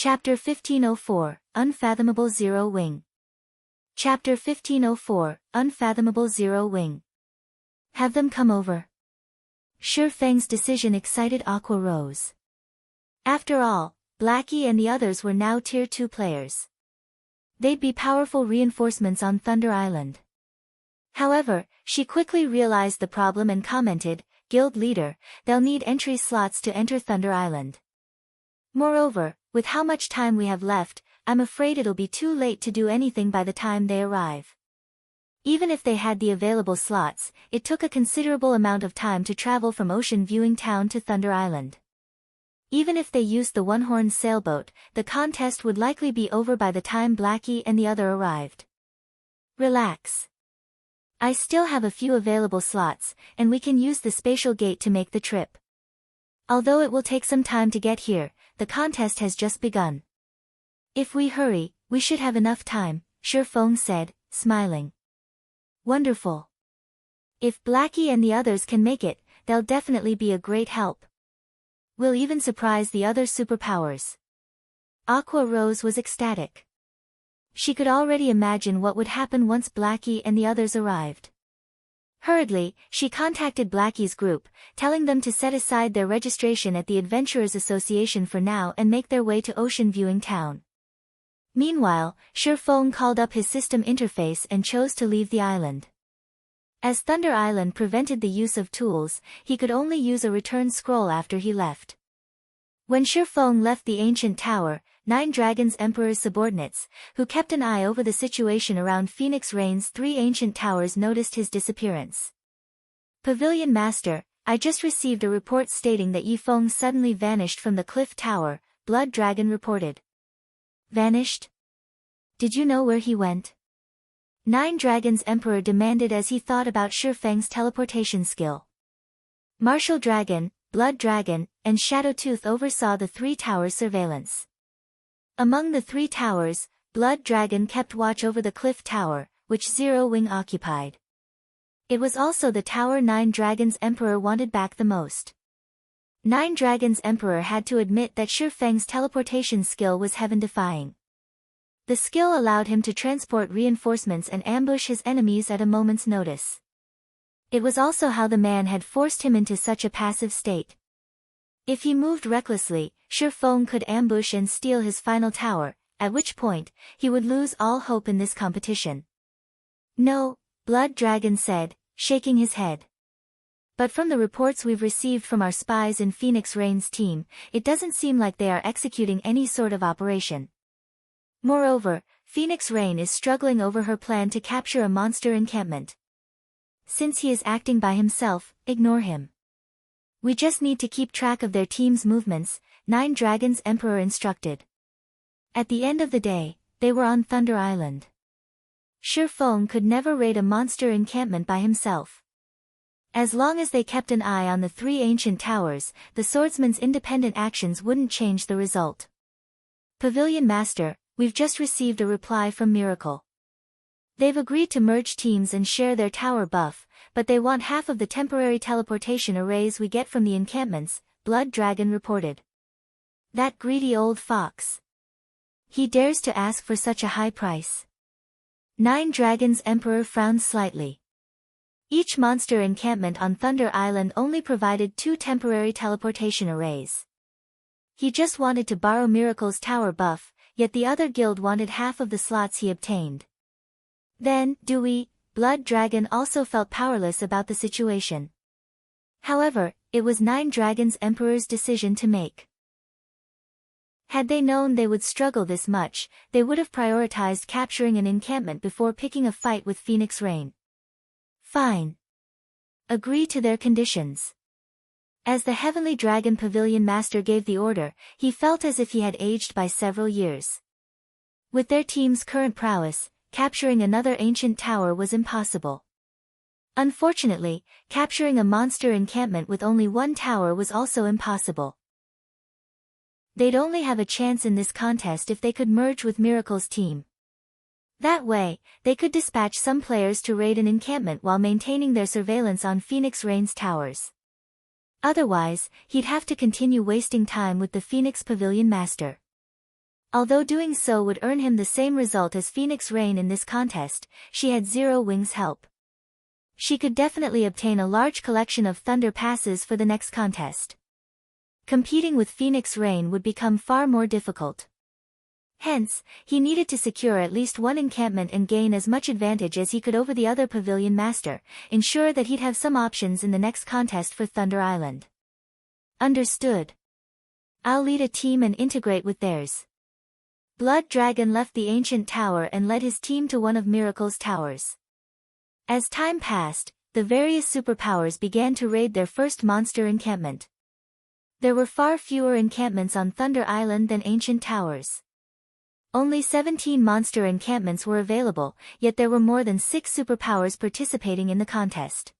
Chapter 1504, Unfathomable Zero Wing. Chapter 1504, Unfathomable Zero Wing. Have them come over. Shi Feng's decision excited Aqua Rose. After all, Blackie and the others were now Tier 2 players. They'd be powerful reinforcements on Thunder Island. However, she quickly realized the problem and commented, "Guild leader, they'll need entry slots to enter Thunder Island. Moreover, with how much time we have left, I'm afraid it'll be too late to do anything by the time they arrive." Even if they had the available slots, it took a considerable amount of time to travel from Ocean Viewing Town to Thunder Island. Even if they used the one-horned sailboat, the contest would likely be over by the time Blackie and the other arrived. Relax. I still have a few available slots, and we can use the spatial gate to make the trip. Although it will take some time to get here, the contest has just begun. If we hurry, we should have enough time, Shi Feng said, smiling. Wonderful. If Blackie and the others can make it, they'll definitely be a great help. We'll even surprise the other superpowers. Aqua Rose was ecstatic. She could already imagine what would happen once Blackie and the others arrived. Hurriedly, she contacted Blackie's group, telling them to set aside their registration at the Adventurers Association for now and make their way to Ocean Viewing Town. Meanwhile, Shi Feng called up his system interface and chose to leave the island. As Thunder Island prevented the use of tools, he could only use a return scroll after he left. When Shi Feng left the ancient tower, 9 Dragons Emperor's subordinates, who kept an eye over the situation around Phoenix Rain's 3 ancient towers, noticed his disappearance. Pavilion Master, I just received a report stating that Yi Feng suddenly vanished from the cliff tower, Blood Dragon reported. Vanished? Did you know where he went? 9 Dragons Emperor demanded as he thought about Shi Feng's teleportation skill. Martial Dragon, Blood Dragon, and Shadowtooth oversaw the 3 towers' surveillance. Among the 3 towers, Blood Dragon kept watch over the cliff tower, which Zero Wing occupied. It was also the tower 9 Dragons Emperor wanted back the most. 9 Dragons Emperor had to admit that Shi Feng's teleportation skill was heaven-defying. The skill allowed him to transport reinforcements and ambush his enemies at a moment's notice. It was also how the man had forced him into such a passive state. If he moved recklessly, Shi Feng could ambush and steal his final tower, at which point, he would lose all hope in this competition. No, Blood Dragon said, shaking his head. But from the reports we've received from our spies in Phoenix Rain's team, it doesn't seem like they are executing any sort of operation. Moreover, Phoenix Rain is struggling over her plan to capture a monster encampment. Since he is acting by himself, ignore him. We just need to keep track of their team's movements, 9 Dragons Emperor instructed. At the end of the day, they were on Thunder Island. Shi Feng could never raid a monster encampment by himself. As long as they kept an eye on the 3 ancient towers, the swordsman's independent actions wouldn't change the result. Pavilion Master, we've just received a reply from Miracle. They've agreed to merge teams and share their tower buff, but they want half of the temporary teleportation arrays we get from the encampments, Blood Dragon reported. That greedy old fox. He dares to ask for such a high price. 9 Dragons Emperor frowned slightly. Each monster encampment on Thunder Island only provided 2 temporary teleportation arrays. He just wanted to borrow Miracle's tower buff, yet the other guild wanted half of the slots he obtained. Then, Blood Dragon also felt powerless about the situation. However, it was 9 Dragons Emperor's decision to make. Had they known they would struggle this much, they would have prioritized capturing an encampment before picking a fight with Phoenix Rain. Fine. Agree to their conditions. As the Heavenly Dragon Pavilion Master gave the order, he felt as if he had aged by several years. With their team's current prowess, capturing another ancient tower was impossible. Unfortunately, capturing a monster encampment with only 1 tower was also impossible. They'd only have a chance in this contest if they could merge with Miracle's team. That way, they could dispatch some players to raid an encampment while maintaining their surveillance on Phoenix Rain's towers. Otherwise, he'd have to continue wasting time with the Phoenix Pavilion Master. Although doing so would earn him the same result as Phoenix Rain in this contest, she had Zero Wing's help. She could definitely obtain a large collection of Thunder Passes for the next contest. Competing with Phoenix Rain would become far more difficult. Hence, he needed to secure at least one encampment and gain as much advantage as he could over the other Pavilion Master, ensure that he'd have some options in the next contest for Thunder Island. Understood. I'll lead a team and integrate with theirs. Blood Dragon left the ancient tower and led his team to one of Miracle's towers. As time passed, the various superpowers began to raid their first monster encampment. There were far fewer encampments on Thunder Island than ancient towers. Only 17 monster encampments were available, yet there were more than 6 superpowers participating in the contest.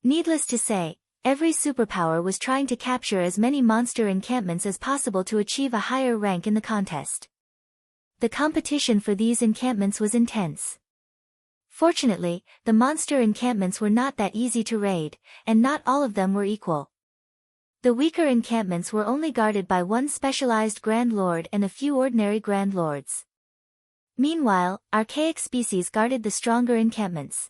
Needless to say, every superpower was trying to capture as many monster encampments as possible to achieve a higher rank in the contest. The competition for these encampments was intense. Fortunately, the monster encampments were not that easy to raid, and not all of them were equal. The weaker encampments were only guarded by one specialized Grand Lord and a few ordinary Grand Lords. Meanwhile, Archaic species guarded the stronger encampments.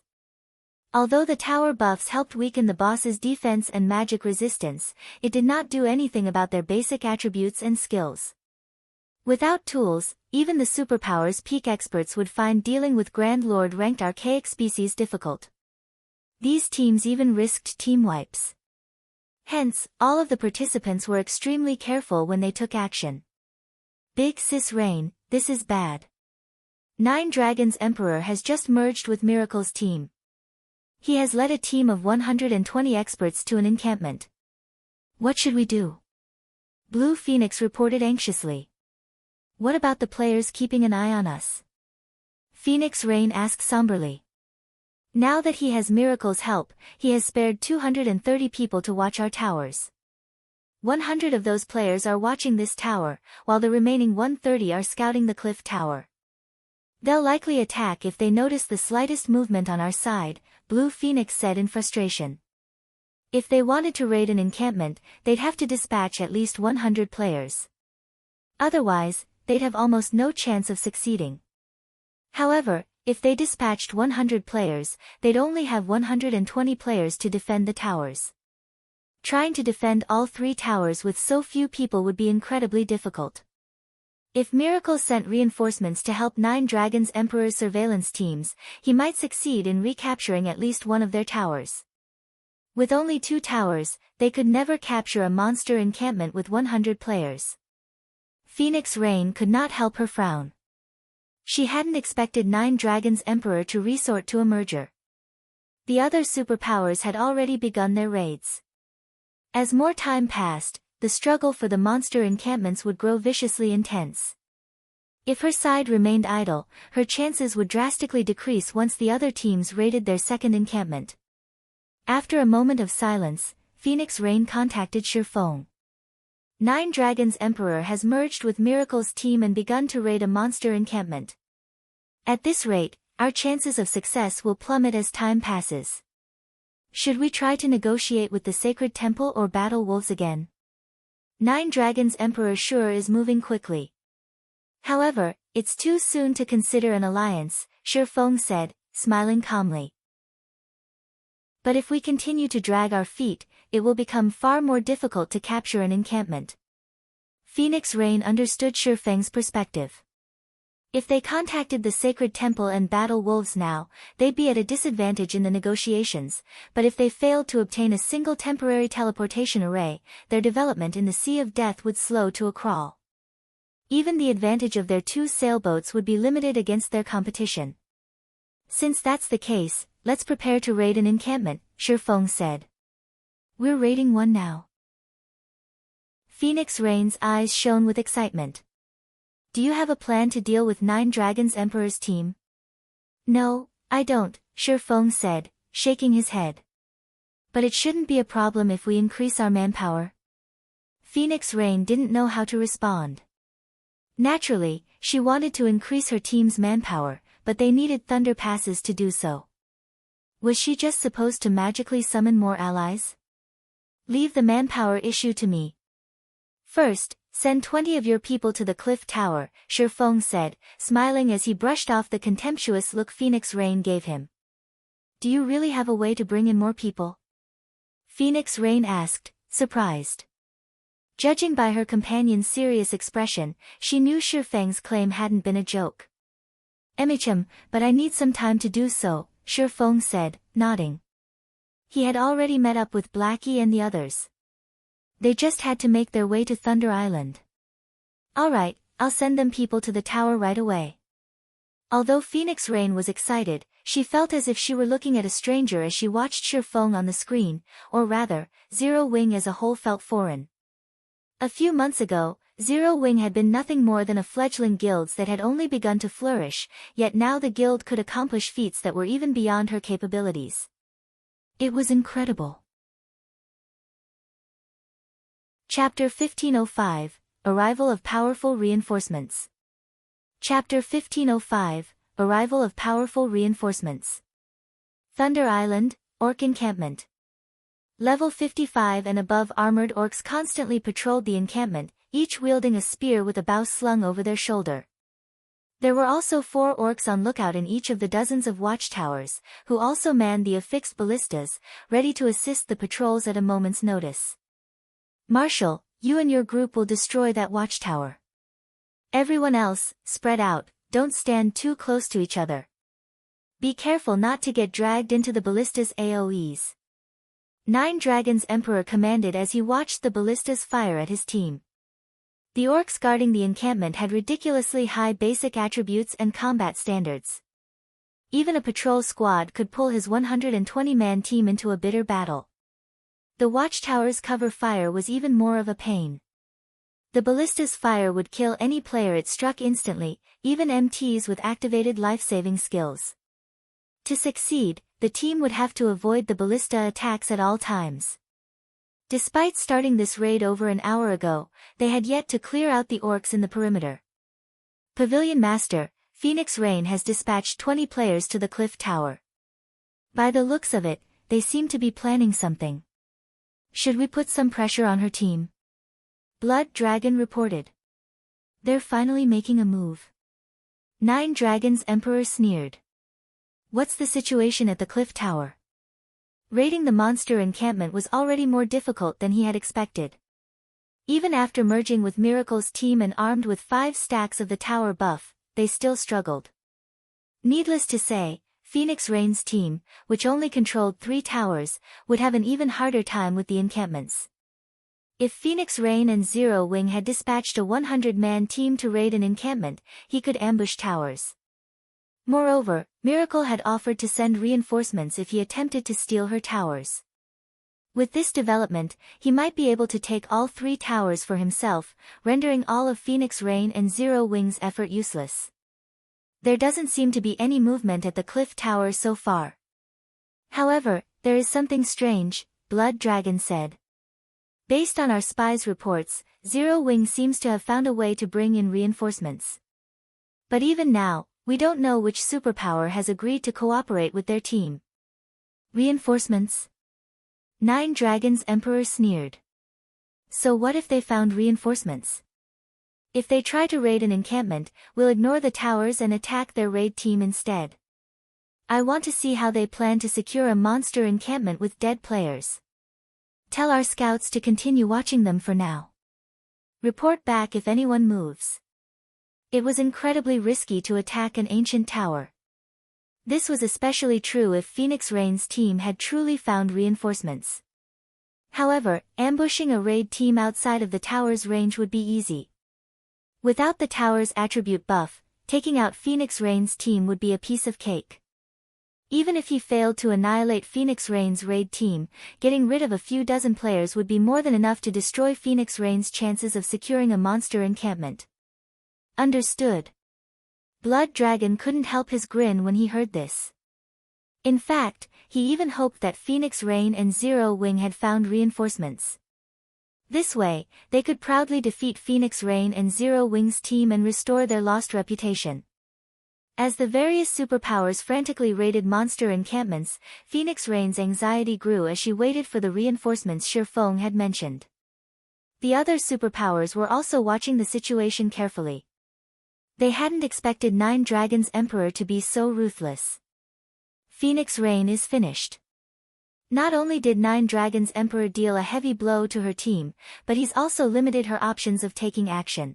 Although the tower buffs helped weaken the boss's defense and magic resistance, it did not do anything about their basic attributes and skills. Without tools, even the superpowers peak experts would find dealing with Grand Lord ranked Archaic species difficult. These teams even risked team wipes. Hence, all of the participants were extremely careful when they took action. Big Sis Rain, this is bad. Nine Dragons Emperor has just merged with Miracle's team. He has led a team of 120 experts to an encampment. What should we do? Blue Phoenix reported anxiously. What about the players keeping an eye on us? Phoenix Rain asked somberly. Now that he has Miracle's help, he has spared 230 people to watch our towers. 100 of those players are watching this tower, while the remaining 130 are scouting the cliff tower. They'll likely attack if they notice the slightest movement on our side, Blue Phoenix said in frustration. If they wanted to raid an encampment, they'd have to dispatch at least 100 players. Otherwise, they'd have almost no chance of succeeding. However, if they dispatched 100 players, they'd only have 120 players to defend the towers. Trying to defend all 3 towers with so few people would be incredibly difficult. If Miracle sent reinforcements to help 9 Dragons Emperor's surveillance teams, he might succeed in recapturing at least one of their towers. With only 2 towers, they could never capture a monster encampment with 100 players. Phoenix Rain could not help her frown. She hadn't expected 9 Dragons Emperor to resort to a merger. The other superpowers had already begun their raids. As more time passed, the struggle for the monster encampments would grow viciously intense. If her side remained idle, her chances would drastically decrease once the other teams raided their second encampment. After a moment of silence, Phoenix Rain contacted Shifeng. 9 Dragons Emperor has merged with Miracle's team and begun to raid a monster encampment. At this rate, our chances of success will plummet as time passes. Should we try to negotiate with the Sacred Temple or battle wolves again? 9 Dragons Emperor sure is moving quickly. However, it's too soon to consider an alliance, Shifeng said, smiling calmly. But if we continue to drag our feet, it will become far more difficult to capture an encampment. Phoenix Rain understood Shifeng's perspective. If they contacted the Sacred Temple and battle wolves now, they'd be at a disadvantage in the negotiations, but if they failed to obtain a single temporary teleportation array, their development in the Sea of Death would slow to a crawl. Even the advantage of their 2 sailboats would be limited against their competition. Since that's the case, let's prepare to raid an encampment, Shifeng said. We're raiding one now. Phoenix Rain's eyes shone with excitement. Do you have a plan to deal with 9 Dragons Emperor's team? No, I don't, Shifeng said, shaking his head. But it shouldn't be a problem if we increase our manpower. Phoenix Rain didn't know how to respond. Naturally, she wanted to increase her team's manpower, but they needed Thunder Passes to do so. Was she just supposed to magically summon more allies? Leave the manpower issue to me. First, Send 20 of your people to the cliff tower, Shifeng said, smiling as he brushed off the contemptuous look Phoenix Rain gave him. Do you really have a way to bring in more people? Phoenix Rain asked, surprised. Judging by her companion's serious expression, she knew Shifeng's claim hadn't been a joke. But I need some time to do so, Shifeng said, nodding. He had already met up with Blackie and the others. They just had to make their way to Thunder Island. Alright, I'll send them people to the tower right away. Although Phoenix Rain was excited, she felt as if she were looking at a stranger as she watched Shifeng on the screen, or rather, Zero Wing as a whole felt foreign. A few months ago, Zero Wing had been nothing more than a fledgling guild that had only begun to flourish, yet now the guild could accomplish feats that were even beyond her capabilities. It was incredible. Chapter 1505, Arrival of Powerful Reinforcements. Chapter 1505, Arrival of Powerful Reinforcements. Thunder Island, Orc Encampment. Level 55 and above armored orcs constantly patrolled the encampment, each wielding a spear with a bow slung over their shoulder. There were also 4 orcs on lookout in each of the dozens of watchtowers, who also manned the affixed ballistas, ready to assist the patrols at a moment's notice. Marshal, you and your group will destroy that watchtower. Everyone else, spread out, don't stand too close to each other. Be careful not to get dragged into the ballista's AoEs. 9 Dragons Emperor commanded as he watched the ballistas fire at his team. The orcs guarding the encampment had ridiculously high basic attributes and combat standards. Even a patrol squad could pull his 120-man team into a bitter battle. The watchtower's cover fire was even more of a pain. The ballista's fire would kill any player it struck instantly, even MTs with activated life-saving skills. To succeed, the team would have to avoid the ballista attacks at all times. Despite starting this raid over an hour ago, they had yet to clear out the orcs in the perimeter. Pavilion Master, Phoenix Rain has dispatched 20 players to the cliff tower. By the looks of it, they seem to be planning something. Should we put some pressure on her team? Blood Dragon reported. They're finally making a move. 9 Dragons Emperor sneered. What's the situation at the cliff tower? Raiding the monster encampment was already more difficult than he had expected. Even after merging with Miracle's team and armed with 5 stacks of the tower buff, they still struggled. Needless to say, Phoenix Rain's team, which only controlled 3 towers, would have an even harder time with the encampments. If Phoenix Rain and Zero Wing had dispatched a 100-man team to raid an encampment, he could ambush towers. Moreover, Miracle had offered to send reinforcements if he attempted to steal her towers. With this development, he might be able to take all 3 towers for himself, rendering all of Phoenix Rain and Zero Wing's effort useless. There doesn't seem to be any movement at the cliff tower so far. However, there is something strange, Blood Dragon said. Based on our spies' reports, Zero Wing seems to have found a way to bring in reinforcements. But even now, we don't know which superpower has agreed to cooperate with their team. Reinforcements? 9 Dragons Emperor sneered. So what if they found reinforcements? If they try to raid an encampment, we'll ignore the towers and attack their raid team instead. I want to see how they plan to secure a monster encampment with dead players. Tell our scouts to continue watching them for now. Report back if anyone moves. It was incredibly risky to attack an ancient tower. This was especially true if Phoenix Rain's team had truly found reinforcements. However, ambushing a raid team outside of the tower's range would be easy. Without the tower's attribute buff, taking out Phoenix Rain's team would be a piece of cake. Even if he failed to annihilate Phoenix Rain's raid team, getting rid of a few dozen players would be more than enough to destroy Phoenix Rain's chances of securing a monster encampment. Understood. Blood Dragon couldn't help his grin when he heard this. In fact, he even hoped that Phoenix Rain and Zero Wing had found reinforcements. This way, they could proudly defeat Phoenix Rain and Zero Wing's team and restore their lost reputation. As the various superpowers frantically raided monster encampments, Phoenix Rain's anxiety grew as she waited for the reinforcements Shifeng had mentioned. The other superpowers were also watching the situation carefully. They hadn't expected Nine Dragons' Emperor to be so ruthless. Phoenix reign is finished. Not only did Nine Dragons' Emperor deal a heavy blow to her team, but he's also limited her options of taking action.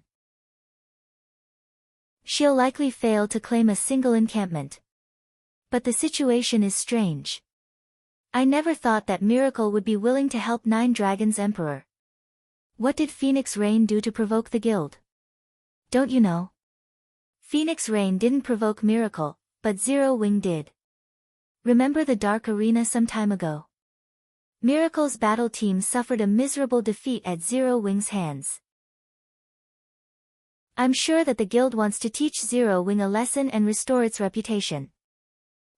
She'll likely fail to claim a single encampment. But the situation is strange. I never thought that Miracle would be willing to help Nine Dragons' Emperor. What did Phoenix Reign do to provoke the guild? Don't you know? Phoenix Reign didn't provoke Miracle, but Zero Wing did. Remember the Dark Arena some time ago? Miracle's battle team suffered a miserable defeat at Zero Wing's hands. I'm sure that the guild wants to teach Zero Wing a lesson and restore its reputation.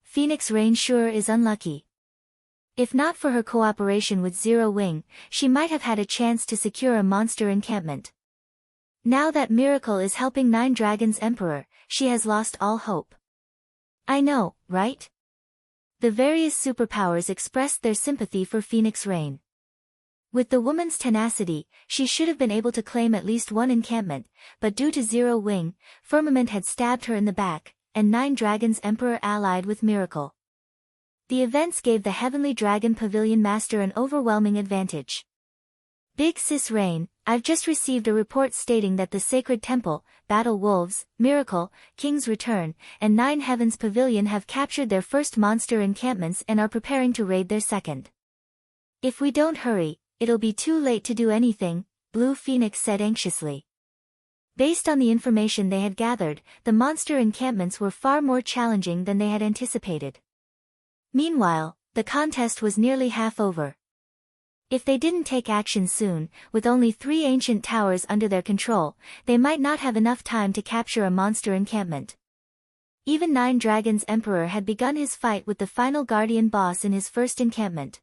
Phoenix Reign sure is unlucky. If not for her cooperation with Zero Wing, she might have had a chance to secure a monster encampment. Now that Miracle is helping Nine Dragons' Emperor, she has lost all hope. I know, right? The various superpowers expressed their sympathy for Phoenix Reign. With the woman's tenacity, she should have been able to claim at least one encampment, but due to Zero Wing, Firmament had stabbed her in the back, and Nine Dragons' Emperor allied with Miracle. The events gave the Heavenly Dragon Pavilion Master an overwhelming advantage. Big Sis Reign, I've just received a report stating that the Sacred Temple, Battle Wolves, Miracle, King's Return, and Nine Heavens Pavilion have captured their first monster encampments and are preparing to raid their second. If we don't hurry, it'll be too late to do anything, Blue Phoenix said anxiously. Based on the information they had gathered, the monster encampments were far more challenging than they had anticipated. Meanwhile, the contest was nearly half over. If they didn't take action soon, with only 3 ancient towers under their control, they might not have enough time to capture a monster encampment. Even Nine Dragons' Emperor had begun his fight with the final guardian boss in his first encampment.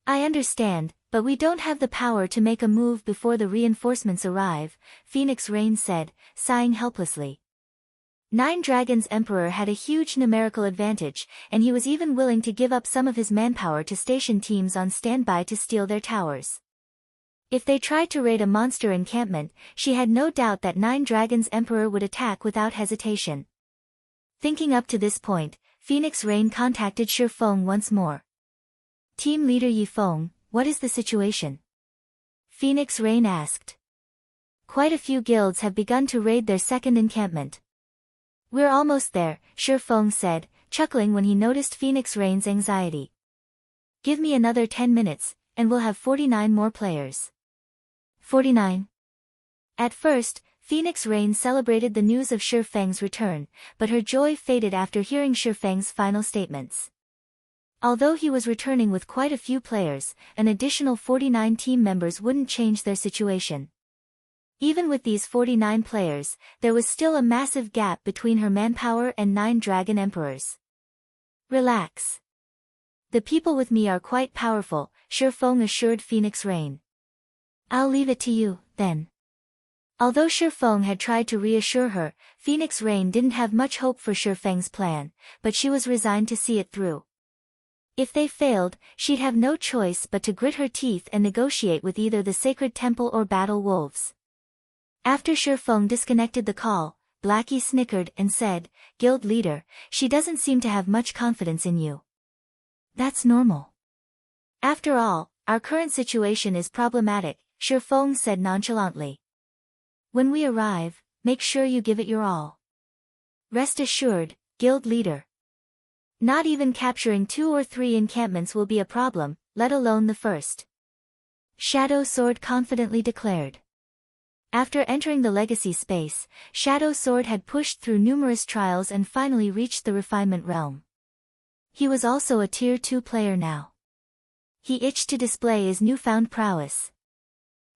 I understand, but we don't have the power to make a move before the reinforcements arrive, Phoenix Reign said, sighing helplessly. Nine Dragons' Emperor had a huge numerical advantage, and he was even willing to give up some of his manpower to station teams on standby to steal their towers. If they tried to raid a monster encampment, she had no doubt that Nine Dragons' Emperor would attack without hesitation. Thinking up to this point, Phoenix Reign contacted Shi Feng once more. Team leader Yi Feng, what is the situation? Phoenix Reign asked. Quite a few guilds have begun to raid their second encampment. We're almost there, Shi Feng said, chuckling when he noticed Phoenix Reign's anxiety. Give me another 10 minutes, and we'll have 49 more players. 49. At first, Phoenix Reign celebrated the news of Shi Feng's return, but her joy faded after hearing Shi Feng's final statements. Although he was returning with quite a few players, an additional 49 team members wouldn't change their situation. Even with these 49 players, there was still a massive gap between her manpower and Nine Dragon Emperors. Relax. The people with me are quite powerful, Shi Feng assured Phoenix Reign. I'll leave it to you, then. Although Shi Feng had tried to reassure her, Phoenix Reign didn't have much hope for Shi Feng's plan, but she was resigned to see it through. If they failed, she'd have no choice but to grit her teeth and negotiate with either the Sacred Temple or Battle Wolves. After Shi Feng disconnected the call, Blackie snickered and said, Guild leader, she doesn't seem to have much confidence in you. That's normal. After all, our current situation is problematic, Shi Feng said nonchalantly. When we arrive, make sure you give it your all. Rest assured, Guild leader. Not even capturing 2 or 3 encampments will be a problem, let alone the first. Shadow Sword confidently declared. After entering the legacy space, Shadow Sword had pushed through numerous trials and finally reached the refinement realm. He was also a Tier 2 player now. He itched to display his newfound prowess.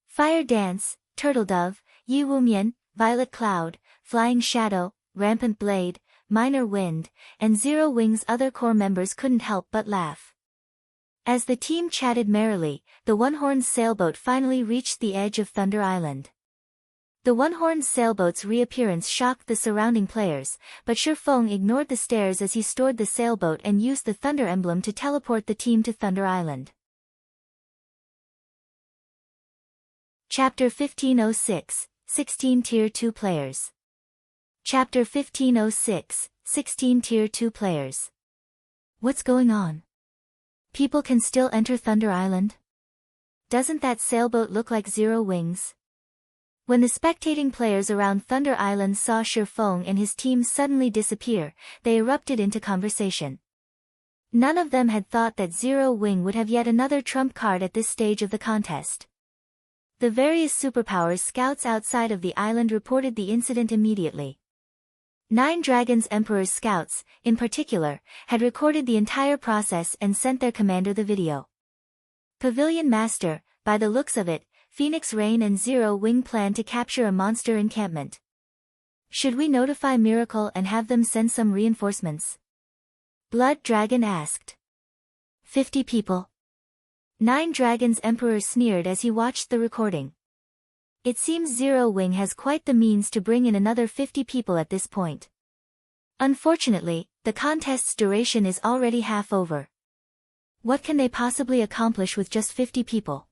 Fire Dance, Turtle Dove, Yi Wumian, Violet Cloud, Flying Shadow, Rampant Blade, Minor Wind, and Zero Wing's other core members couldn't help but laugh. As the team chatted merrily, the One-Horned sailboat finally reached the edge of Thunder Island. The One-Horned sailboat's reappearance shocked the surrounding players, but Shi Feng ignored the stares as he stored the sailboat and used the Thunder emblem to teleport the team to Thunder Island. Chapter 1506, 16 Tier 2 Players. Chapter 1506, 16 Tier 2 Players. What's going on? People can still enter Thunder Island? Doesn't that sailboat look like Zero Wings? When the spectating players around Thunder Island saw Shifeng and his team suddenly disappear, they erupted into conversation. None of them had thought that Zero Wing would have yet another trump card at this stage of the contest. The various superpowers scouts outside of the island reported the incident immediately. 9 Dragons Emperor's scouts, in particular, had recorded the entire process and sent their commander the video. Pavilion Master, by the looks of it, Phoenix Rain and Zero Wing plan to capture a monster encampment. Should we notify Miracle and have them send some reinforcements? Blood Dragon asked. 50 people. 9 Dragons Emperor sneered as he watched the recording. It seems Zero Wing has quite the means to bring in another 50 people at this point. Unfortunately, the contest's duration is already half over. What can they possibly accomplish with just 50 people?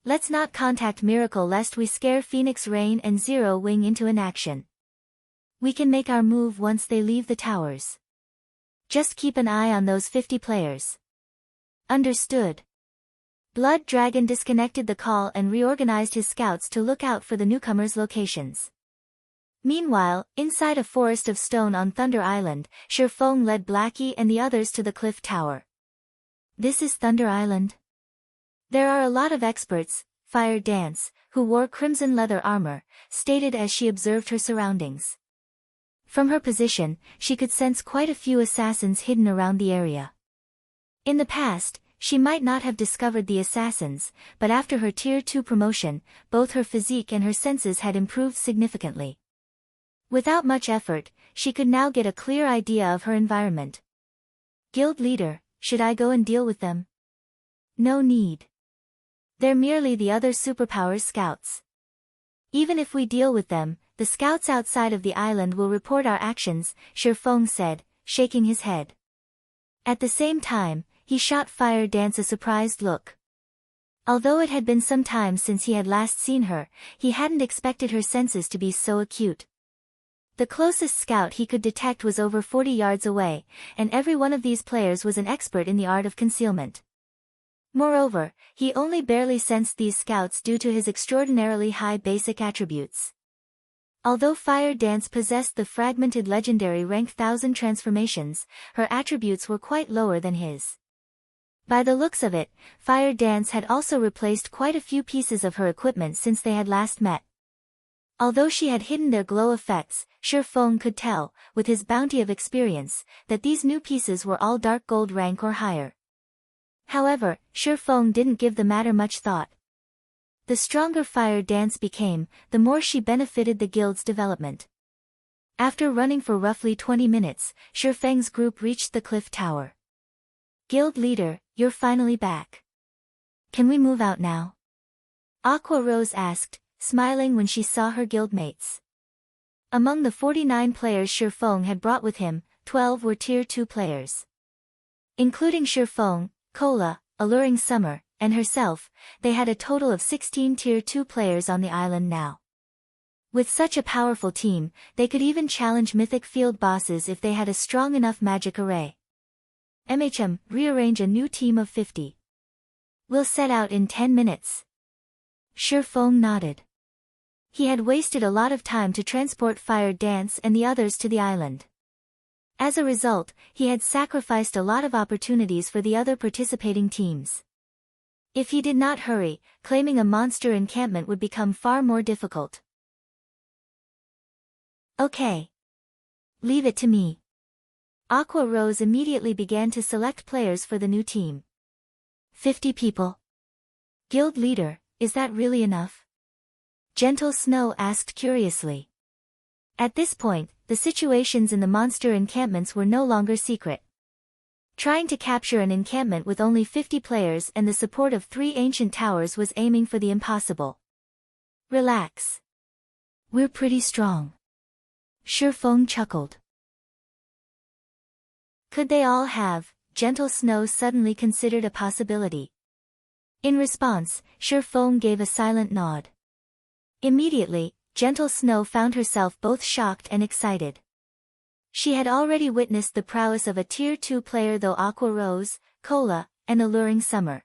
Let's not contact Miracle lest we scare Phoenix Rain and Zero Wing into inaction. We can make our move once they leave the towers. Just keep an eye on those 50 players. Understood. Blood Dragon disconnected the call and reorganized his scouts to look out for the newcomers' locations. Meanwhile, inside a forest of stone on Thunder Island, Shifeng led Blackie and the others to the cliff tower. This is Thunder Island? There are a lot of experts, Fire Dance, who wore crimson leather armor, stated as she observed her surroundings. From her position, she could sense quite a few assassins hidden around the area. In the past, she might not have discovered the assassins, but after her Tier 2 promotion, both her physique and her senses had improved significantly. Without much effort, she could now get a clear idea of her environment. Guild leader, should I go and deal with them? No need. They're merely the other superpowers scouts. Even if we deal with them, the scouts outside of the island will report our actions, Shifeng said, shaking his head. At the same time, he shot Fire Dance a surprised look. Although it had been some time since he had last seen her, he hadn't expected her senses to be so acute. The closest scout he could detect was over 40 yards away, and every one of these players was an expert in the art of concealment. Moreover, he only barely sensed these scouts due to his extraordinarily high basic attributes. Although Fire Dance possessed the fragmented legendary rank 1000 transformations, her attributes were quite lower than his. By the looks of it, Fire Dance had also replaced quite a few pieces of her equipment since they had last met. Although she had hidden their glow effects, Shifeng could tell, with his bounty of experience, that these new pieces were all dark gold rank or higher. However, Shifeng didn't give the matter much thought. The stronger Fire Dance became, the more she benefited the guild's development. After running for roughly 20 minutes, Shifeng's group reached the cliff tower. Guild leader, you're finally back. Can we move out now? Aqua Rose asked, smiling when she saw her guildmates. Among the 49 players Shifeng had brought with him, 12 were Tier 2 players. Including Shifeng, Cola, Alluring Summer, and herself, they had a total of 16 Tier 2 players on the island now. With such a powerful team, they could even challenge mythic field bosses if they had a strong enough magic array. Rearrange a new team of 50. We'll set out in 10 minutes. Shifeng nodded. He had wasted a lot of time to transport Fire Dance and the others to the island. As a result, he had sacrificed a lot of opportunities for the other participating teams. If he did not hurry, claiming a monster encampment would become far more difficult. Okay. Leave it to me. Aqua Rose immediately began to select players for the new team. 50 people. Guild leader, is that really enough? Gentle Snow asked curiously. At this point, the situations in the monster encampments were no longer secret. Trying to capture an encampment with only 50 players and the support of 3 ancient towers was aiming for the impossible. Relax. We're pretty strong. Shifeng chuckled. Could they all have, Gentle Snow suddenly considered a possibility. In response, Feng gave a silent nod. Immediately, Gentle Snow found herself both shocked and excited. She had already witnessed the prowess of a Tier 2 player though Aqua Rose, Cola, and Alluring Summer.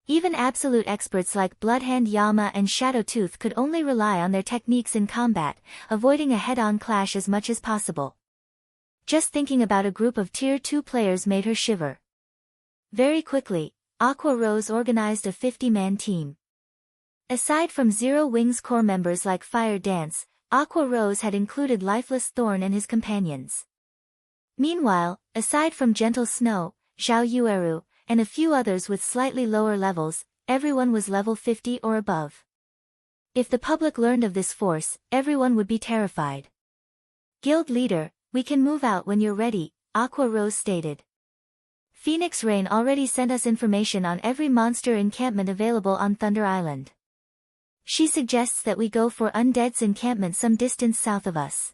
Even absolute experts like Bloodhand Yama and Shadow Tooth could only rely on their techniques in combat, avoiding a head-on clash as much as possible. Just thinking about a group of Tier 2 players made her shiver. Very quickly, Aqua Rose organized a 50-man team. Aside from Zero Wing's core members like Fire Dance, Aqua Rose had included Lifeless Thorn and his companions. Meanwhile, aside from Gentle Snow, Zhao Yueru, and a few others with slightly lower levels, everyone was level 50 or above. If the public learned of this force, everyone would be terrified. Guild leader, we can move out when you're ready, Aqua Rose stated. Phoenix Rain already sent us information on every monster encampment available on Thunder Island. She suggests that we go for Undead's encampment some distance south of us.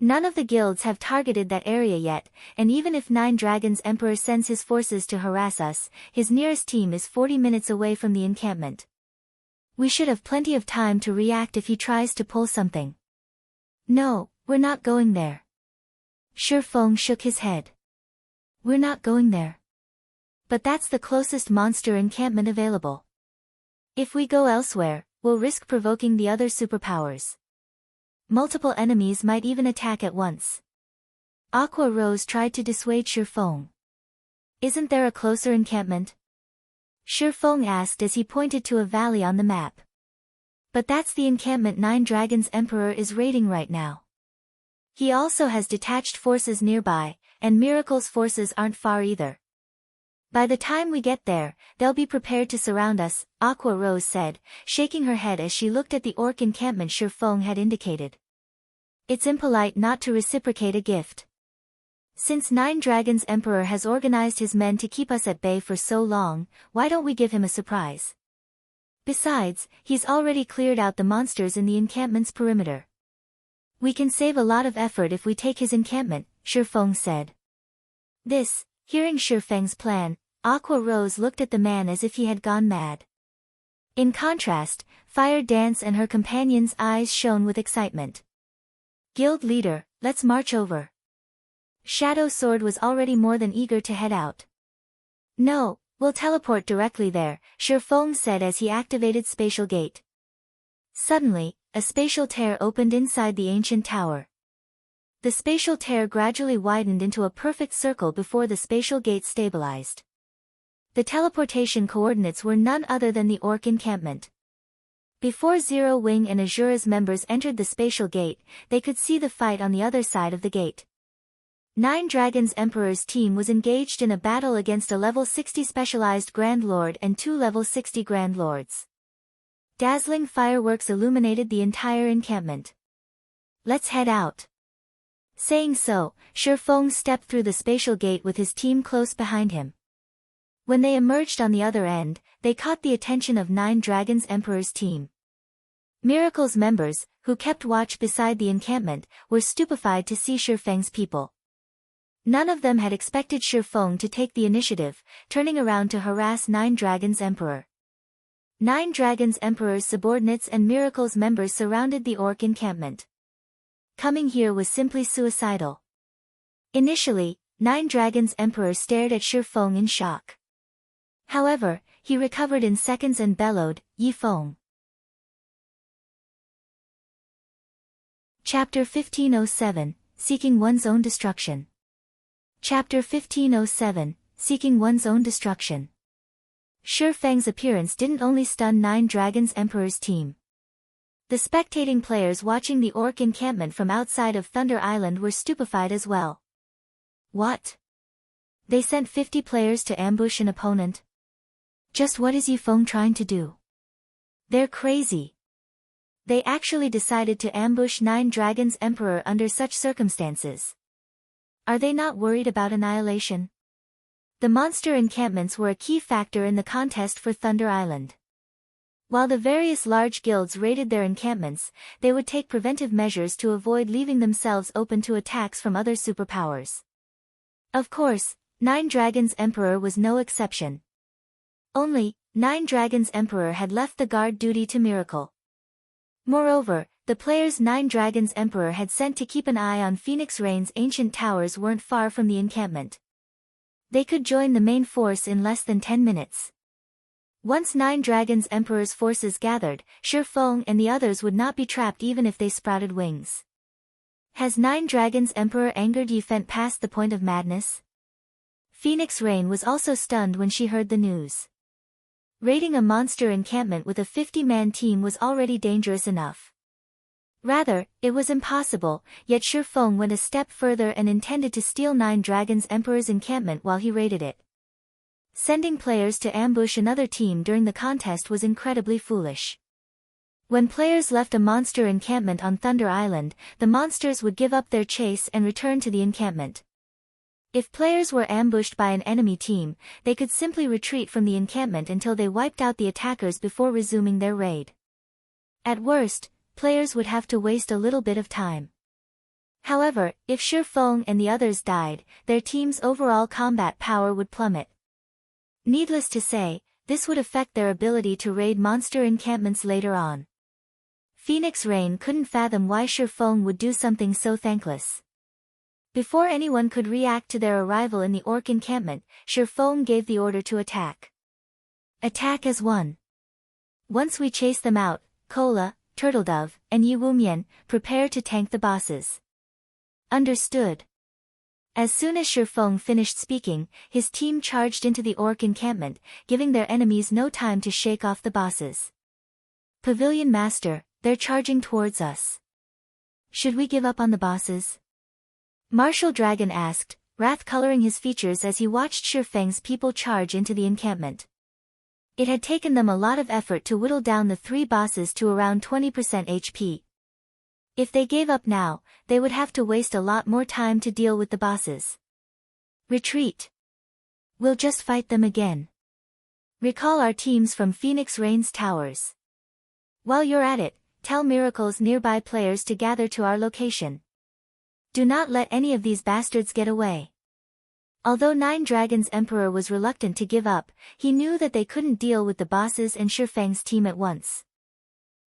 None of the guilds have targeted that area yet, and even if Nine Dragons Emperor sends his forces to harass us, his nearest team is 40 minutes away from the encampment. We should have plenty of time to react if he tries to pull something. No, we're not going there. Feng shook his head. We're not going there. But that's the closest monster encampment available. If we go elsewhere, we'll risk provoking the other superpowers. Multiple enemies might even attack at once. Aqua Rose tried to dissuade Feng. Isn't there a closer encampment? Feng asked as he pointed to a valley on the map. But that's the encampment Nine Dragons Emperor is raiding right now. He also has detached forces nearby, and Miracle's forces aren't far either. By the time we get there, they'll be prepared to surround us, Aqua Rose said, shaking her head as she looked at the orc encampment Feng had indicated. It's impolite not to reciprocate a gift. Since Nine Dragons Emperor has organized his men to keep us at bay for so long, why don't we give him a surprise? Besides, he's already cleared out the monsters in the encampment's perimeter. We can save a lot of effort if we take his encampment, Feng said. Hearing Feng's plan, Aqua Rose looked at the man as if he had gone mad. In contrast, Fire Dance and her companions' eyes shone with excitement. Guild leader, let's march over. Shadow Sword was already more than eager to head out. No, we'll teleport directly there, Feng said as he activated Spatial Gate. Suddenly, a spatial tear opened inside the ancient tower. The spatial tear gradually widened into a perfect circle before the spatial gate stabilized. The teleportation coordinates were none other than the orc encampment. Before Zero Wing and Azura's members entered the spatial gate, they could see the fight on the other side of the gate. Nine Dragons Emperor's team was engaged in a battle against a level 60 specialized Grand Lord and 2 level 60 Grand Lords. Dazzling fireworks illuminated the entire encampment. Let's head out. Saying so, Feng stepped through the spatial gate with his team close behind him. When they emerged on the other end, they caught the attention of Nine Dragons Emperor's team. Miracle's members, who kept watch beside the encampment, were stupefied to see Feng's people. None of them had expected Feng to take the initiative, turning around to harass Nine Dragons Emperor. Nine Dragons Emperor's subordinates and Miracle's members surrounded the orc encampment. Coming here was simply suicidal. Initially, Nine Dragons Emperor stared at Feng in shock. However, he recovered in seconds and bellowed, "Yi Feng." Chapter 1507, Seeking One's Own Destruction. Chapter 1507, Seeking One's Own Destruction. Feng's appearance didn't only stun Nine Dragons Emperor's team. The spectating players watching the orc encampment from outside of Thunder Island were stupefied as well. What? They sent 50 players to ambush an opponent? Just what is Yi Feng trying to do? They're crazy. They actually decided to ambush Nine Dragons Emperor under such circumstances. Are they not worried about annihilation? The monster encampments were a key factor in the contest for Thunder Island. While the various large guilds raided their encampments, they would take preventive measures to avoid leaving themselves open to attacks from other superpowers. Of course, Nine Dragons Emperor was no exception. Only, Nine Dragons Emperor had left the guard duty to Miracle. Moreover, the players Nine Dragons Emperor had sent to keep an eye on Phoenix Rain's ancient towers weren't far from the encampment. They could join the main force in less than 10 minutes. Once Nine Dragons Emperor's forces gathered, Shi Feng and the others would not be trapped even if they sprouted wings. Has Nine Dragons Emperor angered Yi Fent past the point of madness? Phoenix Rain was also stunned when she heard the news. Raiding a monster encampment with a 50-man team was already dangerous enough. Rather, it was impossible, yet Shi Feng went a step further and intended to steal Nine Dragons Emperor's encampment while he raided it. Sending players to ambush another team during the contest was incredibly foolish. When players left a monster encampment on Thunder Island, the monsters would give up their chase and return to the encampment. If players were ambushed by an enemy team, they could simply retreat from the encampment until they wiped out the attackers before resuming their raid. At worst, players would have to waste a little bit of time. However, if Shi Feng and the others died, their team's overall combat power would plummet. Needless to say, this would affect their ability to raid monster encampments later on. Phoenix Rain couldn't fathom why Shi Feng would do something so thankless. Before anyone could react to their arrival in the orc encampment, Shi Feng gave the order to attack. Attack as one. Once we chase them out, Cola, Turtledove, and Yi Wumian, prepare to tank the bosses. Understood. As soon as Shi Feng finished speaking, his team charged into the orc encampment, giving their enemies no time to shake off the bosses. Pavilion Master, they're charging towards us. Should we give up on the bosses? Martial Dragon asked, wrath coloring his features as he watched Shi Feng's people charge into the encampment. It had taken them a lot of effort to whittle down the 3 bosses to around 20% HP. If they gave up now, they would have to waste a lot more time to deal with the bosses. Retreat. We'll just fight them again. Recall our teams from Phoenix Rain's towers. While you're at it, tell Miracle's nearby players to gather to our location. Do not let any of these bastards get away. Although Nine Dragons Emperor was reluctant to give up, he knew that they couldn't deal with the bosses and Shi Feng's team at once.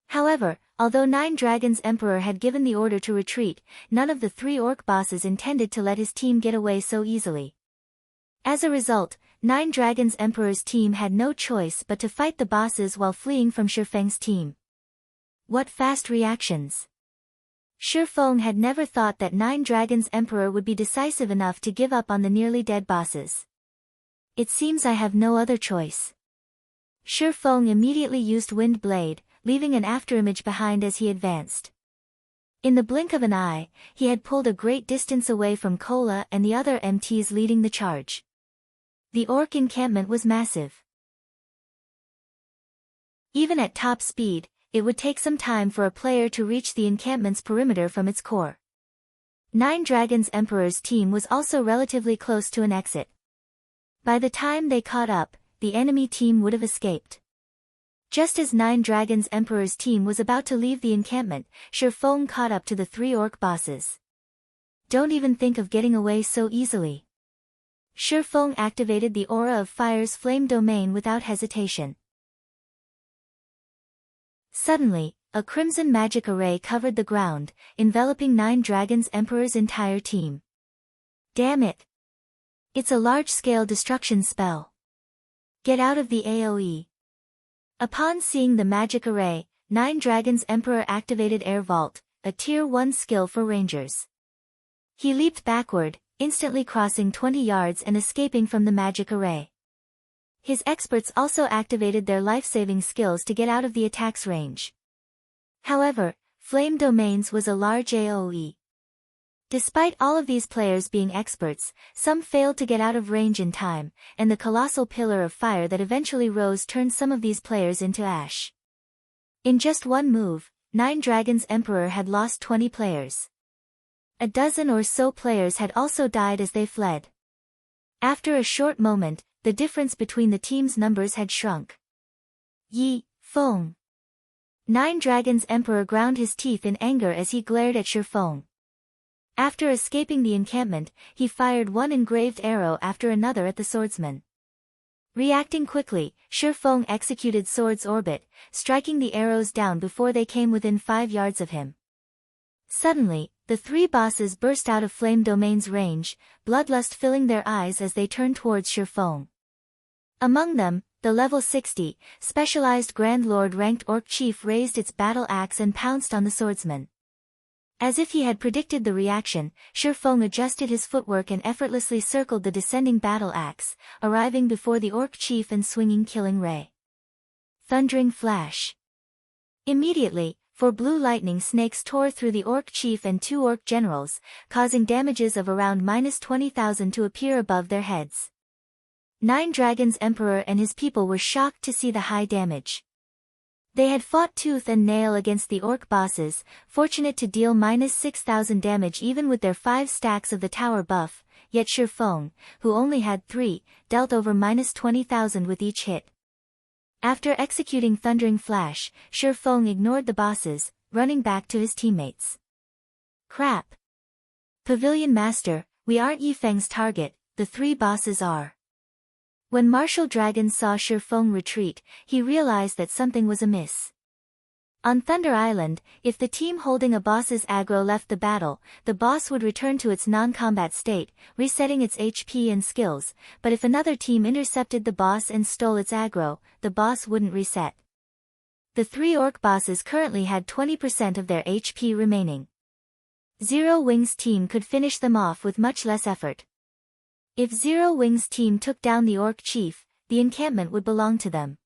However, although Nine Dragons Emperor had given the order to retreat, none of the 3 orc bosses intended to let his team get away so easily. As a result, Nine Dragons Emperor's team had no choice but to fight the bosses while fleeing from Shi Feng's team. What fast reactions! Shi Feng had never thought that Nine Dragons Emperor would be decisive enough to give up on the nearly dead bosses. It seems I have no other choice. Shi Feng immediately used Wind Blade, leaving an afterimage behind as he advanced. In the blink of an eye, he had pulled a great distance away from Cola and the other MTs leading the charge. The orc encampment was massive. Even at top speed, it would take some time for a player to reach the encampment's perimeter from its core. Nine Dragons Emperor's team was also relatively close to an exit. By the time they caught up, the enemy team would have escaped. Just as Nine Dragons Emperor's team was about to leave the encampment, Shi Feng caught up to the 3 orc bosses. Don't even think of getting away so easily. Shi Feng activated the aura of Fire's flame domain without hesitation. Suddenly, a crimson magic array covered the ground, enveloping Nine Dragons Emperor's entire team. Damn it! It's a large-scale destruction spell. Get out of the AoE. Upon seeing the magic array, Nine Dragons Emperor activated Air Vault, a Tier 1 skill for rangers. He leaped backward, instantly crossing 20 yards and escaping from the magic array. His experts also activated their life-saving skills to get out of the attack's range. However, Flame Domains was a large AoE. Despite all of these players being experts, some failed to get out of range in time, and the colossal pillar of fire that eventually rose turned some of these players into ash. In just one move, Nine Dragons Emperor had lost 20 players. A dozen or so players had also died as they fled. After a short moment, the difference between the team's numbers had shrunk. Yi Feng. Nine Dragons Emperor ground his teeth in anger as he glared at Shi Feng. After escaping the encampment, he fired one engraved arrow after another at the swordsman. Reacting quickly, Shifeng executed Sword's Orbit, striking the arrows down before they came within 5 yards of him. Suddenly, the 3 bosses burst out of Flame Domain's range, bloodlust filling their eyes as they turned towards Shifeng. Among them, the level 60, specialized Grand Lord ranked Orc Chief raised its battle axe and pounced on the swordsman. As if he had predicted the reaction, Shifeng adjusted his footwork and effortlessly circled the descending battle axe, arriving before the Orc Chief and swinging Killing Ray. Thundering Flash. Immediately, 4 blue lightning snakes tore through the Orc Chief and 2 Orc generals, causing damages of around -20,000 to appear above their heads. 9 Dragons Emperor and his people were shocked to see the high damage. They had fought tooth and nail against the Orc bosses, fortunate to deal -6,000 damage even with their 5 stacks of the tower buff, yet Shifeng, who only had 3, dealt over -20,000 with each hit. After executing Thundering Flash, Shifeng ignored the bosses, running back to his teammates. Crap! Pavilion Master, we aren't Yifeng's target, the 3 bosses are. When Martial Dragon saw Shifeng retreat, he realized that something was amiss. On Thunder Island, if the team holding a boss's aggro left the battle, the boss would return to its non-combat state, resetting its HP and skills, but if another team intercepted the boss and stole its aggro, the boss wouldn't reset. The 3 Orc bosses currently had 20% of their HP remaining. Zero Wings' team could finish them off with much less effort. If Zero Wings' team took down the Orc Chief, the encampment would belong to them.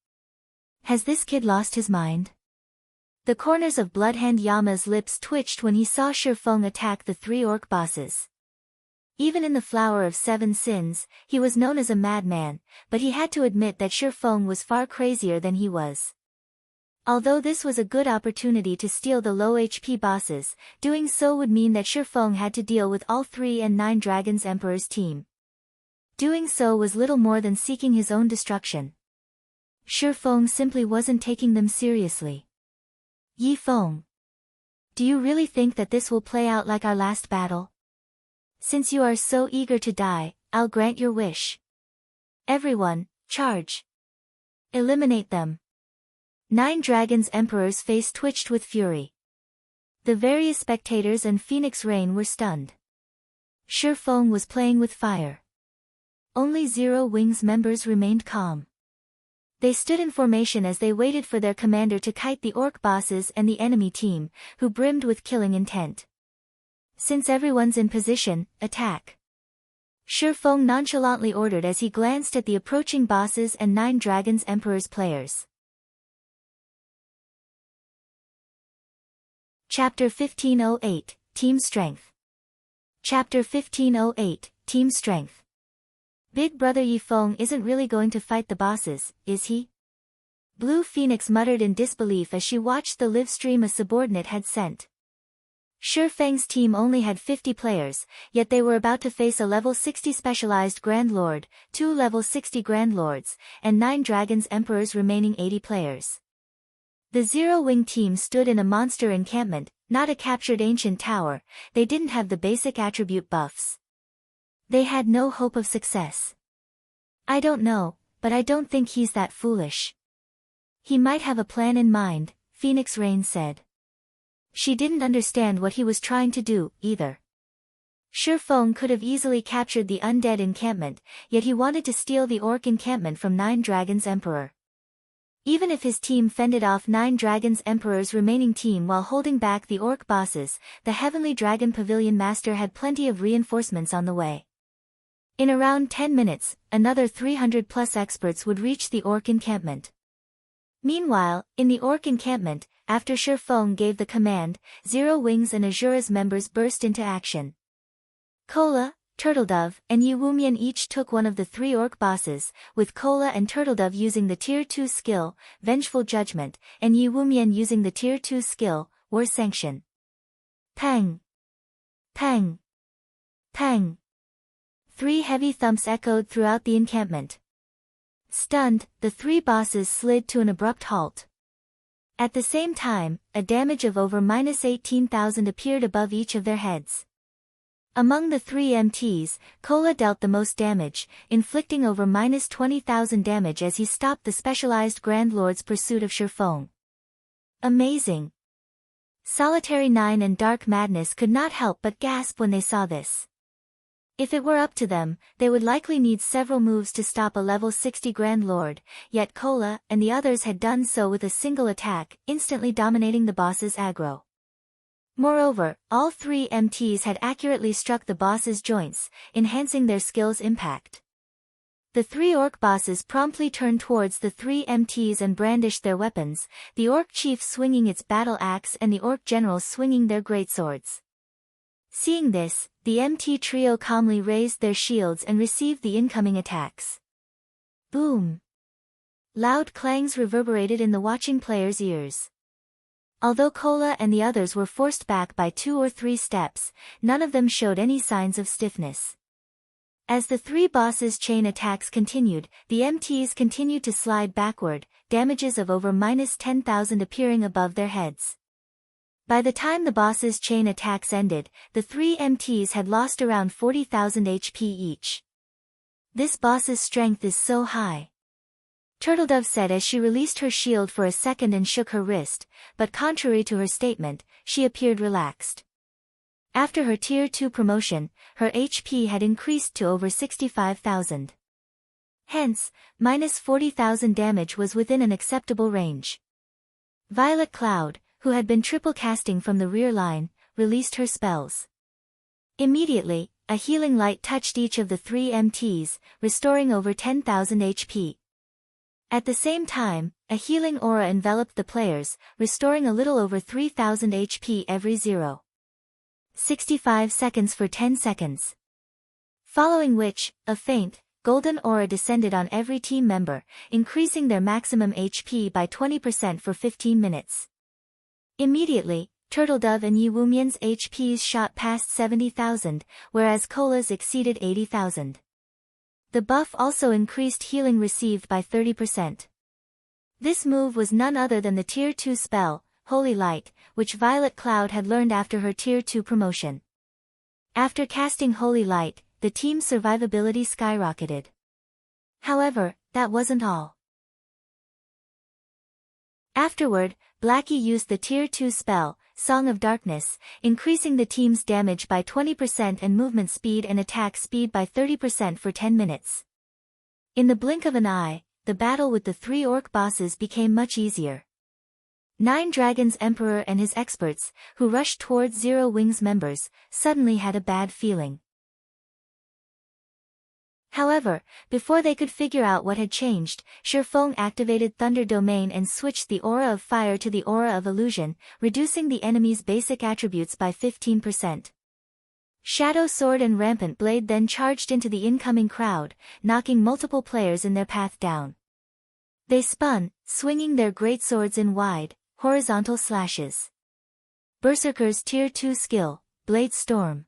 Has this kid lost his mind? The corners of Bloodhand Yama's lips twitched when he saw Shifeng attack the 3 Orc bosses. Even in the Flower of 7 Sins, he was known as a madman, but he had to admit that Shifeng was far crazier than he was. Although this was a good opportunity to steal the low HP bosses, doing so would mean that Shifeng had to deal with all 3 and 9 Dragons Emperor's team. Doing so was little more than seeking his own destruction. Shifeng simply wasn't taking them seriously. Yifeng. Do you really think that this will play out like our last battle? Since you are so eager to die, I'll grant your wish. Everyone, charge. Eliminate them. 9 Dragons Emperor's face twitched with fury. The various spectators and Phoenix Rain were stunned. Shifeng was playing with fire. Only Zero Wings members remained calm. They stood in formation as they waited for their commander to kite the Orc bosses and the enemy team, who brimmed with killing intent. Since everyone's in position, attack. Shifeng nonchalantly ordered as he glanced at the approaching bosses and 9 Dragons Emperor's players. Chapter 1508, Team Strength. Chapter 1508, Team Strength. Big Brother Yifeng isn't really going to fight the bosses, is he? Blue Phoenix muttered in disbelief as she watched the live stream a subordinate had sent. Shifeng's team only had 50 players, yet they were about to face a level 60 specialized Grand Lord, 2 level 60 Grand Lords, and 9 Dragons Emperor's remaining 80 players. The Zero Wing team stood in a monster encampment, not a captured ancient tower. They didn't have the basic attribute buffs. They had no hope of success. I don't know, but I don't think he's that foolish. He might have a plan in mind, Phoenix Rain said. She didn't understand what he was trying to do, either. Shifeng could have easily captured the undead encampment, yet he wanted to steal the Orc encampment from 9 Dragons Emperor. Even if his team fended off 9 Dragons Emperor's remaining team while holding back the Orc bosses, the Heavenly Dragon Pavilion Master had plenty of reinforcements on the way. In around 10 minutes, another 300+ experts would reach the Orc encampment. Meanwhile, in the Orc encampment, after Shifeng gave the command, Zero Wings and Azura's members burst into action. Kola, Turtledove, and Yiwumian each took one of the 3 Orc bosses, with Kola and Turtledove using the Tier 2 skill, Vengeful Judgment, and Yiwumian using the Tier 2 skill, War Sanction. Pang! Pang! Pang! 3 heavy thumps echoed throughout the encampment. Stunned, the 3 bosses slid to an abrupt halt. At the same time, a damage of over -18,000 appeared above each of their heads. Among the three MTs, Cola dealt the most damage, inflicting over -20,000 damage as he stopped the specialized Grand Lord's pursuit of Shurfeng. Amazing! Solitary 9 and Dark Madness could not help but gasp when they saw this. If it were up to them, they would likely need several moves to stop a level 60 Grand Lord, yet Cola and the others had done so with a single attack, instantly dominating the boss's aggro. Moreover, all three MTs had accurately struck the boss's joints, enhancing their skill's impact. The three orc bosses promptly turned towards the three MTs and brandished their weapons, the orc chief swinging its battle axe and the orc generals swinging their greatswords. Seeing this, the MT trio calmly raised their shields and received the incoming attacks. Boom! Loud clangs reverberated in the watching players' ears. Although Cola and the others were forced back by 2 or 3 steps, none of them showed any signs of stiffness. As the three bosses' chain attacks continued, the MTs continued to slide backward, damages of over -10,000 appearing above their heads. By the time the boss's chain attacks ended, the three MTs had lost around 40,000 HP each. This boss's strength is so high. Turtledove said as she released her shield for a second and shook her wrist, but contrary to her statement, she appeared relaxed. After her Tier 2 promotion, her HP had increased to over 65,000. Hence, -40,000 damage was within an acceptable range. Violet Cloud, who had been triple casting from the rear line, released her spells. Immediately, a healing light touched each of the three MTs, restoring over 10,000 HP. At the same time, a healing aura enveloped the players, restoring a little over 3,000 HP every 0.65 seconds for 10 seconds. Following which, a faint, golden aura descended on every team member, increasing their maximum HP by 20% for 15 minutes. Immediately, Turtledove and Yi Wumian's HPs shot past 70,000, whereas Cola's exceeded 80,000. The buff also increased healing received by 30%. This move was none other than the Tier 2 spell, Holy Light, which Violet Cloud had learned after her Tier 2 promotion. After casting Holy Light, the team's survivability skyrocketed. However, that wasn't all. Afterward, Blackie used the Tier 2 spell, Song of Darkness, increasing the team's damage by 20% and movement speed and attack speed by 30% for 10 minutes. In the blink of an eye, the battle with the three orc bosses became much easier. 9 Dragons Emperor and his experts, who rushed towards Zero Wings members, suddenly had a bad feeling. However, before they could figure out what had changed, Shurfeng activated Thunder Domain and switched the Aura of Fire to the Aura of Illusion, reducing the enemy's basic attributes by 15%. Shadow Sword and Rampant Blade then charged into the incoming crowd, knocking multiple players in their path down. They spun, swinging their greatswords in wide, horizontal slashes. Berserker's Tier 2 skill, Blade Storm.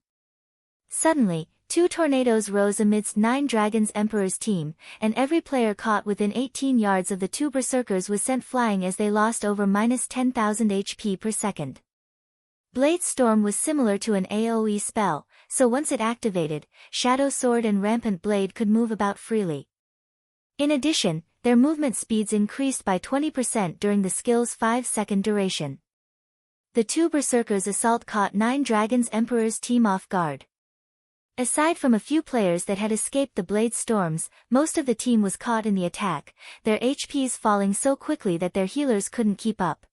Suddenly, 2 tornadoes rose amidst 9 Dragons Emperor's team, and every player caught within 18 yards of the 2 berserkers was sent flying as they lost over -10,000 HP per second. Blade Storm was similar to an AoE spell, so once it activated, Shadow Sword and Rampant Blade could move about freely. In addition, their movement speeds increased by 20% during the skill's 5-second duration. The 2 berserkers' assault caught 9 Dragons Emperor's team off guard. Aside from a few players that had escaped the blade storms, most of the team was caught in the attack, their HPs falling so quickly that their healers couldn't keep up.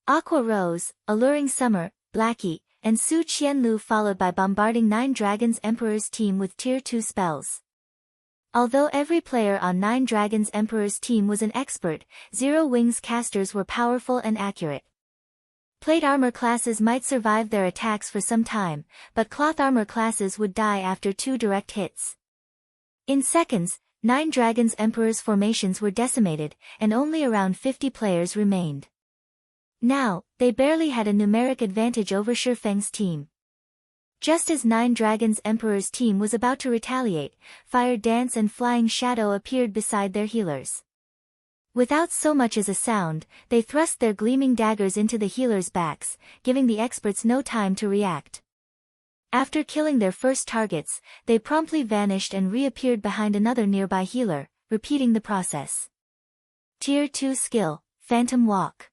Aqua Rose, Alluring Summer, Blackie, and Su Qianlu followed by bombarding 9 Dragons Emperor's team with Tier 2 spells. Although every player on 9 Dragons Emperor's team was an expert, Zero Wings casters were powerful and accurate. Plate armor classes might survive their attacks for some time, but cloth armor classes would die after 2 direct hits. In seconds, 9 Dragons Emperor's formations were decimated, and only around 50 players remained. Now, they barely had a numeric advantage over Shurfeng's team. Just as 9 Dragons Emperor's team was about to retaliate, Fire Dance and Flying Shadow appeared beside their healers. Without so much as a sound, they thrust their gleaming daggers into the healers' backs, giving the experts no time to react. After killing their first targets, they promptly vanished and reappeared behind another nearby healer, repeating the process. Tier 2 skill, Phantom Walk.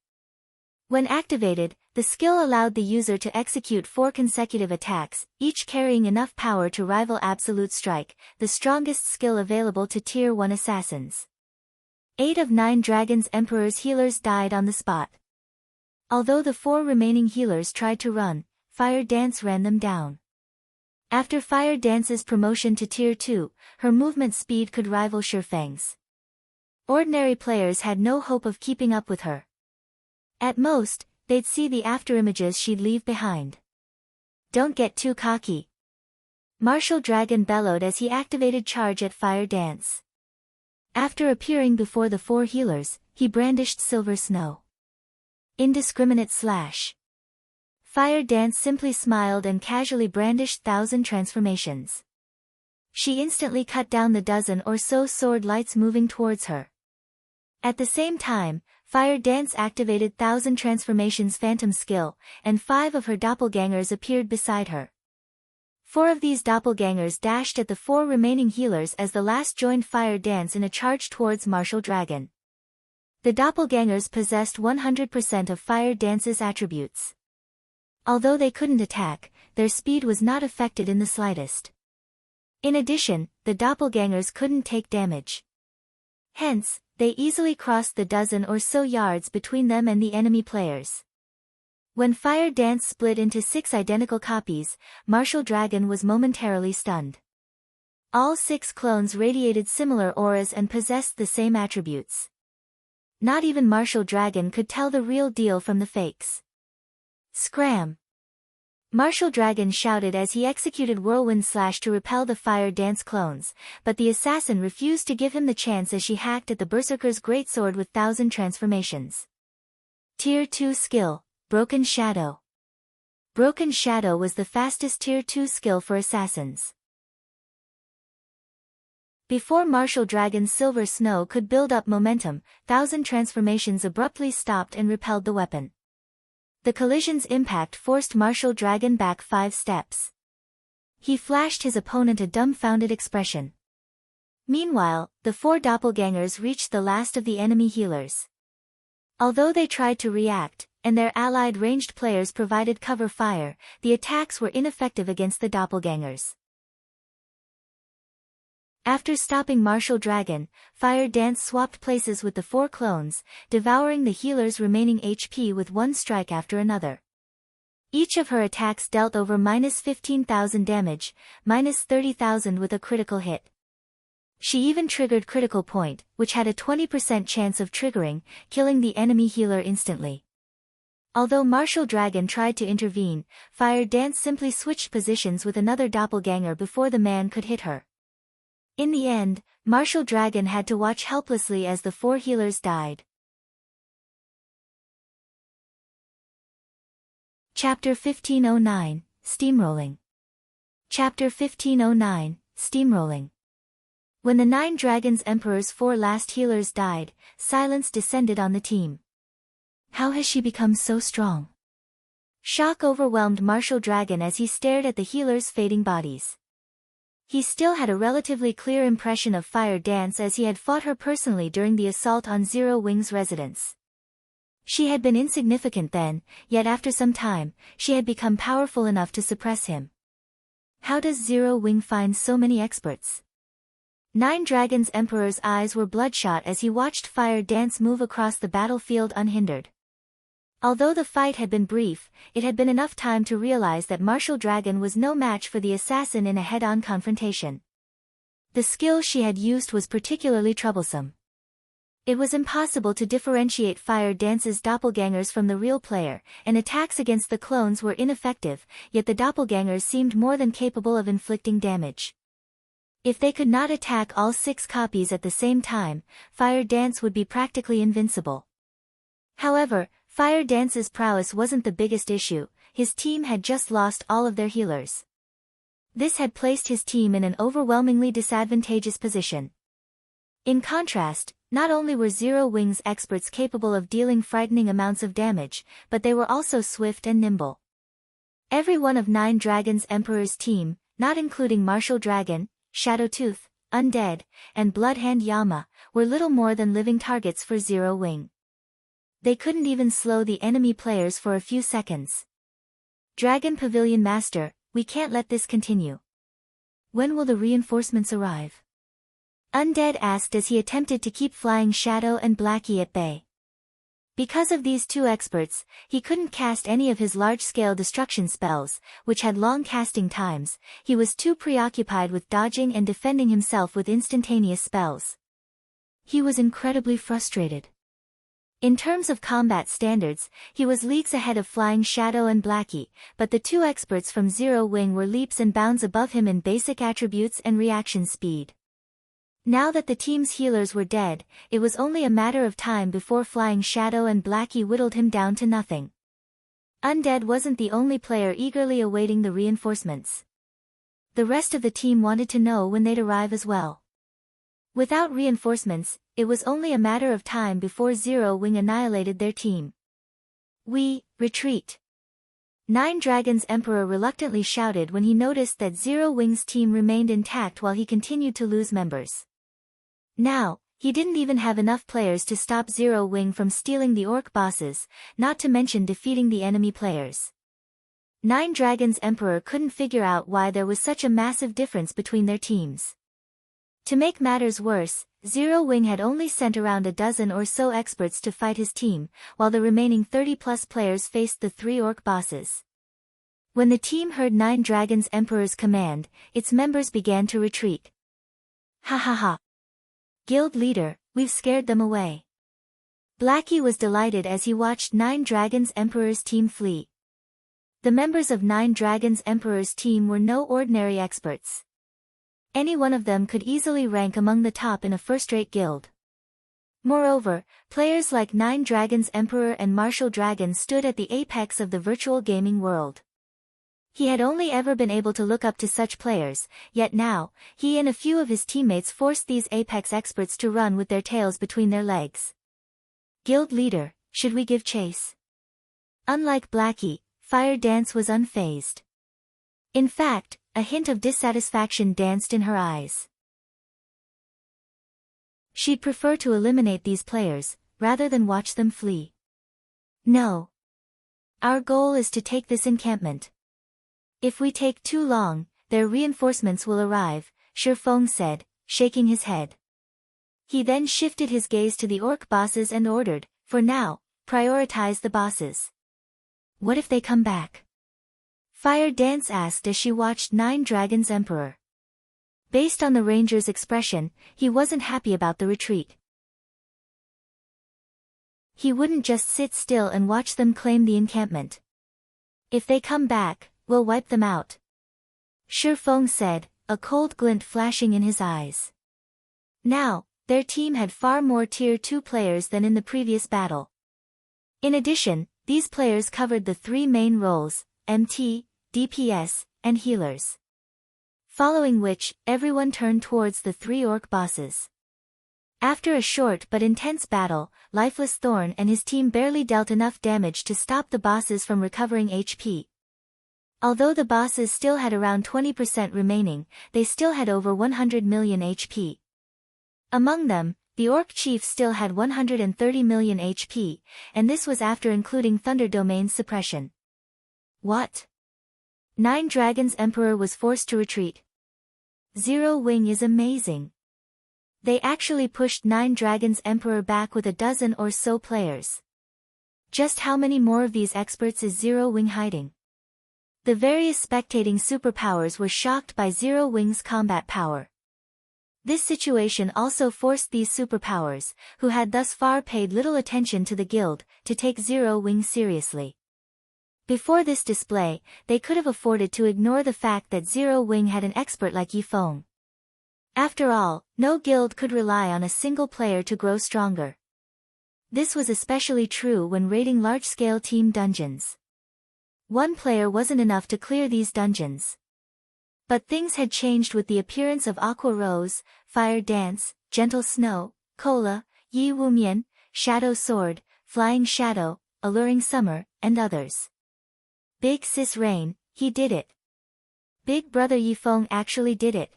When activated, the skill allowed the user to execute 4 consecutive attacks, each carrying enough power to rival Absolute Strike, the strongest skill available to Tier 1 assassins. 8 of 9 Dragon's Emperor's healers died on the spot. Although the 4 remaining healers tried to run, Fire Dance ran them down. After Fire Dance's promotion to Tier 2, her movement speed could rival Shifang's. Ordinary players had no hope of keeping up with her. At most, they'd see the afterimages she'd leave behind. Don't get too cocky. Martial Dragon bellowed as he activated charge at Fire Dance. After appearing before the 4 healers, he brandished Silver Snow. Indiscriminate slash. Fire Dance simply smiled and casually brandished 1,000 transformations. She instantly cut down the dozen or so sword lights moving towards her. At the same time, Fire Dance activated 1,000 transformations Phantom skill, and 5 of her doppelgangers appeared beside her. 4 of these doppelgangers dashed at the 4 remaining healers as the last joined Fire Dance in a charge towards Martial Dragon. The doppelgangers possessed 100% of Fire Dance's attributes. Although they couldn't attack, their speed was not affected in the slightest. In addition, the doppelgangers couldn't take damage. Hence, they easily crossed the dozen or so yards between them and the enemy players. When Fire Dance split into 6 identical copies, Martial Dragon was momentarily stunned. All 6 clones radiated similar auras and possessed the same attributes. Not even Martial Dragon could tell the real deal from the fakes. Scram! Martial Dragon shouted as he executed Whirlwind Slash to repel the Fire Dance clones, but the assassin refused to give him the chance as she hacked at the Berserker's greatsword with 1,000 transformations. Tier 2 skill, Broken Shadow. Broken Shadow was the fastest Tier 2 skill for assassins. Before Martial Dragon's Silver Snow could build up momentum, 1,000 transformations abruptly stopped and repelled the weapon. The collision's impact forced Martial Dragon back 5 steps. He flashed his opponent a dumbfounded expression. Meanwhile, the 4 doppelgangers reached the last of the enemy healers. Although they tried to react, and their allied ranged players provided cover fire, the attacks were ineffective against the doppelgangers. After stopping Martial Dragon, Fire Dance swapped places with the 4 clones, devouring the healer's remaining HP with one strike after another. Each of her attacks dealt over -15,000 damage, -30,000 with a critical hit. She even triggered Critical Point, which had a 20% chance of triggering, killing the enemy healer instantly. Although Martial Dragon tried to intervene, Fire Dance simply switched positions with another doppelganger before the man could hit her. In the end, Martial Dragon had to watch helplessly as the 4 healers died. Chapter 1509, Steamrolling. Chapter 1509, Steamrolling. When the 9 Dragon's Emperor's 4 last healers died, silence descended on the team. How has she become so strong? Shock overwhelmed Martial Dragon as he stared at the healers' fading bodies. He still had a relatively clear impression of Fire Dance as he had fought her personally during the assault on Zero Wing's residence. She had been insignificant then, yet after some time, she had become powerful enough to suppress him. How does Zero Wing find so many experts? 9 Dragon's Emperor's eyes were bloodshot as he watched Fire Dance move across the battlefield unhindered. Although the fight had been brief, it had been enough time to realize that Martial Dragon was no match for the assassin in a head-on confrontation. The skill she had used was particularly troublesome. It was impossible to differentiate Fire Dance's doppelgangers from the real player, and attacks against the clones were ineffective, yet the doppelgangers seemed more than capable of inflicting damage. If they could not attack all 6 copies at the same time, Fire Dance would be practically invincible. However, Fire Dance's prowess wasn't the biggest issue, his team had just lost all of their healers. This had placed his team in an overwhelmingly disadvantageous position. In contrast, not only were Zero Wing's experts capable of dealing frightening amounts of damage, but they were also swift and nimble. Every one of 9 Dragons Emperor's team, not including Martial Dragon, Shadowtooth, Undead, and Bloodhand Yama, were little more than living targets for Zero Wing. They couldn't even slow the enemy players for a few seconds. Dragon Pavilion Master, we can't let this continue. When will the reinforcements arrive? Undead asked as he attempted to keep Flying Shadow and Blackie at bay. Because of these two experts, he couldn't cast any of his large-scale destruction spells, which had long casting times. He was too preoccupied with dodging and defending himself with instantaneous spells. He was incredibly frustrated. In terms of combat standards, he was leagues ahead of Flying Shadow and Blackie, but the two experts from Zero Wing were leaps and bounds above him in basic attributes and reaction speed. Now that the team's healers were dead, it was only a matter of time before Flying Shadow and Blackie whittled him down to nothing. Undead wasn't the only player eagerly awaiting the reinforcements. The rest of the team wanted to know when they'd arrive as well. Without reinforcements, it was only a matter of time before Zero Wing annihilated their team. "We, retreat." 9 Dragons Emperor reluctantly shouted when he noticed that Zero Wing's team remained intact while he continued to lose members. Now, he didn't even have enough players to stop Zero Wing from stealing the orc bosses, not to mention defeating the enemy players. 9 Dragons Emperor couldn't figure out why there was such a massive difference between their teams. To make matters worse, Zero Wing had only sent around a dozen or so experts to fight his team, while the remaining 30-plus players faced the 3 orc bosses. When the team heard 9 Dragons Emperor's command, its members began to retreat. "Ha ha ha. Guild leader, we've scared them away." Blackie was delighted as he watched 9 Dragons Emperor's team flee. The members of 9 Dragons Emperor's team were no ordinary experts. Any one of them could easily rank among the top in a first-rate guild. Moreover, players like 9 Dragons Emperor and Martial Dragon stood at the apex of the virtual gaming world. He had only ever been able to look up to such players, yet now, he and a few of his teammates forced these apex experts to run with their tails between their legs. "Guild leader, should we give chase?" Unlike Blackie, Fire Dance was unfazed. In fact, a hint of dissatisfaction danced in her eyes. She'd prefer to eliminate these players, rather than watch them flee. "No. Our goal is to take this encampment. If we take too long, their reinforcements will arrive," Shifeng said, shaking his head. He then shifted his gaze to the orc bosses and ordered, "For now, prioritize the bosses." "What if they come back?" Fire Dance asked as she watched 9 Dragons Emperor. Based on the ranger's expression, he wasn't happy about the retreat. He wouldn't just sit still and watch them claim the encampment. "If they come back, we'll wipe them out," Shifeng said, a cold glint flashing in his eyes. Now, their team had far more Tier 2 players than in the previous battle. In addition, these players covered the 3 main roles, MT, DPS, and healers. Following which, everyone turned towards the 3 orc bosses. After a short but intense battle, Lifeless Thorn and his team barely dealt enough damage to stop the bosses from recovering HP. Although the bosses still had around 20% remaining, they still had over 100 million HP. Among them, the Orc Chief still had 130 million HP, and this was after including Thunder Domain's suppression. What? 9 Dragons Emperor was forced to retreat. Zero Wing is amazing. They actually pushed 9 Dragons Emperor back with a dozen or so players. Just how many more of these experts is Zero Wing hiding? The various spectating superpowers were shocked by Zero Wing's combat power. This situation also forced these superpowers, who had thus far paid little attention to the guild, to take Zero Wing seriously. Before this display, they could have afforded to ignore the fact that Zero Wing had an expert like Yifeng. After all, no guild could rely on a single player to grow stronger. This was especially true when raiding large-scale team dungeons. One player wasn't enough to clear these dungeons. But things had changed with the appearance of Aqua Rose, Fire Dance, Gentle Snow, Cola, Yi Wumian, Shadow Sword, Flying Shadow, Alluring Summer, and others. Big sis Rain, he did it. Big brother Yifeng actually did it.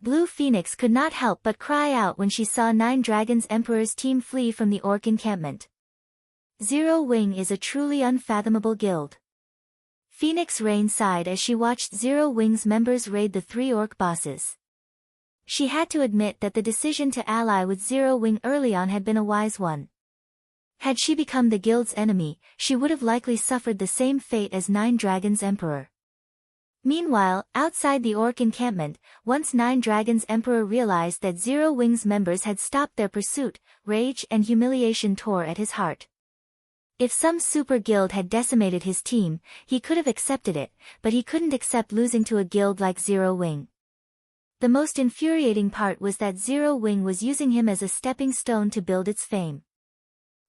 Blue Phoenix could not help but cry out when she saw Nine Dragons Emperor's team flee from the orc encampment. Zero Wing is a truly unfathomable guild. Phoenix Rain sighed as she watched Zero Wing's members raid the 3 orc bosses. She had to admit that the decision to ally with Zero Wing early on had been a wise one. Had she become the guild's enemy, she would have likely suffered the same fate as Nine Dragons Emperor. Meanwhile, outside the orc encampment, once Nine Dragons Emperor realized that Zero Wing's members had stopped their pursuit, rage and humiliation tore at his heart. If some super guild had decimated his team, he could have accepted it, but he couldn't accept losing to a guild like Zero Wing. The most infuriating part was that Zero Wing was using him as a stepping stone to build its fame.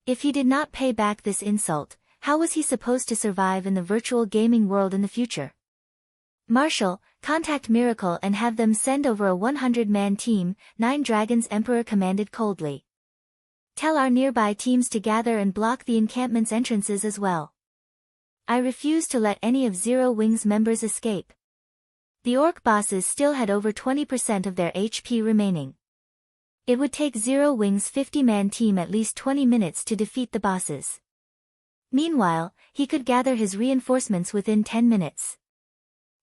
If he did not pay back this insult, how was he supposed to survive in the virtual gaming world in the future? Marshall, contact Miracle and have them send over a 100-man team, Nine Dragons Emperor commanded coldly. Tell our nearby teams to gather and block the encampment's entrances as well. I refuse to let any of Zero Wing's members escape. The orc bosses still had over 20% of their HP remaining. It would take Zero Wing's 50-man team at least 20 minutes to defeat the bosses. Meanwhile, he could gather his reinforcements within 10 minutes.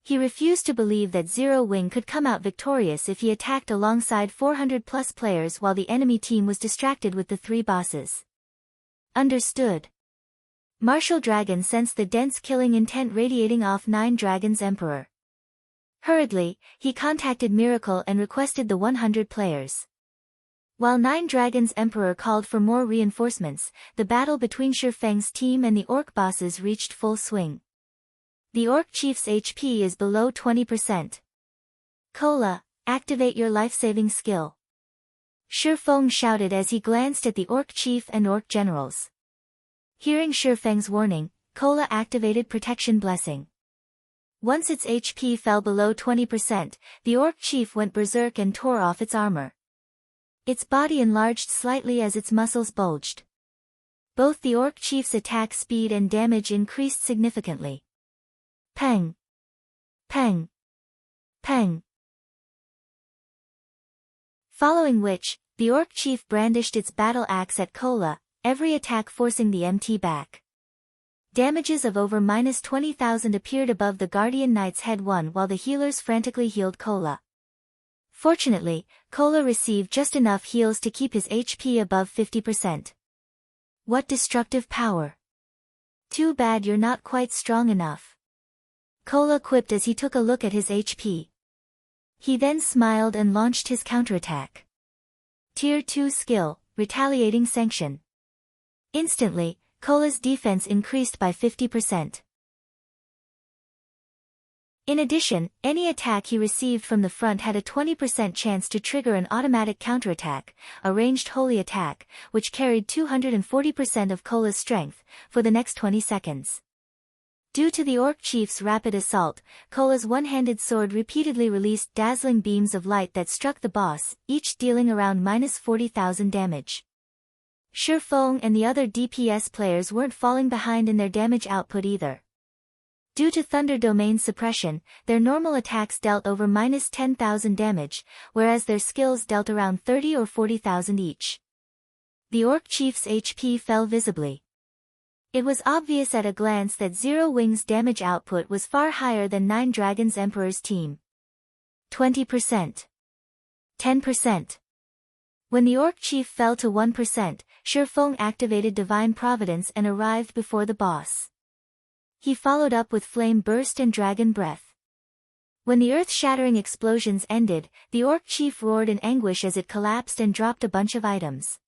He refused to believe that Zero Wing could come out victorious if he attacked alongside 400+ players while the enemy team was distracted with the 3 bosses. Understood. Martial Dragon sensed the dense killing intent radiating off Nine Dragons Emperor. Hurriedly, he contacted Miracle and requested the 100 players. While Nine Dragons Emperor called for more reinforcements, the battle between Shifeng's team and the orc bosses reached full swing. The orc chief's HP is below 20%. Kola, activate your life-saving skill. Shifeng shouted as he glanced at the orc chief and orc generals. Hearing Shifeng's warning, Kola activated Protection Blessing. Once its HP fell below 20%, the orc chief went berserk and tore off its armor. Its body enlarged slightly as its muscles bulged. Both the orc chief's attack speed and damage increased significantly. Peng! Peng! Peng! Following which, the orc chief brandished its battle axe at Kola, every attack forcing the MT back. Damages of over -20,000 appeared above the Guardian Knight's head while the healers frantically healed Kola. Fortunately, Kola received just enough heals to keep his HP above 50%. What destructive power! Too bad you're not quite strong enough. Kola quipped as he took a look at his HP. He then smiled and launched his counterattack. Tier 2 skill, Retaliating Sanction. Instantly, Kola's defense increased by 50%. In addition, any attack he received from the front had a 20% chance to trigger an automatic counterattack, a ranged holy attack, which carried 240% of Kola's strength, for the next 20 seconds. Due to the orc chief's rapid assault, Kola's one-handed sword repeatedly released dazzling beams of light that struck the boss, each dealing around -40,000 damage. Shifeng and the other DPS players weren't falling behind in their damage output either. Due to Thunder Domain suppression, their normal attacks dealt over -10,000 damage, whereas their skills dealt around 30 or 40,000 each. The orc chief's HP fell visibly. It was obvious at a glance that Zero Wing's damage output was far higher than Nine Dragons Emperor's team. 20%. 10%. When the orc chief fell to 1%, Shifeng activated Divine Providence and arrived before the boss. He followed up with Flame Burst and Dragon Breath. When the earth-shattering explosions ended, the orc chief roared in anguish as it collapsed and dropped a bunch of items.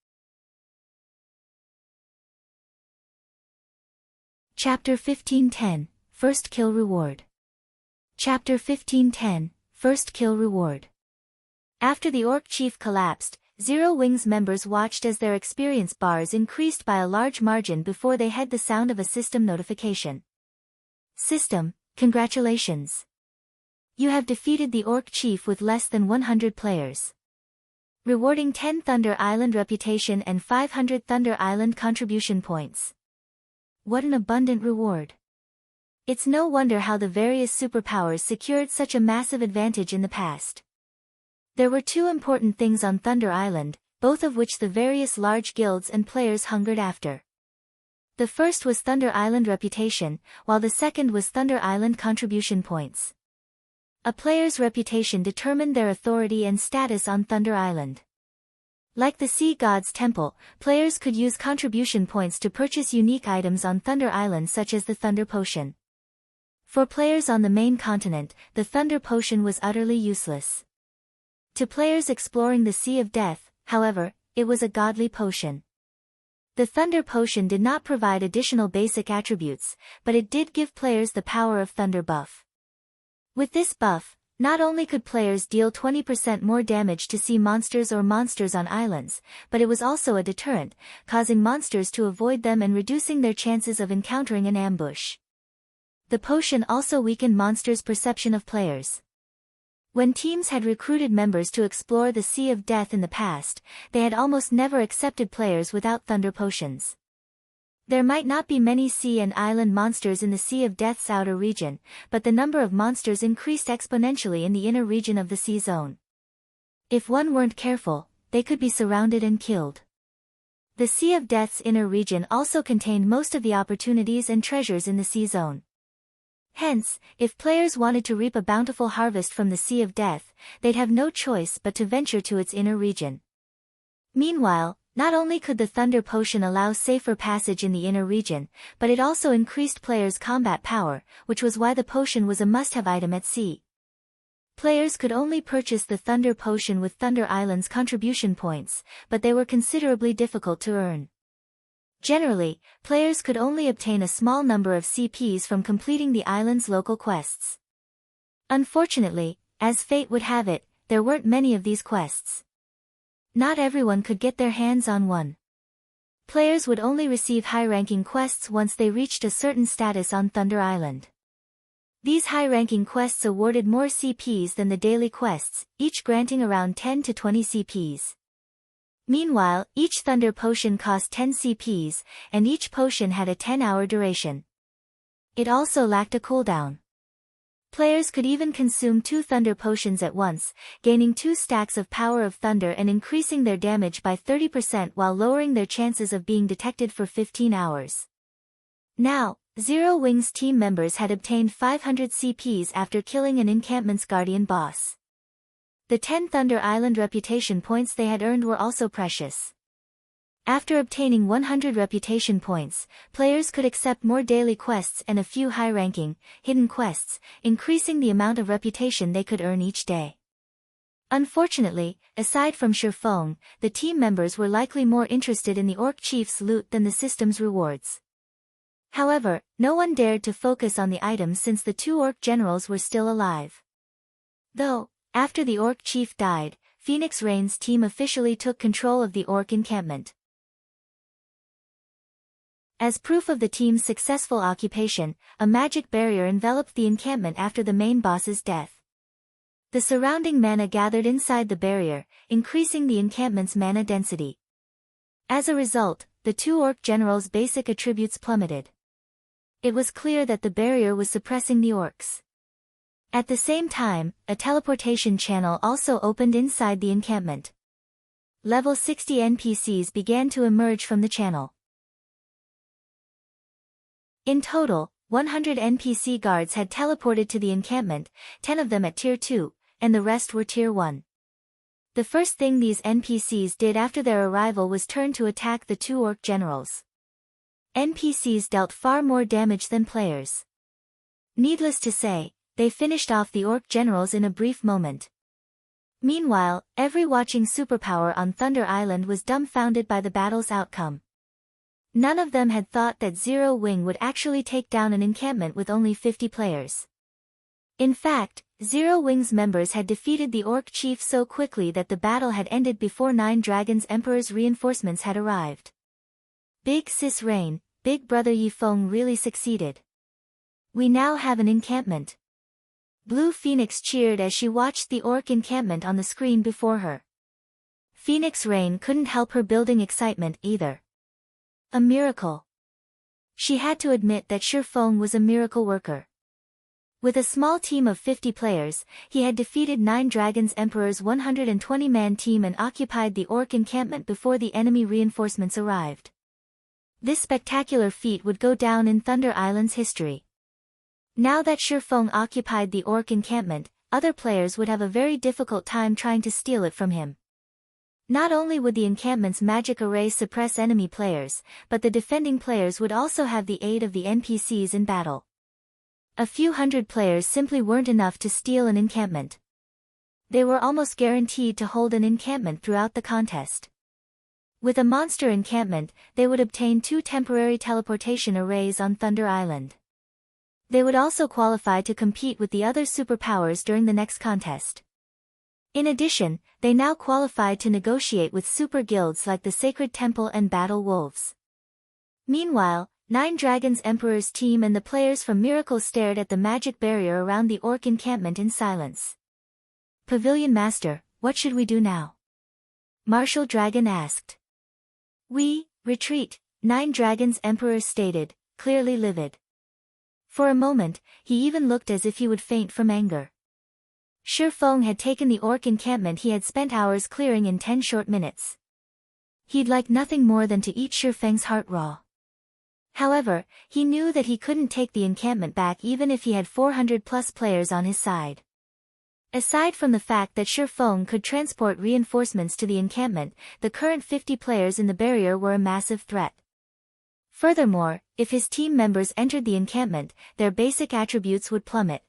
Chapter 1510, First Kill Reward. Chapter 1510, First Kill Reward. After the orc chief collapsed, Zero Wing's members watched as their experience bars increased by a large margin before they had the sound of a system notification. System, congratulations. You have defeated the orc chief with less than 100 players. Rewarding 10 Thunder Island reputation and 500 Thunder Island contribution points. What an abundant reward. It's no wonder how the various superpowers secured such a massive advantage in the past. There were two important things on Thunder Island, both of which the various large guilds and players hungered after. The first was Thunder Island reputation, while the second was Thunder Island contribution points. A player's reputation determined their authority and status on Thunder Island. Like the Sea God's Temple, players could use contribution points to purchase unique items on Thunder Island such as the Thunder Potion. For players on the main continent, the Thunder Potion was utterly useless. To players exploring the Sea of Death, however, it was a godly potion. The Thunder Potion did not provide additional basic attributes, but it did give players the power of Thunder buff. With this buff, not only could players deal 20% more damage to sea monsters or monsters on islands, but it was also a deterrent, causing monsters to avoid them and reducing their chances of encountering an ambush. The potion also weakened monsters' perception of players. When teams had recruited members to explore the Sea of Death in the past, they had almost never accepted players without Thunder Potions. There might not be many sea and island monsters in the Sea of Death's outer region, but the number of monsters increased exponentially in the inner region of the sea zone. If one weren't careful, they could be surrounded and killed. The Sea of Death's inner region also contained most of the opportunities and treasures in the sea zone. Hence, if players wanted to reap a bountiful harvest from the Sea of Death, they'd have no choice but to venture to its inner region. Meanwhile, not only could the Thunder Potion allow safer passage in the inner region, but it also increased players' combat power, which was why the potion was a must-have item at sea. Players could only purchase the Thunder Potion with Thunder Island's contribution points, but they were considerably difficult to earn. Generally, players could only obtain a small number of CPs from completing the island's local quests. Unfortunately, as fate would have it, there weren't many of these quests. Not everyone could get their hands on one. Players would only receive high-ranking quests once they reached a certain status on Thunder Island. These high-ranking quests awarded more CPs than the daily quests, each granting around 10 to 20 CPs. Meanwhile, each Thunder Potion cost 10 CPs, and each potion had a 10-hour duration. It also lacked a cooldown. Players could even consume 2 Thunder Potions at once, gaining 2 stacks of Power of Thunder and increasing their damage by 30% while lowering their chances of being detected for 15 hours. Now, Zero Wing's team members had obtained 500 CPs after killing an encampment's guardian boss. The 10 Thunder Island reputation points they had earned were also precious. After obtaining 100 reputation points, players could accept more daily quests and a few high-ranking, hidden quests, increasing the amount of reputation they could earn each day. Unfortunately, aside from Shurfeng, the team members were likely more interested in the Orc Chief's loot than the system's rewards. However, no one dared to focus on the items since the 2 Orc generals were still alive. Though, after the Orc Chief died, Phoenix Rain's team officially took control of the Orc encampment. As proof of the team's successful occupation, a magic barrier enveloped the encampment after the main boss's death. The surrounding mana gathered inside the barrier, increasing the encampment's mana density. As a result, the 2 Orc generals' basic attributes plummeted. It was clear that the barrier was suppressing the Orcs. At the same time, a teleportation channel also opened inside the encampment. Level 60 NPCs began to emerge from the channel. In total, 100 NPC guards had teleported to the encampment, 10 of them at Tier 2, and the rest were Tier 1. The first thing these NPCs did after their arrival was turn to attack the 2 Orc generals. NPCs dealt far more damage than players. Needless to say, they finished off the Orc generals in a brief moment. Meanwhile, every watching superpower on Thunder Island was dumbfounded by the battle's outcome. None of them had thought that Zero Wing would actually take down an encampment with only 50 players. In fact, Zero Wing's members had defeated the Orc Chief so quickly that the battle had ended before 9 Dragons Emperor's reinforcements had arrived. Big Sis Rain, Big Brother Yifeng really succeeded. We now have an encampment. Blue Phoenix cheered as she watched the Orc encampment on the screen before her. Phoenix Rain couldn't help her building excitement either. A miracle. She had to admit that Shifeng was a miracle worker. With a small team of 50 players, he had defeated 9 Dragons Emperor's 120-man team and occupied the Orc encampment before the enemy reinforcements arrived. This spectacular feat would go down in Thunder Island's history. Now that Shifeng occupied the Orc encampment, other players would have a very difficult time trying to steal it from him. Not only would the encampment's magic array suppress enemy players, but the defending players would also have the aid of the NPCs in battle. A few hundred players simply weren't enough to steal an encampment. They were almost guaranteed to hold an encampment throughout the contest. With a monster encampment, they would obtain 2 temporary teleportation arrays on Thunder Island. They would also qualify to compete with the other superpowers during the next contest. In addition, they now qualified to negotiate with super guilds like the Sacred Temple and Battle Wolves. Meanwhile, 9 Dragons Emperor's team and the players from Miracle stared at the magic barrier around the Orc encampment in silence. Pavilion Master, what should we do now? Martial Dragon asked. We retreat, 9 Dragons Emperor stated, clearly livid. For a moment, he even looked as if he would faint from anger. Shifeng had taken the Orc encampment he had spent hours clearing in 10 short minutes. He'd like nothing more than to eat Shifeng's heart raw. However, he knew that he couldn't take the encampment back even if he had 400+ players on his side. Aside from the fact that Shifeng could transport reinforcements to the encampment, the current 50 players in the barrier were a massive threat. Furthermore, if his team members entered the encampment, their basic attributes would plummet.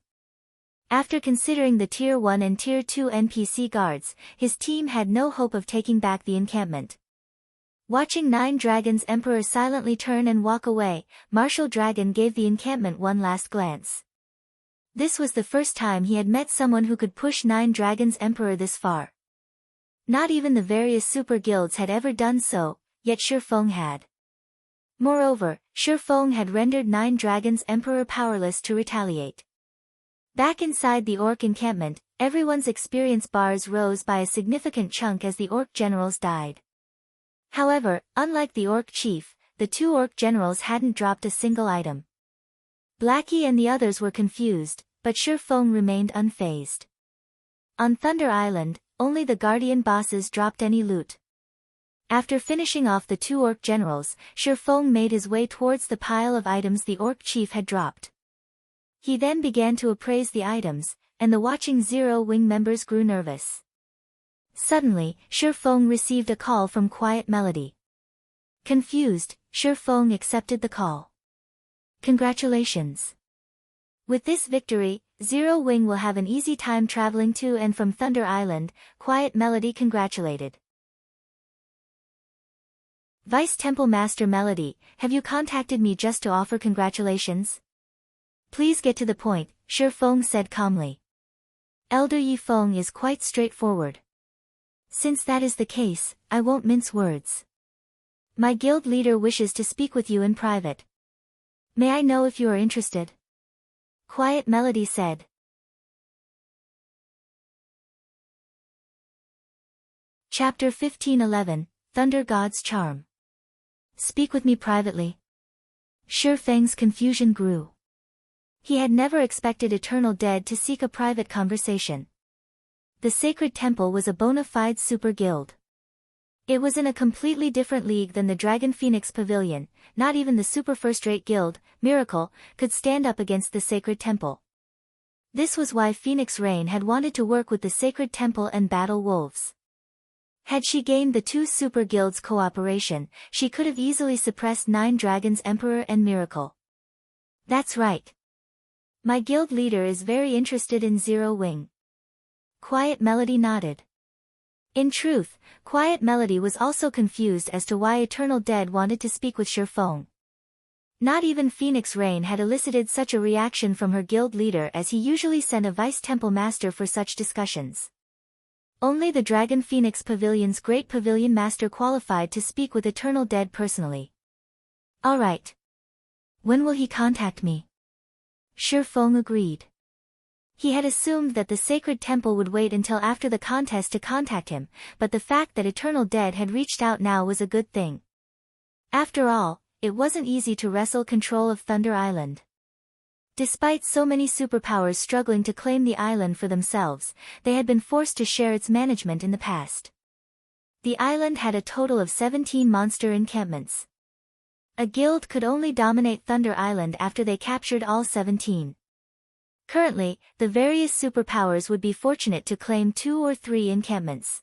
After considering the Tier 1 and Tier 2 NPC guards, his team had no hope of taking back the encampment. Watching 9 Dragons Emperor silently turn and walk away, Martial Dragon gave the encampment one last glance. This was the first time he had met someone who could push 9 Dragons Emperor this far. Not even the various super guilds had ever done so, yet Shifeng had. Moreover, Shifeng had rendered 9 Dragons Emperor powerless to retaliate. Back inside the Orc encampment, everyone's experience bars rose by a significant chunk as the Orc generals died. However, unlike the Orc chief, the 2 Orc generals hadn't dropped a single item. Blackie and the others were confused, but Shifeng remained unfazed. On Thunder Island, only the Guardian bosses dropped any loot. After finishing off the 2 Orc generals, Shifeng made his way towards the pile of items the Orc chief had dropped. He then began to appraise the items, and the watching Zero Wing members grew nervous. Suddenly, Shifeng received a call from Quiet Melody. Confused, Shifeng accepted the call. Congratulations. With this victory, Zero Wing will have an easy time traveling to and from Thunder Island, Quiet Melody congratulated. Vice Temple Master Melody, have you contacted me just to offer congratulations? Please get to the point, Shifeng said calmly. Elder Yifeng is quite straightforward. Since that is the case, I won't mince words. My guild leader wishes to speak with you in private. May I know if you are interested? Quiet Melody said. Chapter 1511, Thunder God's Charm. Speak with me privately. Shifeng's confusion grew. He had never expected Eternal Dead to seek a private conversation. The Sacred Temple was a bona fide super guild. It was in a completely different league than the Dragon Phoenix Pavilion. Not even the super first-rate guild, Miracle, could stand up against the Sacred Temple. This was why Phoenix Rain had wanted to work with the Sacred Temple and Battle Wolves. Had she gained the 2 super guilds' cooperation, she could have easily suppressed 9 Dragons Emperor and Miracle. That's right. My guild leader is very interested in Zero Wing. Quiet Melody nodded. In truth, Quiet Melody was also confused as to why Eternal Dead wanted to speak with Shifeng. Not even Phoenix Rain had elicited such a reaction from her guild leader, as he usually sent a vice temple master for such discussions. Only the Dragon Phoenix Pavilion's Great Pavilion Master qualified to speak with Eternal Dead personally. Alright. When will he contact me? Shifeng agreed. He had assumed that the Sacred Temple would wait until after the contest to contact him, but the fact that Eternal Dead had reached out now was a good thing. After all, it wasn't easy to wrestle control of Thunder Island. Despite so many superpowers struggling to claim the island for themselves, they had been forced to share its management in the past. The island had a total of 17 monster encampments. A guild could only dominate Thunder Island after they captured all 17. Currently, the various superpowers would be fortunate to claim 2 or 3 encampments.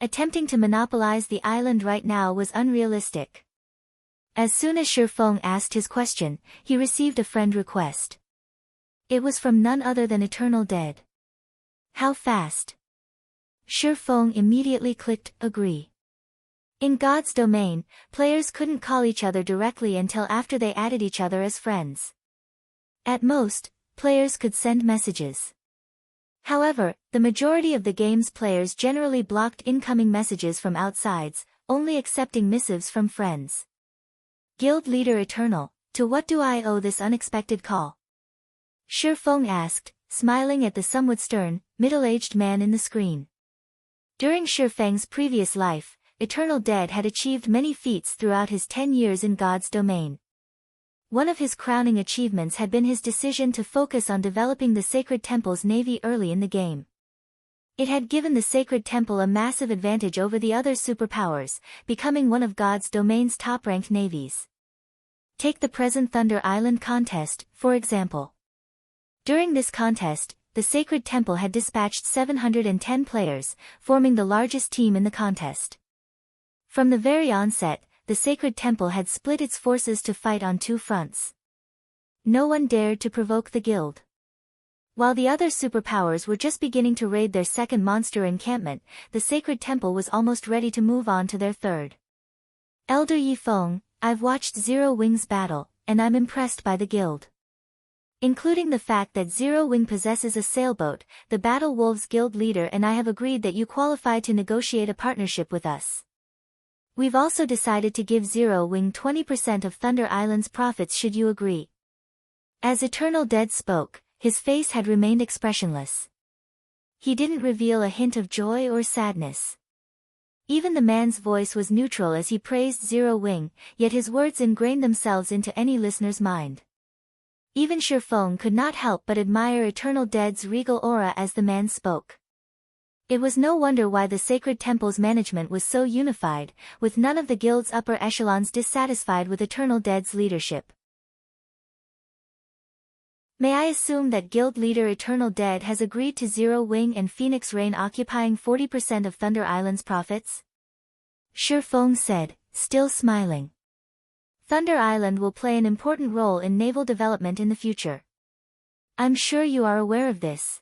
Attempting to monopolize the island right now was unrealistic. As soon as Shifeng asked his question, he received a friend request. It was from none other than Eternal Dead. How fast? Shifeng immediately clicked agree. In God's domain, players couldn't call each other directly until after they added each other as friends. At most, players could send messages. However, the majority of the game's players generally blocked incoming messages from outsides, only accepting missives from friends. Guild Leader Eternal, to what do I owe this unexpected call? Shifeng asked, smiling at the somewhat stern, middle-aged man in the screen. During Shifeng's previous life, Eternal Dead had achieved many feats throughout his 10 years in God's domain. One of his crowning achievements had been his decision to focus on developing the Sacred Temple's navy early in the game. It had given the Sacred Temple a massive advantage over the other superpowers, becoming one of God's domain's top-ranked navies. Take the present Thunder Island contest, for example. During this contest, the Sacred Temple had dispatched 710 players, forming the largest team in the contest. From the very onset, the Sacred Temple had split its forces to fight on 2 fronts. No one dared to provoke the guild. While the other superpowers were just beginning to raid their second monster encampment, the Sacred Temple was almost ready to move on to their third. Elder Yifeng, I've watched Zero Wing's battle, and I'm impressed by the guild. Including the fact that Zero Wing possesses a sailboat, the Battle Wolves Guild leader and I have agreed that you qualify to negotiate a partnership with us. We've also decided to give Zero Wing 20% of Thunder Island's profits should you agree. As Eternal Dead spoke, his face had remained expressionless. He didn't reveal a hint of joy or sadness. Even the man's voice was neutral as he praised Zero Wing, yet his words ingrained themselves into any listener's mind. Even Shifeng could not help but admire Eternal Dead's regal aura as the man spoke. It was no wonder why the Sacred Temple's management was so unified, with none of the guild's upper echelons dissatisfied with Eternal Dead's leadership. May I assume that guild leader Eternal Dead has agreed to Zero Wing and Phoenix Rain occupying 40% of Thunder Island's profits? Shifeng said, still smiling. Thunder Island will play an important role in naval development in the future. I'm sure you are aware of this.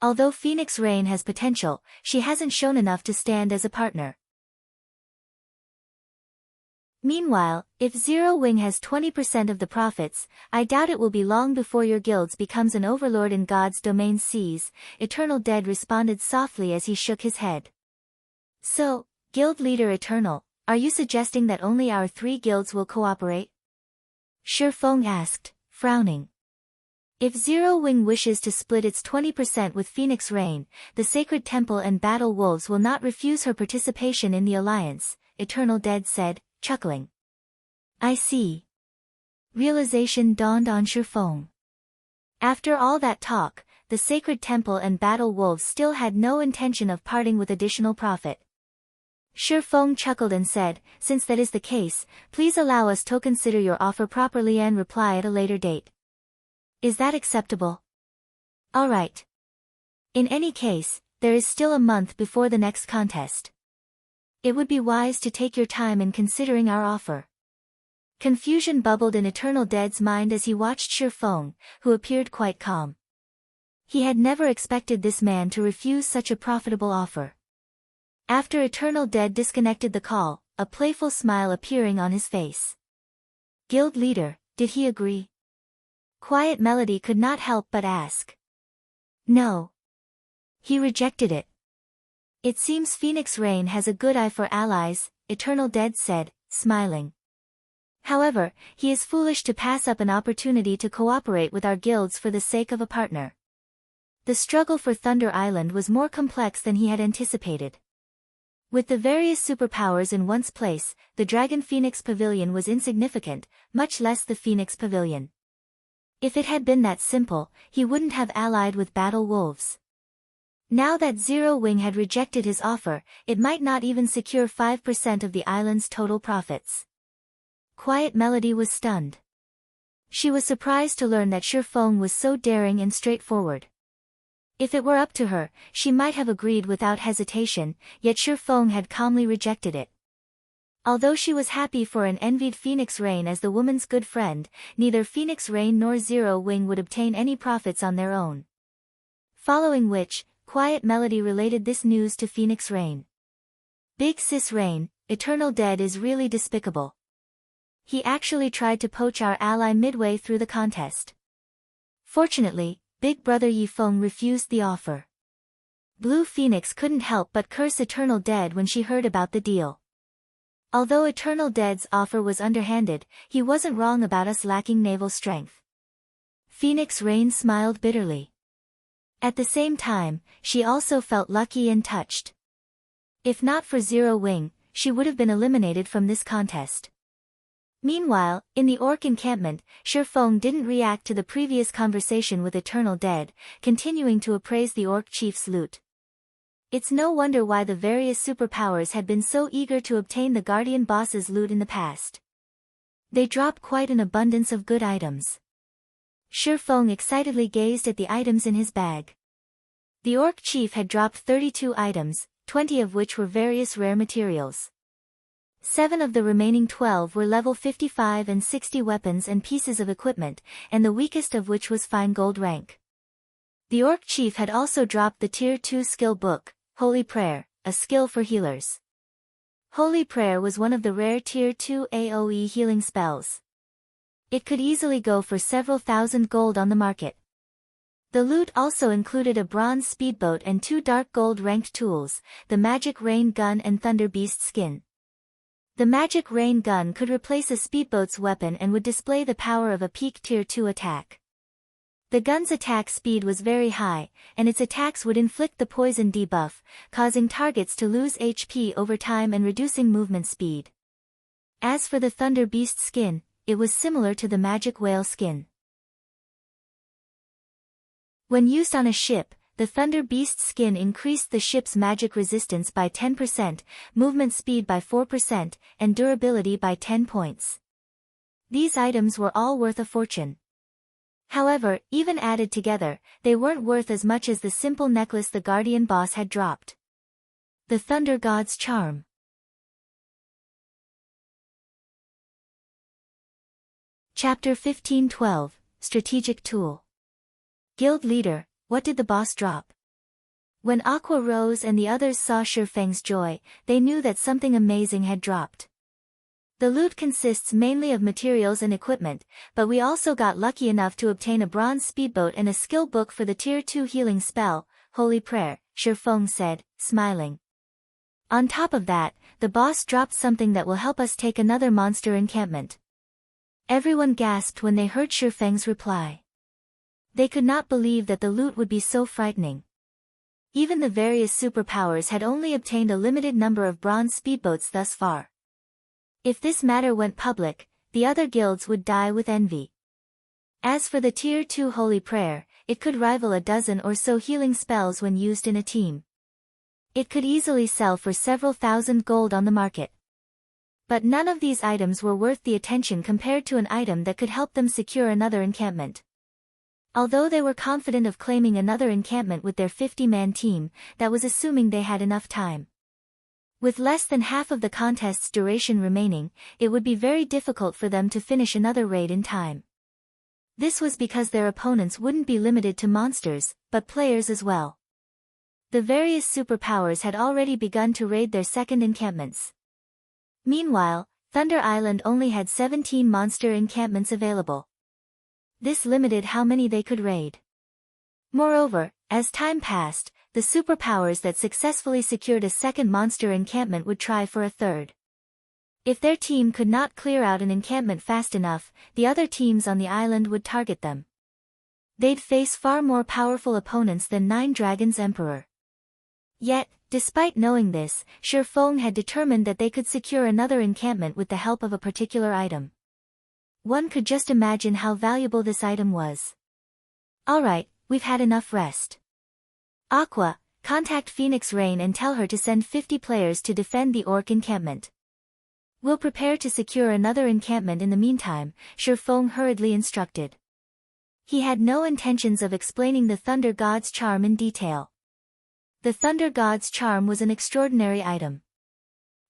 Although Phoenix Rain has potential, she hasn't shown enough to stand as a partner. Meanwhile, if Zero Wing has 20% of the profits, I doubt it will be long before your guilds becomes an overlord in God's domain seas, Eternal Dead responded softly as he shook his head. So, guild leader Eternal, are you suggesting that only our 3 guilds will cooperate? Shifeng asked, frowning. If Zero Wing wishes to split its 20% with Phoenix Rain, the Sacred Temple and Battle Wolves will not refuse her participation in the alliance, Eternal Dead said, chuckling. I see. Realization dawned on Shifeng. After all that talk, the Sacred Temple and Battle Wolves still had no intention of parting with additional profit. Shifeng chuckled and said, since that is the case, please allow us to consider your offer properly and reply at a later date. Is that acceptable? All right. In any case, there is still a month before the next contest. It would be wise to take your time in considering our offer. Confusion bubbled in Eternal Dead's mind as he watched Shifeng, who appeared quite calm. He had never expected this man to refuse such a profitable offer. After Eternal Dead disconnected the call, a playful smile appearing on his face. Guild leader, did he agree? Quiet Melody could not help but ask. No. He rejected it. It seems Phoenix Rain has a good eye for allies, Eternal Dead said, smiling. However, he is foolish to pass up an opportunity to cooperate with our guilds for the sake of a partner. The struggle for Thunder Island was more complex than he had anticipated. With the various superpowers in one's place, the Dragon Phoenix Pavilion was insignificant, much less the Phoenix Pavilion. If it had been that simple, he wouldn't have allied with Battle Wolves. Now that Zero Wing had rejected his offer, it might not even secure 5% of the island's total profits. Quiet Melody was stunned. She was surprised to learn that Shifeng was so daring and straightforward. If it were up to her, she might have agreed without hesitation, yet Shifeng had calmly rejected it. Although she was happy for and envied Phoenix Rain as the woman's good friend, neither Phoenix Rain nor Zero Wing would obtain any profits on their own. Following which, Quiet Melody related this news to Phoenix Rain. Big Sis Rain, Eternal Dead is really despicable. He actually tried to poach our ally midway through the contest. Fortunately, Big Brother Yifeng refused the offer. Blue Phoenix couldn't help but curse Eternal Dead when she heard about the deal. Although Eternal Dead's offer was underhanded, he wasn't wrong about us lacking naval strength. Phoenix Rain smiled bitterly. At the same time, she also felt lucky and touched. If not for Zero Wing, she would have been eliminated from this contest. Meanwhile, in the Orc encampment, Shifeng didn't react to the previous conversation with Eternal Dead, continuing to appraise the Orc chief's loot. It's no wonder why the various superpowers had been so eager to obtain the Guardian boss's loot in the past. They dropped quite an abundance of good items. Shifeng excitedly gazed at the items in his bag. The Orc chief had dropped 32 items, 20 of which were various rare materials. 7 of the remaining 12 were level 55 and 60 weapons and pieces of equipment, and the weakest of which was fine gold rank. The Orc chief had also dropped the Tier 2 skill book, Holy Prayer, a skill for healers. Holy Prayer was one of the rare Tier 2 AoE healing spells. It could easily go for several thousand gold on the market. The loot also included a bronze speedboat and 2 dark gold ranked tools, the Magic Rain Gun and Thunder Beast skin. The Magic Rain Gun could replace a speedboat's weapon and would display the power of a peak Tier 2 attack. The gun's attack speed was very high, and its attacks would inflict the poison debuff, causing targets to lose HP over time and reducing movement speed. As for the Thunder Beast skin, it was similar to the Magic Whale skin. When used on a ship, the Thunder Beast skin increased the ship's magic resistance by 10%, movement speed by 4%, and durability by 10 points. These items were all worth a fortune. However, even added together, they weren't worth as much as the simple necklace the Guardian boss had dropped. The Thunder God's Charm. Chapter 15:12, Strategic Tool. Guild Leader, what did the boss drop? When Aqua Rose and the others saw Shifeng's joy, they knew that something amazing had dropped. The loot consists mainly of materials and equipment, but we also got lucky enough to obtain a bronze speedboat and a skill book for the Tier 2 healing spell, Holy Prayer, Shifeng said, smiling. On top of that, the boss dropped something that will help us take another monster encampment. Everyone gasped when they heard Shifeng's reply. They could not believe that the loot would be so frightening. Even the various superpowers had only obtained a limited number of bronze speedboats thus far. If this matter went public, the other guilds would die with envy. As for the Tier 2 Holy Prayer, it could rival a dozen or so healing spells when used in a team. It could easily sell for several thousand gold on the market. But none of these items were worth the attention compared to an item that could help them secure another encampment. Although they were confident of claiming another encampment with their 50-man team, that was assuming they had enough time. With less than half of the contest's duration remaining, it would be very difficult for them to finish another raid in time. This was because their opponents wouldn't be limited to monsters, but players as well. The various superpowers had already begun to raid their second encampments. Meanwhile, Thunder Island only had 17 monster encampments available. This limited how many they could raid. Moreover, as time passed, the superpowers that successfully secured a second monster encampment would try for a third. If their team could not clear out an encampment fast enough, the other teams on the island would target them. They'd face far more powerful opponents than Nine Dragons Emperor. Yet, despite knowing this, Feng had determined that they could secure another encampment with the help of a particular item. One could just imagine how valuable this item was. Alright, we've had enough rest. Aqua, contact Phoenix Rain and tell her to send 50 players to defend the orc encampment. We'll prepare to secure another encampment in the meantime, Feng hurriedly instructed. He had no intentions of explaining the Thunder God's charm in detail. The Thunder God's charm was an extraordinary item.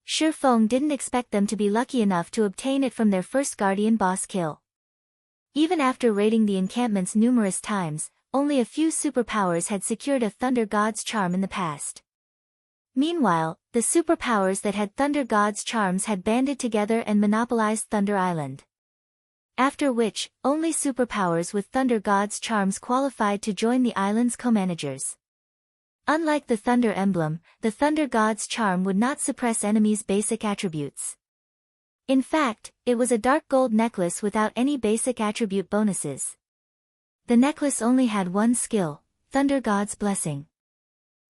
Feng didn't expect them to be lucky enough to obtain it from their first guardian boss kill. Even after raiding the encampments numerous times, only a few superpowers had secured a Thunder God's charm in the past. Meanwhile, the superpowers that had Thunder God's charms had banded together and monopolized Thunder Island. After which, only superpowers with Thunder God's charms qualified to join the island's co-managers. Unlike the Thunder Emblem, the Thunder God's charm would not suppress enemies' basic attributes. In fact, it was a dark gold necklace without any basic attribute bonuses. The necklace only had one skill, Thunder God's Blessing.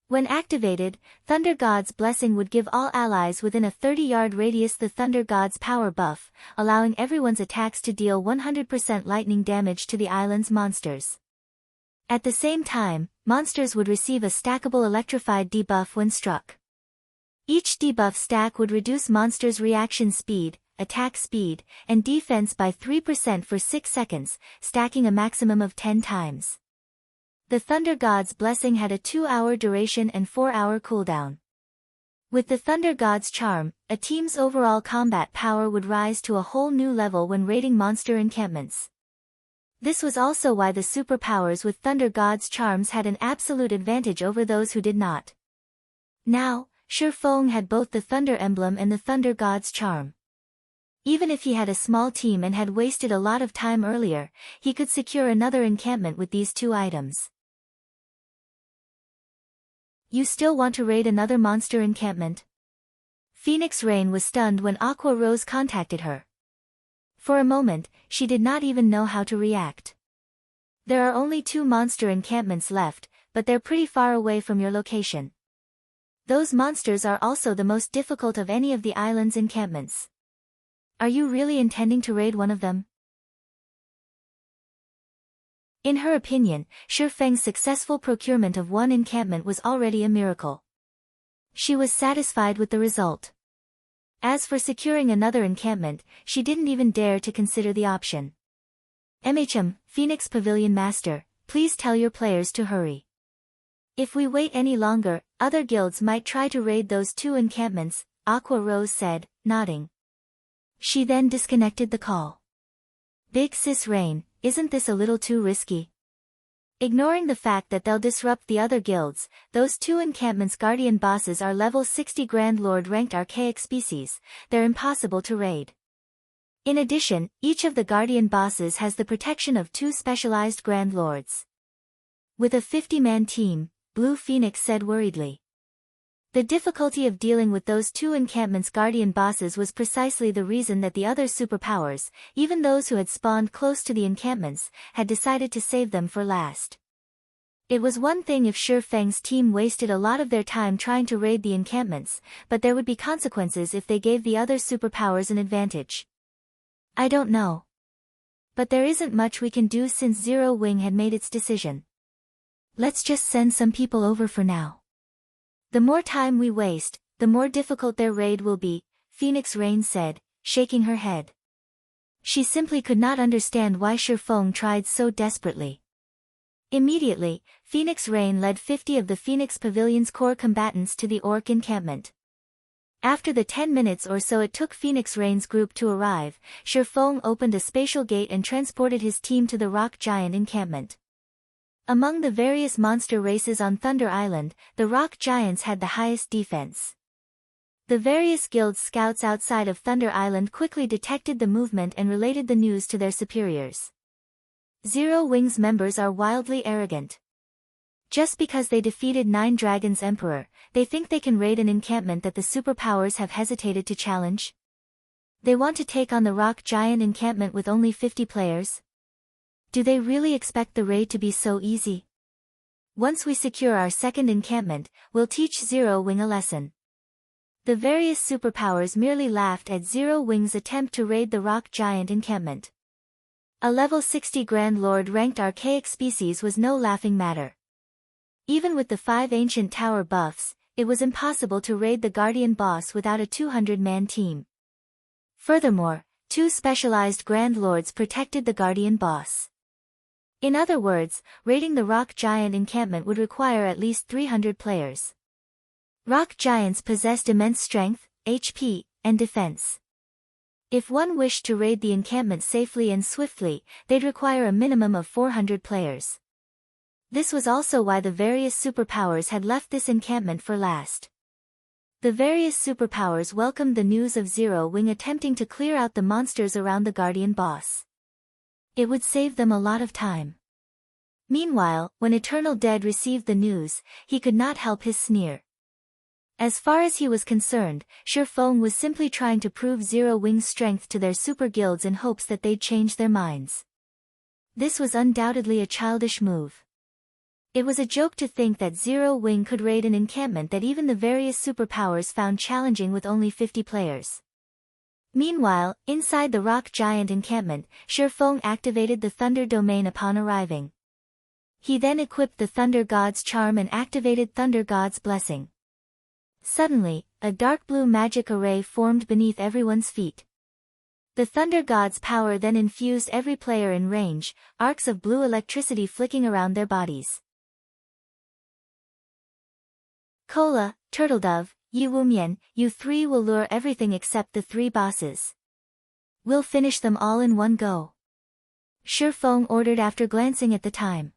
When activated, Thunder God's Blessing would give all allies within a 30-yard radius the Thunder God's power buff, allowing everyone's attacks to deal 100% lightning damage to the island's monsters. At the same time, monsters would receive a stackable electrified debuff when struck. Each debuff stack would reduce monsters' reaction speed, attack speed, and defense by 3% for 6 seconds, stacking a maximum of 10 times. The Thunder God's Blessing had a 2-hour duration and 4-hour cooldown. With the Thunder God's charm, a team's overall combat power would rise to a whole new level when raiding monster encampments. This was also why the superpowers with Thunder God's charms had an absolute advantage over those who did not. Now, Feng had both the Thunder Emblem and the Thunder God's charm. Even if he had a small team and had wasted a lot of time earlier, he could secure another encampment with these two items. You still want to raid another monster encampment? Phoenix Rain was stunned when Aqua Rose contacted her. For a moment, she did not even know how to react. There are only 2 monster encampments left, but they're pretty far away from your location. Those monsters are also the most difficult of any of the island's encampments. Are you really intending to raid one of them? In her opinion, Feng's successful procurement of one encampment was already a miracle. She was satisfied with the result. As for securing another encampment, she didn't even dare to consider the option. Phoenix Pavilion Master, please tell your players to hurry. If we wait any longer, other guilds might try to raid those 2 encampments, Aqua Rose said, nodding. She then disconnected the call. Big Sis Rain, isn't this a little too risky? Ignoring the fact that they'll disrupt the other guilds, those 2 encampments' guardian bosses are level 60 Grand Lord ranked archaic species, they're impossible to raid. In addition, each of the guardian bosses has the protection of 2 specialized Grand Lords. With a 50-man team, Blue Phoenix said worriedly. The difficulty of dealing with those 2 encampments' guardian bosses was precisely the reason that the other superpowers, even those who had spawned close to the encampments, had decided to save them for last. It was one thing if Feng's team wasted a lot of their time trying to raid the encampments, but there would be consequences if they gave the other superpowers an advantage. I don't know. But there isn't much we can do since Zero Wing had made its decision. Let's just send some people over for now. The more time we waste, the more difficult their raid will be, Phoenix Rain said, shaking her head. She simply could not understand why Feng tried so desperately. Immediately, Phoenix Rain led 50 of the Phoenix Pavilion's core combatants to the orc encampment. After the 10 minutes or so it took Phoenix Rain's group to arrive, Feng opened a spatial gate and transported his team to the rock giant encampment. Among the various monster races on Thunder Island, the rock giants had the highest defense. The various guild scouts outside of Thunder Island quickly detected the movement and related the news to their superiors. Zero Wing's members are wildly arrogant. Just because they defeated 9 Dragons Emperor, they think they can raid an encampment that the superpowers have hesitated to challenge. They want to take on the rock giant encampment with only 50 players? Do they really expect the raid to be so easy? Once we secure our second encampment, we'll teach Zero Wing a lesson. The various superpowers merely laughed at Zero Wing's attempt to raid the rock giant encampment. A level 60 Grand Lord ranked archaic species was no laughing matter. Even with the 5 ancient tower buffs, it was impossible to raid the Guardian boss without a 200-man team. Furthermore, 2 specialized Grand Lords protected the Guardian boss. In other words, raiding the rock giant encampment would require at least 300 players. Rock giants possessed immense strength, HP, and defense. If one wished to raid the encampment safely and swiftly, they'd require a minimum of 400 players. This was also why the various superpowers had left this encampment for last. The various superpowers welcomed the news of Zero Wing attempting to clear out the monsters around the Guardian boss. It would save them a lot of time. Meanwhile, when Eternal Dead received the news, he could not help his sneer. As far as he was concerned, Shifeng was simply trying to prove Zero Wing's strength to their super guilds in hopes that they'd change their minds. This was undoubtedly a childish move. It was a joke to think that Zero Wing could raid an encampment that even the various superpowers found challenging with only 50 players. Meanwhile, inside the rock giant encampment, Shifeng activated the Thunder Domain upon arriving. He then equipped the Thunder God's Charm and activated Thunder God's Blessing. Suddenly, a dark blue magic array formed beneath everyone's feet. The Thunder God's power then infused every player in range, arcs of blue electricity flicking around their bodies. Cola, Turtledove, Yi Wumian, you 3 will lure everything except the 3 bosses. We'll finish them all in one go. Shifeng ordered after glancing at the time.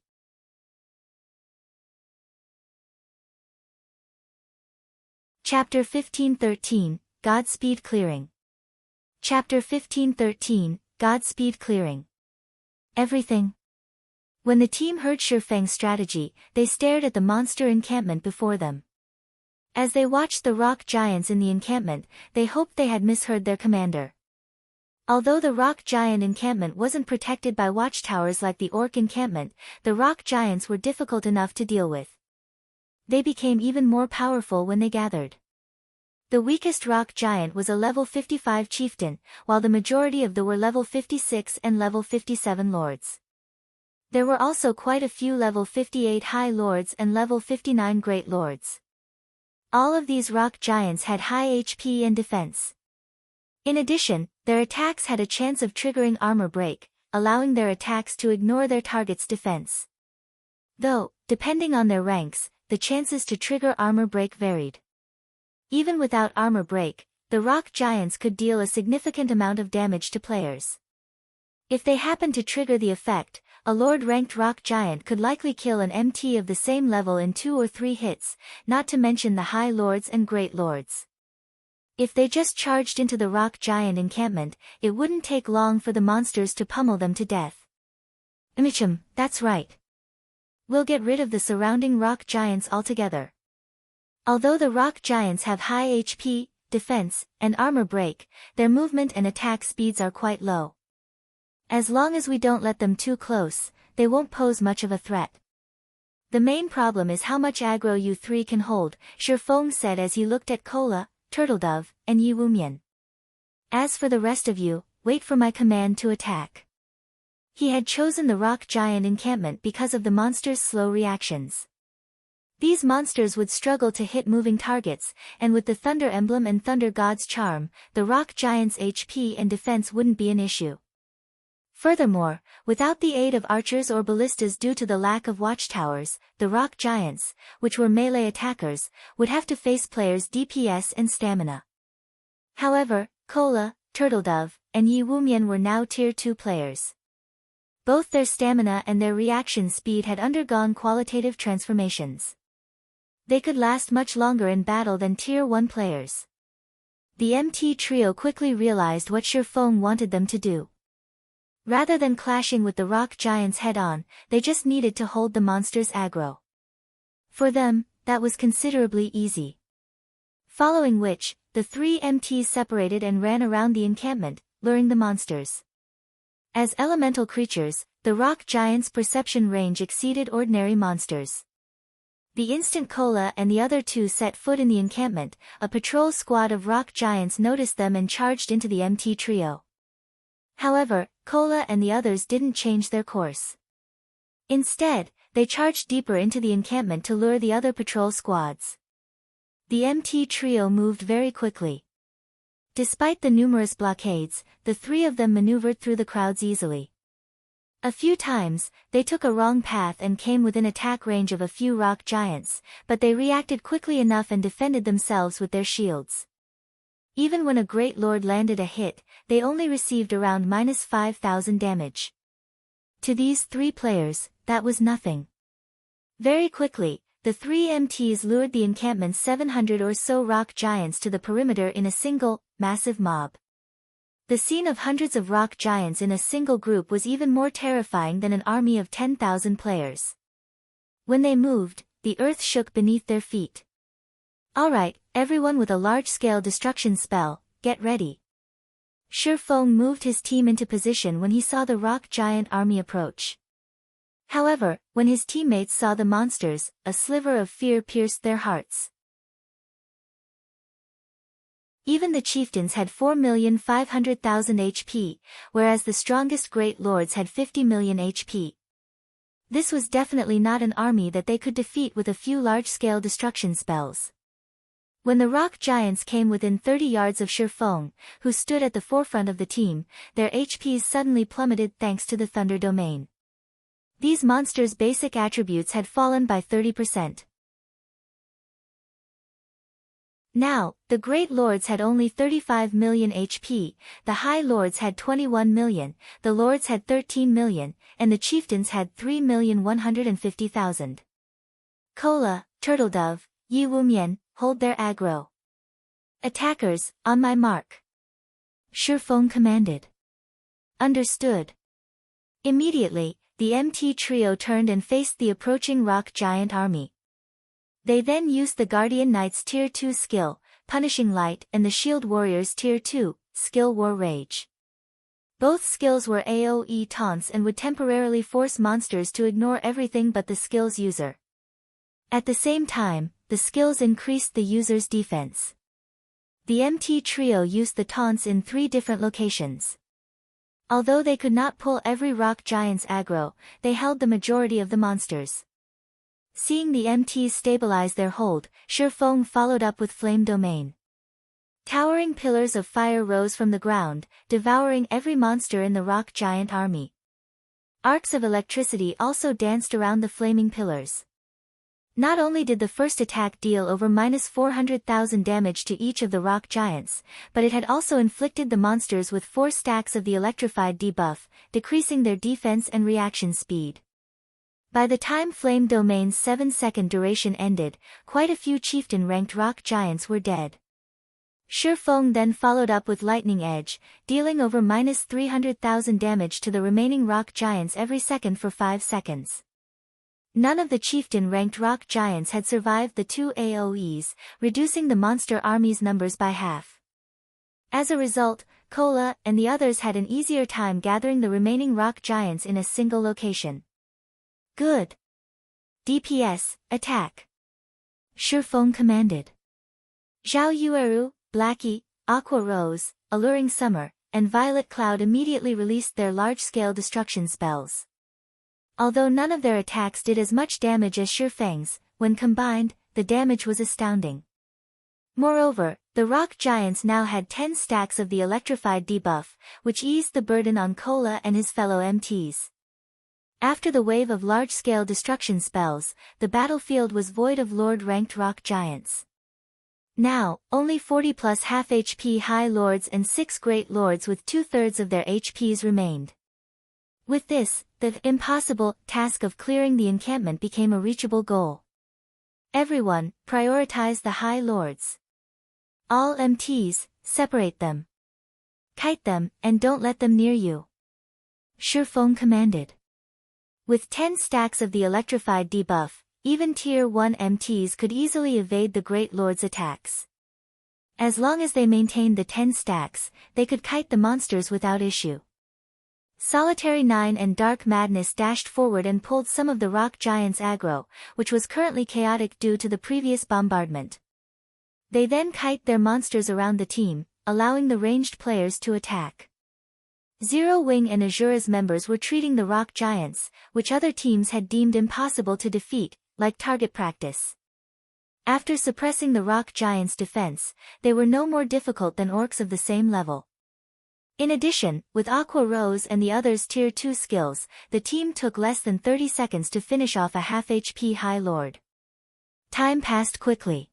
Chapter 1513, Godspeed Clearing. Chapter 1513, Godspeed Clearing. Everything. When the team heard Shifeng's strategy, they stared at the monster encampment before them. As they watched the rock giants in the encampment, they hoped they had misheard their commander. Although the rock giant encampment wasn't protected by watchtowers like the orc encampment, the rock giants were difficult enough to deal with. They became even more powerful when they gathered. The weakest rock giant was a level 55 chieftain, while the majority of them were level 56 and level 57 lords. There were also quite a few level 58 high lords and level 59 great lords. All of these rock giants had high HP and defense. In addition, their attacks had a chance of triggering armor break, allowing their attacks to ignore their target's defense. Though, depending on their ranks, the chances to trigger armor break varied. Even without armor break, the rock giants could deal a significant amount of damage to players. If they happened to trigger the effect, a Lord-ranked rock giant could likely kill an MT of the same level in 2 or 3 hits, not to mention the high lords and great lords. If they just charged into the rock giant encampment, it wouldn't take long for the monsters to pummel them to death. That's right. We'll get rid of the surrounding rock giants altogether. Although the rock giants have high HP, defense, and armor break, their movement and attack speeds are quite low. As long as we don't let them too close, they won't pose much of a threat. The main problem is how much aggro you 3 can hold, Shifeng said as he looked at Cola, Turtledove, and Yi Wumian. As for the rest of you, wait for my command to attack. He had chosen the rock giant encampment because of the monsters' slow reactions. These monsters would struggle to hit moving targets, and with the Thunder Emblem and Thunder God's Charm, the rock giant's HP and defense wouldn't be an issue. Furthermore, without the aid of archers or ballistas due to the lack of watchtowers, the rock giants, which were melee attackers, would have to face players' DPS and stamina. However, Cola, Turtledove, and Yi Wumian were now Tier 2 players. Both their stamina and their reaction speed had undergone qualitative transformations. They could last much longer in battle than Tier 1 players. The MT trio quickly realized what Shifeng wanted them to do. Rather than clashing with the rock giants head-on, they just needed to hold the monsters aggro. For them, that was considerably easy. Following which, the 3 MTs separated and ran around the encampment, luring the monsters. As elemental creatures, the rock giants' perception range exceeded ordinary monsters. The instant Kola and the other two set foot in the encampment, a patrol squad of rock giants noticed them and charged into the MT trio. However, Kola and the others didn't change their course. Instead, they charged deeper into the encampment to lure the other patrol squads. The MT trio moved very quickly. Despite the numerous blockades, the three of them maneuvered through the crowds easily. A few times, they took a wrong path and came within attack range of a few rock giants, but they reacted quickly enough and defended themselves with their shields. Even when a Great Lord landed a hit, they only received around -5,000 damage. To these three players, that was nothing. Very quickly, the three MTs lured the encampment's 700 or so rock giants to the perimeter in a single, massive mob. The scene of hundreds of rock giants in a single group was even more terrifying than an army of 10,000 players. When they moved, the earth shook beneath their feet. Alright, everyone with a large-scale destruction spell, get ready. Shifeng moved his team into position when he saw the rock giant army approach. However, when his teammates saw the monsters, a sliver of fear pierced their hearts. Even the chieftains had 4,500,000 HP, whereas the strongest great lords had 50 million HP. This was definitely not an army that they could defeat with a few large-scale destruction spells. When the rock giants came within 30 yards of Shifeng, who stood at the forefront of the team, their HPs suddenly plummeted thanks to the Thunder Domain. These monsters' basic attributes had fallen by 30%. Now, the Great Lords had only 35 million HP, the High Lords had 21 million, the Lords had 13 million, and the Chieftains had 3,150,000. Kola, Turtledove, Yi Wumian, hold their aggro. Attackers, on my mark. Shifeng commanded. Understood. Immediately, the MT trio turned and faced the approaching rock giant army. They then used the Guardian Knight's Tier 2 skill, Punishing Light, and the Shield Warrior's Tier 2, skill War Rage. Both skills were AoE taunts and would temporarily force monsters to ignore everything but the skill's user. At the same time, the skills increased the user's defense. The MT trio used the taunts in 3 different locations. Although they could not pull every rock giant's aggro, they held the majority of the monsters. Seeing the MTs stabilize their hold, Shifeng followed up with Flame Domain. Towering pillars of fire rose from the ground, devouring every monster in the rock giant army. Arcs of electricity also danced around the flaming pillars. Not only did the first attack deal over -400,000 damage to each of the rock giants, but it had also inflicted the monsters with 4 stacks of the electrified debuff, decreasing their defense and reaction speed. By the time Flame Domain's 7-second duration ended, quite a few chieftain-ranked rock giants were dead. Shifeng then followed up with Lightning Edge, dealing over -300,000 damage to the remaining rock giants every second for 5 seconds. None of the chieftain-ranked rock giants had survived the 2 AoEs, reducing the monster army's numbers by half. As a result, Kola and the others had an easier time gathering the remaining rock giants in a single location. Good. DPS, attack. Shifeng commanded. Zhao Yueru, Blackie, Aqua Rose, Alluring Summer, and Violet Cloud immediately released their large-scale destruction spells. Although none of their attacks did as much damage as Shifeng's, when combined, the damage was astounding. Moreover, the rock giants now had 10 stacks of the electrified debuff, which eased the burden on Kola and his fellow MTs. After the wave of large-scale destruction spells, the battlefield was void of Lord-ranked rock giants. Now, only 40+ half HP High Lords and 6 Great Lords with 2/3 of their HPs remained. With this, the impossible task of clearing the encampment became a reachable goal. Everyone, prioritize the High Lords. All MTs, separate them. Kite them, and don't let them near you. Shifeng commanded. With 10 stacks of the electrified debuff, even Tier 1 MTs could easily evade the Great Lord's attacks. As long as they maintained the 10 stacks, they could kite the monsters without issue. Solitary 9 and Dark Madness dashed forward and pulled some of the rock giants' aggro, which was currently chaotic due to the previous bombardment. They then kite their monsters around the team, allowing the ranged players to attack. Zero Wing and Azura's members were treating the rock giants, which other teams had deemed impossible to defeat, like target practice. After suppressing the rock giants' defense, they were no more difficult than orcs of the same level. In addition, with Aqua Rose and the others' Tier 2 skills, the team took less than 30 seconds to finish off a half HP High Lord. Time passed quickly.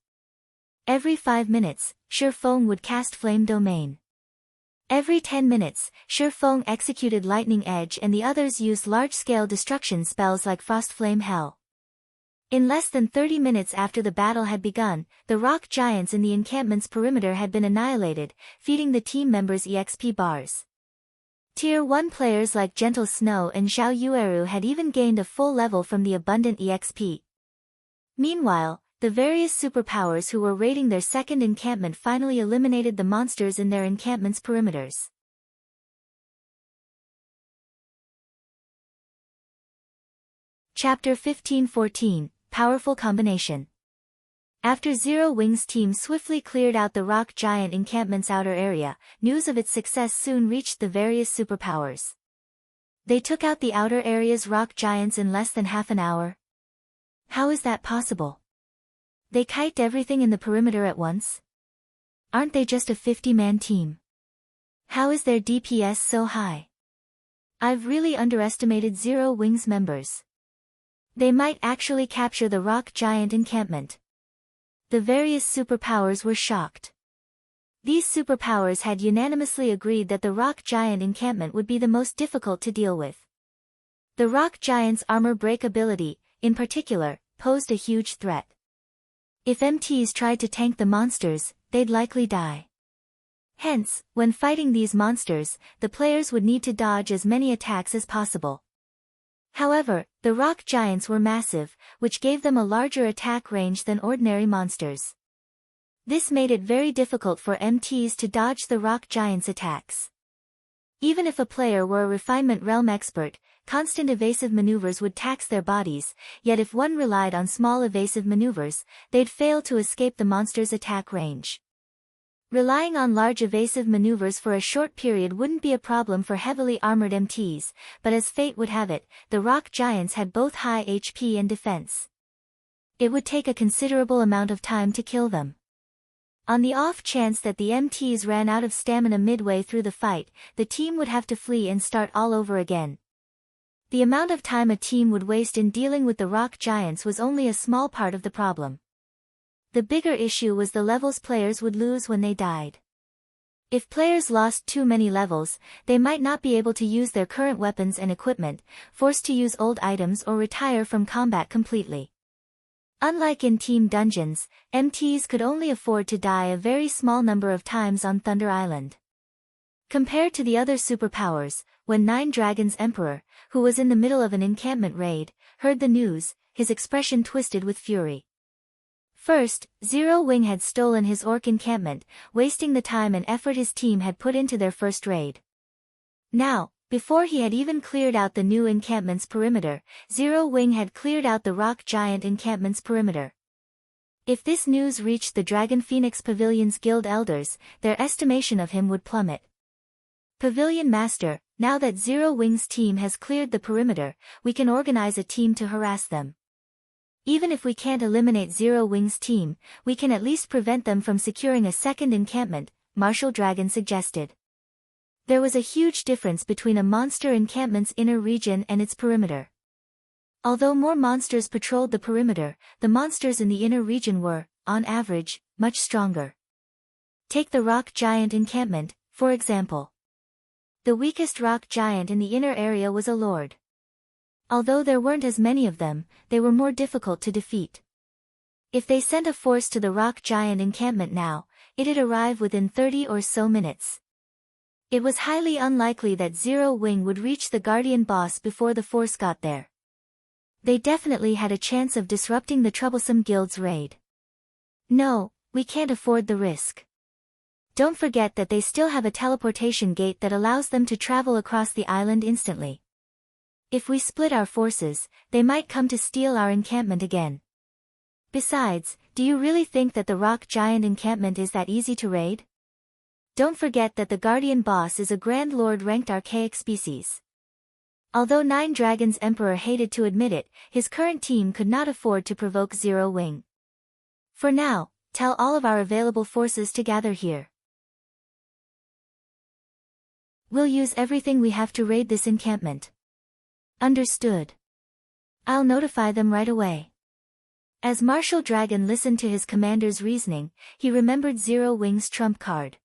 Every 5 minutes, Shurfeng would cast Flame Domain. Every 10 minutes, Shurfeng executed Lightning Edge and the others used large-scale destruction spells like Frost Flame Hell. In less than 30 minutes after the battle had begun, the rock giants in the encampment's perimeter had been annihilated, feeding the team members EXP bars. Tier 1 players like Gentle Snow and Zhao Yueru had even gained a full level from the abundant EXP. Meanwhile, the various superpowers who were raiding their second encampment finally eliminated the monsters in their encampment's perimeters. Chapter 15-14, Powerful Combination. After Zero Wing's team swiftly cleared out the rock giant encampment's outer area, news of its success soon reached the various superpowers. They took out the outer area's rock giants in less than half an hour. How is that possible? They kite everything in the perimeter at once? Aren't they just a 50-man team? How is their DPS so high? I've really underestimated Zero Wing's members. They might actually capture the rock giant encampment. The various superpowers were shocked. These superpowers had unanimously agreed that the rock giant encampment would be the most difficult to deal with. The rock giant's armor break ability, in particular, posed a huge threat. If MTs tried to tank the monsters, they'd likely die. Hence, when fighting these monsters, the players would need to dodge as many attacks as possible. However, the rock giants were massive, which gave them a larger attack range than ordinary monsters. This made it very difficult for MTs to dodge the rock giants' attacks. Even if a player were a refinement realm expert, constant evasive maneuvers would tax their bodies, yet if one relied on small evasive maneuvers, they'd fail to escape the monster's attack range. Relying on large evasive maneuvers for a short period wouldn't be a problem for heavily armored MTs, but as fate would have it, the rock giants had both high HP and defense. It would take a considerable amount of time to kill them. On the off chance that the MTs ran out of stamina midway through the fight, the team would have to flee and start all over again. The amount of time a team would waste in dealing with the rock giants was only a small part of the problem. The bigger issue was the levels players would lose when they died. If players lost too many levels, they might not be able to use their current weapons and equipment, forced to use old items or retire from combat completely. Unlike in team dungeons, MTs could only afford to die a very small number of times on Thunder Island. Compared to the other superpowers, when Nine Dragons Emperor, who was in the middle of an encampment raid, heard the news, his expression twisted with fury. First, Zero Wing had stolen his orc encampment, wasting the time and effort his team had put into their first raid. Now, before he had even cleared out the new encampment's perimeter, Zero Wing had cleared out the rock giant encampment's perimeter. If this news reached the Dragon Phoenix Pavilion's guild elders, their estimation of him would plummet. Pavilion Master, now that Zero Wing's team has cleared the perimeter, we can organize a team to harass them. Even if we can't eliminate Zero Wing's team, we can at least prevent them from securing a second encampment, Martial Dragon suggested. There was a huge difference between a monster encampment's inner region and its perimeter. Although more monsters patrolled the perimeter, the monsters in the inner region were, on average, much stronger. Take the rock giant encampment, for example. The weakest rock giant in the inner area was a lord. Although there weren't as many of them, they were more difficult to defeat. If they sent a force to the rock giant encampment now, it'd arrive within 30 or so minutes. It was highly unlikely that Zero Wing would reach the Guardian boss before the force got there. They definitely had a chance of disrupting the troublesome guild's raid. No, we can't afford the risk. Don't forget that they still have a teleportation gate that allows them to travel across the island instantly. If we split our forces, they might come to steal our encampment again. Besides, do you really think that the rock giant encampment is that easy to raid? Don't forget that the guardian boss is a Grand Lord ranked archaic species. Although Nine Dragons Emperor hated to admit it, his current team could not afford to provoke Zero Wing. For now, tell all of our available forces to gather here. We'll use everything we have to raid this encampment. Understood. I'll notify them right away. As Martial Dragon listened to his commander's reasoning, he remembered Zero Wing's trump card.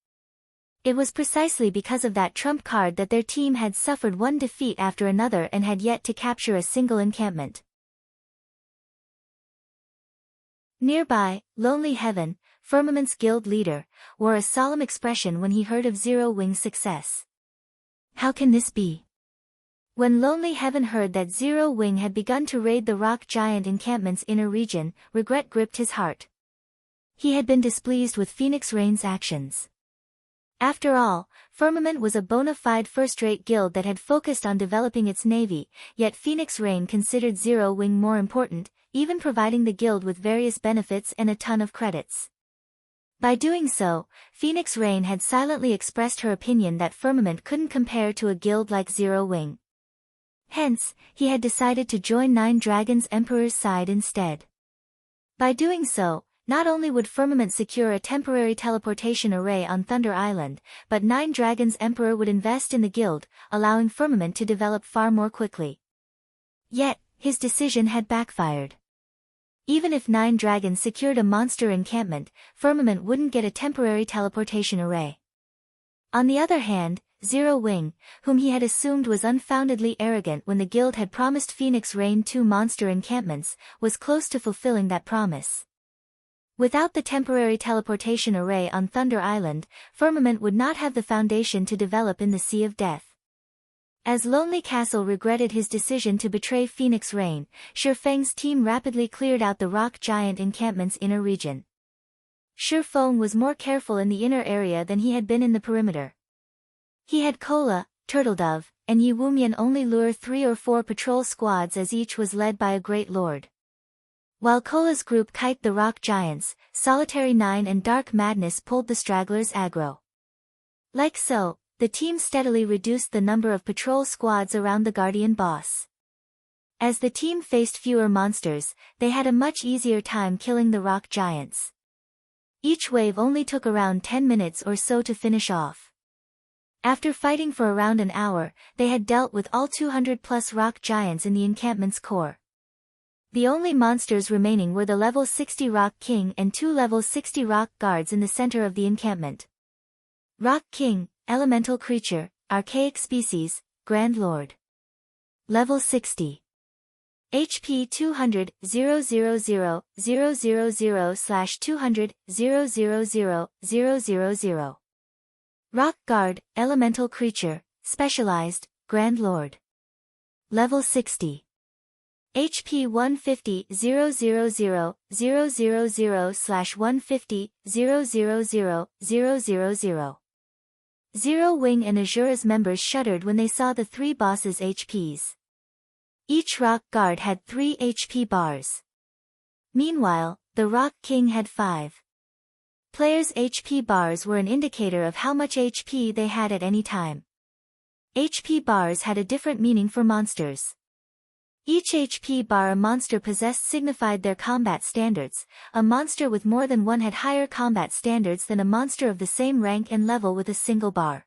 It was precisely because of that trump card that their team had suffered one defeat after another and had yet to capture a single encampment. Nearby, Lonely Heaven, Firmament's guild leader, wore a solemn expression when he heard of Zero Wing's success. How can this be? When Lonely Heaven heard that Zero Wing had begun to raid the rock giant encampment's inner region, regret gripped his heart. He had been displeased with Phoenix Rain's actions. After all, Firmament was a bona fide first-rate guild that had focused on developing its navy, yet Phoenix Rain considered Zero Wing more important, even providing the guild with various benefits and a ton of credits. By doing so, Phoenix Rain had silently expressed her opinion that Firmament couldn't compare to a guild like Zero Wing. Hence, he had decided to join Nine Dragons Emperor's side instead. By doing so, not only would Firmament secure a temporary teleportation array on Thunder Island, but Nine Dragons Emperor would invest in the guild, allowing Firmament to develop far more quickly. Yet, his decision had backfired. Even if Nine Dragons secured a monster encampment, Firmament wouldn't get a temporary teleportation array. On the other hand, Zero Wing, whom he had assumed was unfoundedly arrogant when the guild had promised Phoenix Rain 2 monster encampments, was close to fulfilling that promise. Without the temporary teleportation array on Thunder Island, Firmament would not have the foundation to develop in the Sea of Death. As Lonely Castle regretted his decision to betray Phoenix Rain, Shifeng's team rapidly cleared out the rock giant encampment's inner region. Shifeng was more careful in the inner area than he had been in the perimeter. He had Kola, Turtledove, and Yi Wumian only lure 3 or 4 patrol squads as each was led by a great lord. While Kola's group kite the rock giants, Solitary 9 and Dark Madness pulled the stragglers aggro. Like so, the team steadily reduced the number of patrol squads around the guardian boss. As the team faced fewer monsters, they had a much easier time killing the rock giants. Each wave only took around 10 minutes or so to finish off. After fighting for around an hour, they had dealt with all 200+ rock giants in the encampment's core. The only monsters remaining were the level 60 Rock King and 2 level 60 Rock Guards in the center of the encampment. Rock King, Elemental Creature, Archaic Species, Grand Lord. Level 60. HP 200, 000, 000/200, 000, Rock Guard, Elemental Creature, Specialized, Grand Lord. Level 60. HP 150, 000, 000/150, 000, 000. Zero Wing and Azura's members shuddered when they saw the 3 bosses' HPs. Each Rock Guard had 3 HP bars. Meanwhile, the Rock King had 5. Players' HP bars were an indicator of how much HP they had at any time. HP bars had a different meaning for monsters. Each HP bar a monster possessed signified their combat standards. A monster with more than one had higher combat standards than a monster of the same rank and level with a single bar.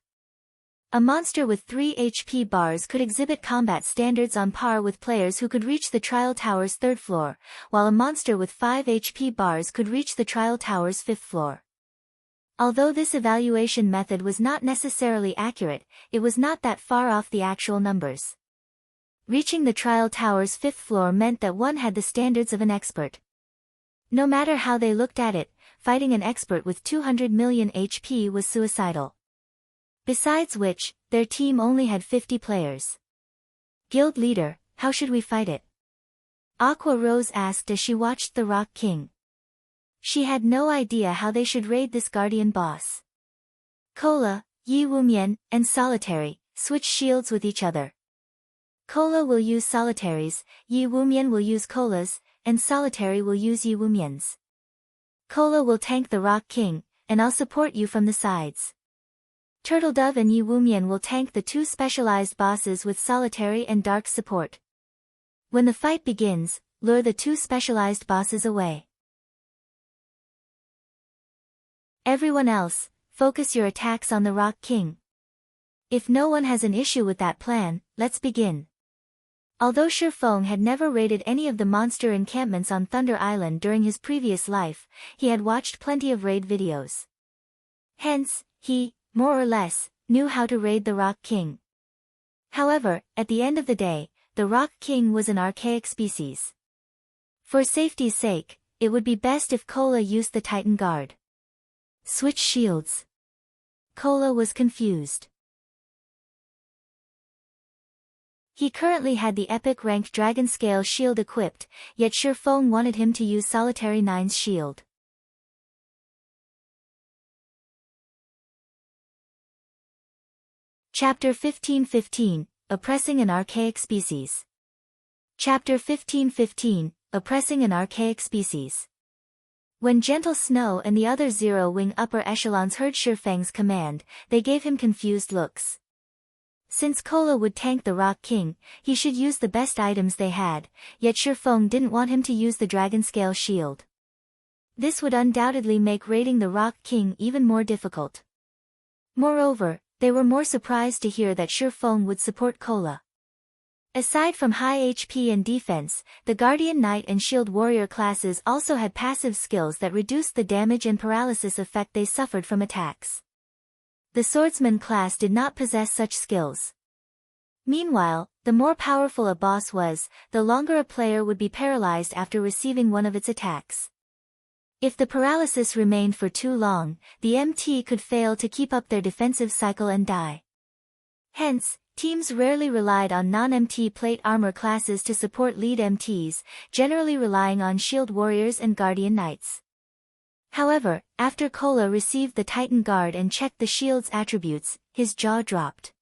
A monster with 3 HP bars could exhibit combat standards on par with players who could reach the Trial Tower's 3rd floor, while a monster with 5 HP bars could reach the Trial Tower's 5th floor. Although this evaluation method was not necessarily accurate, it was not that far off the actual numbers. Reaching the Trial Tower's 5th floor meant that one had the standards of an expert. No matter how they looked at it, fighting an expert with 200 million HP was suicidal. Besides which, their team only had 50 players. Guild leader, how should we fight it? Aqua Rose asked as she watched the Rock King. She had no idea how they should raid this guardian boss. Cola, Yi Wumian, and Solitary switch shields with each other. Cola will use Solitaries, Yi Wumian will use Colas, and Solitary will use Yi Wumians. Cola will tank the Rock King, and I'll support you from the sides. Turtledove and Yi Wumian will tank the two specialized bosses with Solitary and Dark support. When the fight begins, lure the two specialized bosses away. Everyone else, focus your attacks on the Rock King. If no one has an issue with that plan, let's begin. Although Shifeng had never raided any of the monster encampments on Thunder Island during his previous life, he had watched plenty of raid videos. Hence, he, more or less, knew how to raid the Rock King. However, at the end of the day, the Rock King was an archaic species. For safety's sake, it would be best if Cola used the Titan Guard. Switch shields. Cola was confused. He currently had the epic ranked Dragon Scale shield equipped, yet Shifeng wanted him to use Solitary 9's shield. Chapter 1515, Oppressing an Archaic Species. Chapter 1515, Oppressing an Archaic Species. When Gentle Snow and the other Zero-Wing upper echelons heard Shifeng's command, they gave him confused looks. Since Cola would tank the Rock King, he should use the best items they had, yet Shifeng didn't want him to use the Dragon Scale shield. This would undoubtedly make raiding the Rock King even more difficult. Moreover, they were more surprised to hear that Shifeng would support Cola. Aside from high HP and defense, the Guardian Knight and Shield Warrior classes also had passive skills that reduced the damage and paralysis effect they suffered from attacks. The Swordsman class did not possess such skills. Meanwhile, the more powerful a boss was, the longer a player would be paralyzed after receiving one of its attacks. If the paralysis remained for too long, the MT could fail to keep up their defensive cycle and die. Hence, teams rarely relied on non-MT plate armor classes to support lead MTs, generally relying on Shield Warriors and Guardian Knights. However, after Cola received the Titan Guard and checked the shield's attributes, his jaw dropped.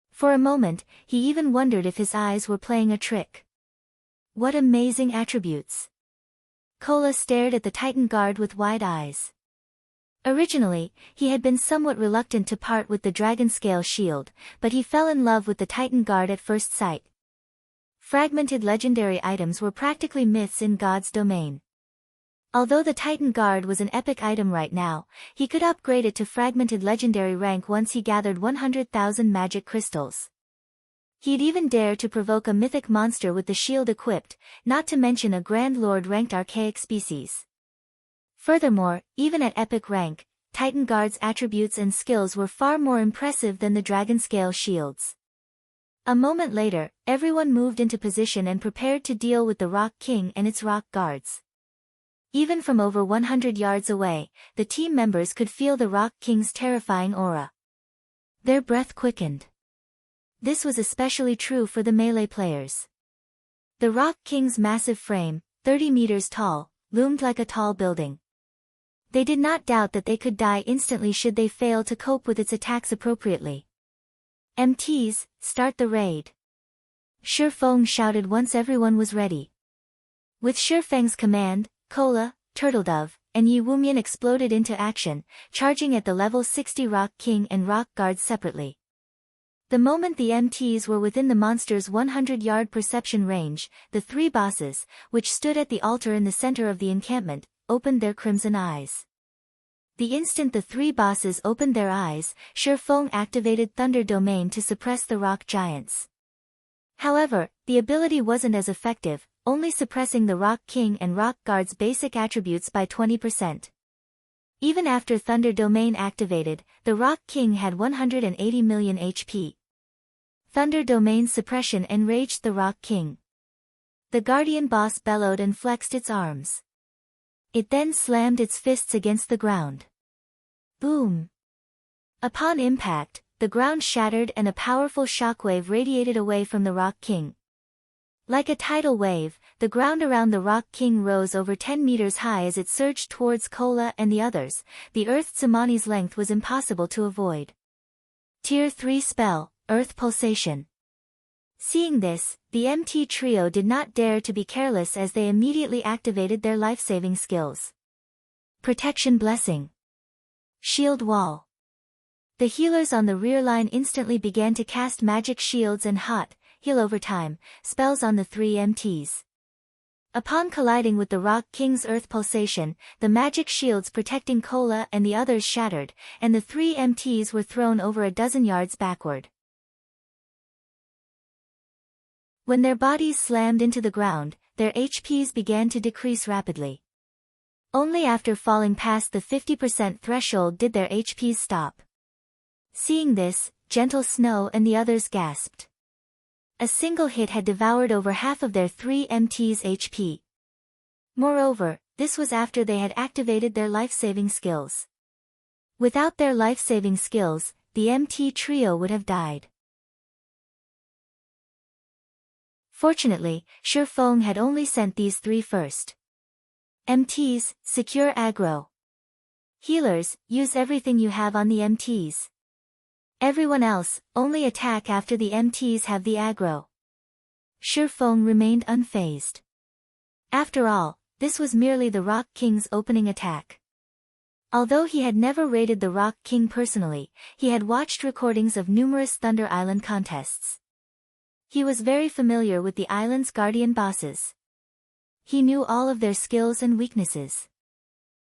For a moment, he even wondered if his eyes were playing a trick. What amazing attributes! Cola stared at the Titan Guard with wide eyes. Originally, he had been somewhat reluctant to part with the Dragon Scale shield, but he fell in love with the Titan Guard at first sight. Fragmented legendary items were practically myths in God's domain. Although the Titan Guard was an epic item right now, he could upgrade it to fragmented legendary rank once he gathered 100,000 magic crystals. He'd even dare to provoke a mythic monster with the shield equipped, not to mention a Grand Lord ranked archaic species. Furthermore, even at epic rank, Titan Guard's attributes and skills were far more impressive than the Dragon Scale shields. A moment later, everyone moved into position and prepared to deal with the Rock King and its Rock Guards. Even from over 100 yards away, the team members could feel the Rock King's terrifying aura. Their breath quickened. This was especially true for the melee players. The Rock King's massive frame, 30 meters tall, loomed like a tall building. They did not doubt that they could die instantly should they fail to cope with its attacks appropriately. MTs, start the raid. Shifeng shouted once everyone was ready. With Shifeng's command, Cola, Turtledove, and Yi Wumian exploded into action, charging at the level 60 Rock King and Rock Guards separately. The moment the MTs were within the monster's 100-yard perception range, the three bosses, which stood at the altar in the center of the encampment, opened their crimson eyes. The instant the three bosses opened their eyes, Shifeng activated Thunder Domain to suppress the rock giants. However, the ability wasn't as effective, only suppressing the Rock King and Rock Guard's basic attributes by 20%. Even after Thunder Domain activated, the Rock King had 180 million HP. Thunder Domain's suppression enraged the Rock King. The Guardian boss bellowed and flexed its arms. It then slammed its fists against the ground. Boom! Upon impact, the ground shattered and a powerful shockwave radiated away from the Rock King. Like a tidal wave, the ground around the Rock King rose over 10 meters high as it surged towards Kola and the others. The Earth tsunami's length was impossible to avoid. Tier 3 spell, Earth Pulsation. Seeing this, the MT trio did not dare to be careless as they immediately activated their life-saving skills. Protection Blessing. Shield Wall. The healers on the rear line instantly began to cast magic shields and heal over time spells on the three MTs. Upon colliding with the Rock King's Earth Pulsation, the magic shields protecting Kola and the others shattered, and the three MTs were thrown over a dozen yards backward. When their bodies slammed into the ground, their HPs began to decrease rapidly. Only after falling past the 50% threshold did their HPs stop. Seeing this, Gentle Snow and the others gasped. A single hit had devoured over half of their three MTs' HP. Moreover, this was after they had activated their life-saving skills. Without their life-saving skills, the MT trio would have died. Fortunately, Shifeng had only sent these three first. MTs, secure aggro. Healers, use everything you have on the MTs. Everyone else, only attack after the MTs have the aggro. Shifeng remained unfazed. After all, this was merely the Rock King's opening attack. Although he had never raided the Rock King personally, he had watched recordings of numerous Thunder Island contests. He was very familiar with the island's guardian bosses. He knew all of their skills and weaknesses.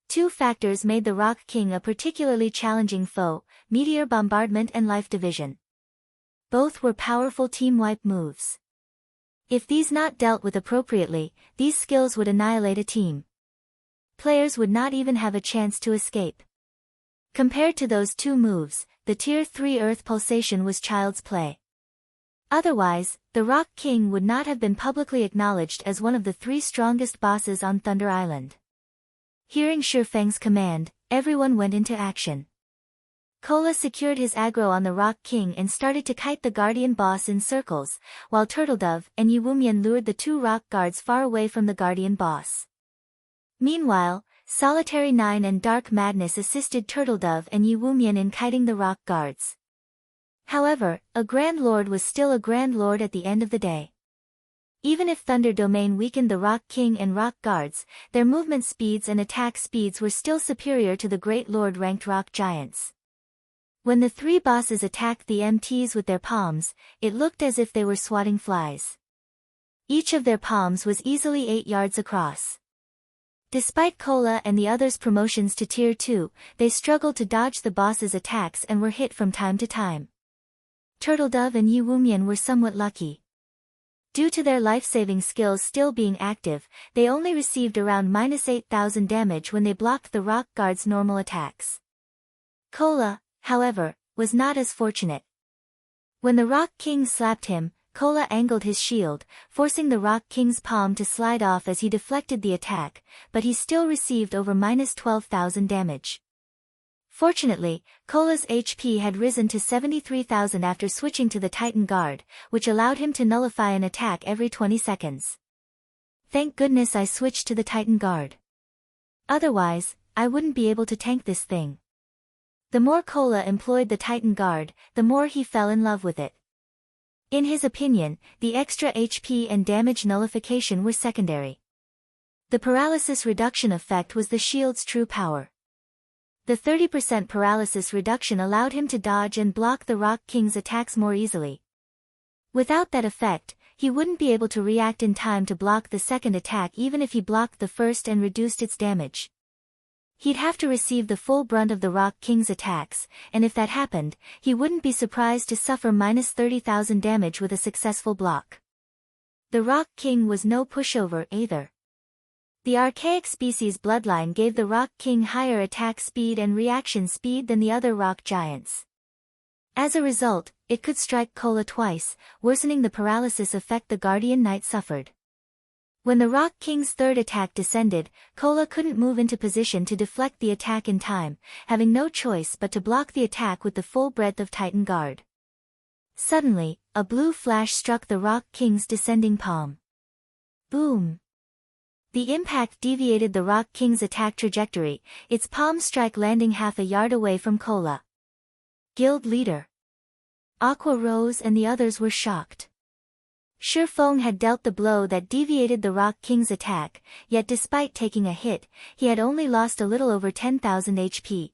Two factors made the Rock King a particularly challenging foe: Meteor Bombardment and Life Division. Both were powerful team-wipe moves. If these not dealt with appropriately, these skills would annihilate a team. Players would not even have a chance to escape. Compared to those two moves, the Tier 3 Earth Pulsation was child's play. Otherwise, the Rock King would not have been publicly acknowledged as one of the three strongest bosses on Thunder Island. Hearing Shifeng's command, everyone went into action. Kola secured his aggro on the Rock King and started to kite the Guardian boss in circles, while Turtledove and Yiwumian lured the two rock guards far away from the Guardian boss. Meanwhile, Solitary 9 and Dark Madness assisted Turtledove and Yiwumian in kiting the rock guards. However, a Grand Lord was still a Grand Lord at the end of the day. Even if Thunder Domain weakened the Rock King and Rock Guards, their movement speeds and attack speeds were still superior to the Great Lord-ranked Rock Giants. When the three bosses attacked the MTs with their palms, it looked as if they were swatting flies. Each of their palms was easily 8 yards across. Despite Kola and the others' promotions to Tier 2, they struggled to dodge the boss's attacks and were hit from time to time. Turtledove and Yiwumian were somewhat lucky. Due to their life-saving skills still being active, they only received around -8,000 damage when they blocked the Rock Guard's normal attacks. Kola, however, was not as fortunate. When the Rock King slapped him, Kola angled his shield, forcing the Rock King's palm to slide off as he deflected the attack, but he still received over -12,000 damage. Fortunately, Kola's HP had risen to 73,000 after switching to the Titan Guard, which allowed him to nullify an attack every 20 seconds. Thank goodness I switched to the Titan Guard. Otherwise, I wouldn't be able to tank this thing. The more Kola employed the Titan Guard, the more he fell in love with it. In his opinion, the extra HP and damage nullification were secondary. The paralysis reduction effect was the shield's true power. The 30% paralysis reduction allowed him to dodge and block the Rock King's attacks more easily. Without that effect, he wouldn't be able to react in time to block the second attack even if he blocked the first and reduced its damage. He'd have to receive the full brunt of the Rock King's attacks, and if that happened, he wouldn't be surprised to suffer -30,000 damage with a successful block. The Rock King was no pushover either. The Archaic species bloodline gave the Rock King higher attack speed and reaction speed than the other rock giants. As a result, it could strike Kola twice, worsening the paralysis effect the Guardian Knight suffered. When the Rock King's third attack descended, Kola couldn't move into position to deflect the attack in time, having no choice but to block the attack with the full breadth of Titan Guard. Suddenly, a blue flash struck the Rock King's descending palm. Boom! The impact deviated the Rock King's attack trajectory, its palm strike landing half a yard away from Cola. Guild leader Aqua rose and the others were shocked. Shifeng had dealt the blow that deviated the Rock King's attack, yet despite taking a hit, he had only lost a little over 10,000 HP.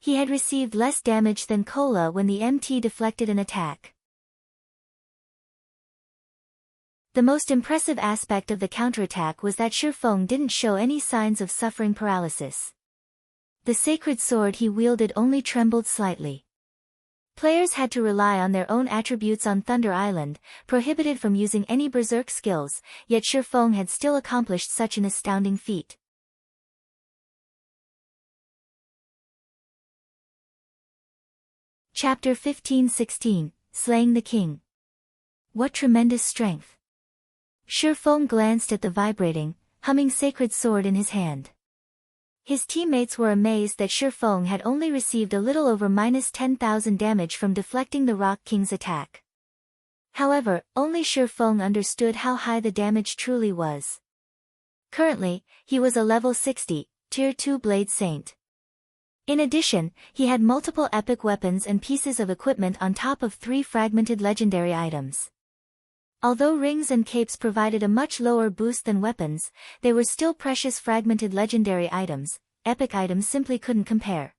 He had received less damage than Cola when the MT deflected an attack. The most impressive aspect of the counterattack was that Shifeng didn't show any signs of suffering paralysis. The sacred sword he wielded only trembled slightly. Players had to rely on their own attributes on Thunder Island, prohibited from using any berserk skills, yet Shifeng had still accomplished such an astounding feat. Chapter 15-16, Slaying the King. What tremendous strength! Shifeng glanced at the vibrating, humming sacred sword in his hand. His teammates were amazed that Shifeng had only received a little over -10,000 damage from deflecting the Rock King's attack. However, only Shifeng understood how high the damage truly was. Currently, he was a level 60, Tier 2 Blade Saint. In addition, he had multiple epic weapons and pieces of equipment on top of 3 fragmented legendary items. Although rings and capes provided a much lower boost than weapons, they were still precious fragmented legendary items. Epic items simply couldn't compare.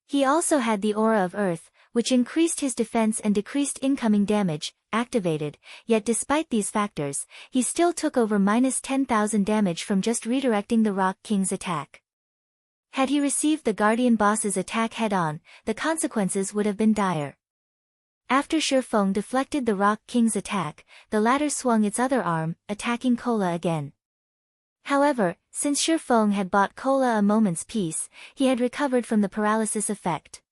He also had the Aura of Earth, which increased his defense and decreased incoming damage, activated, yet despite these factors, he still took over -10,000 damage from just redirecting the Rock King's attack. Had he received the Guardian Boss's attack head-on, the consequences would have been dire. After Shifeng deflected the Rock King's attack, the latter swung its other arm, attacking Cola again. However, since Shifeng had bought Cola a moment's peace, he had recovered from the paralysis effect.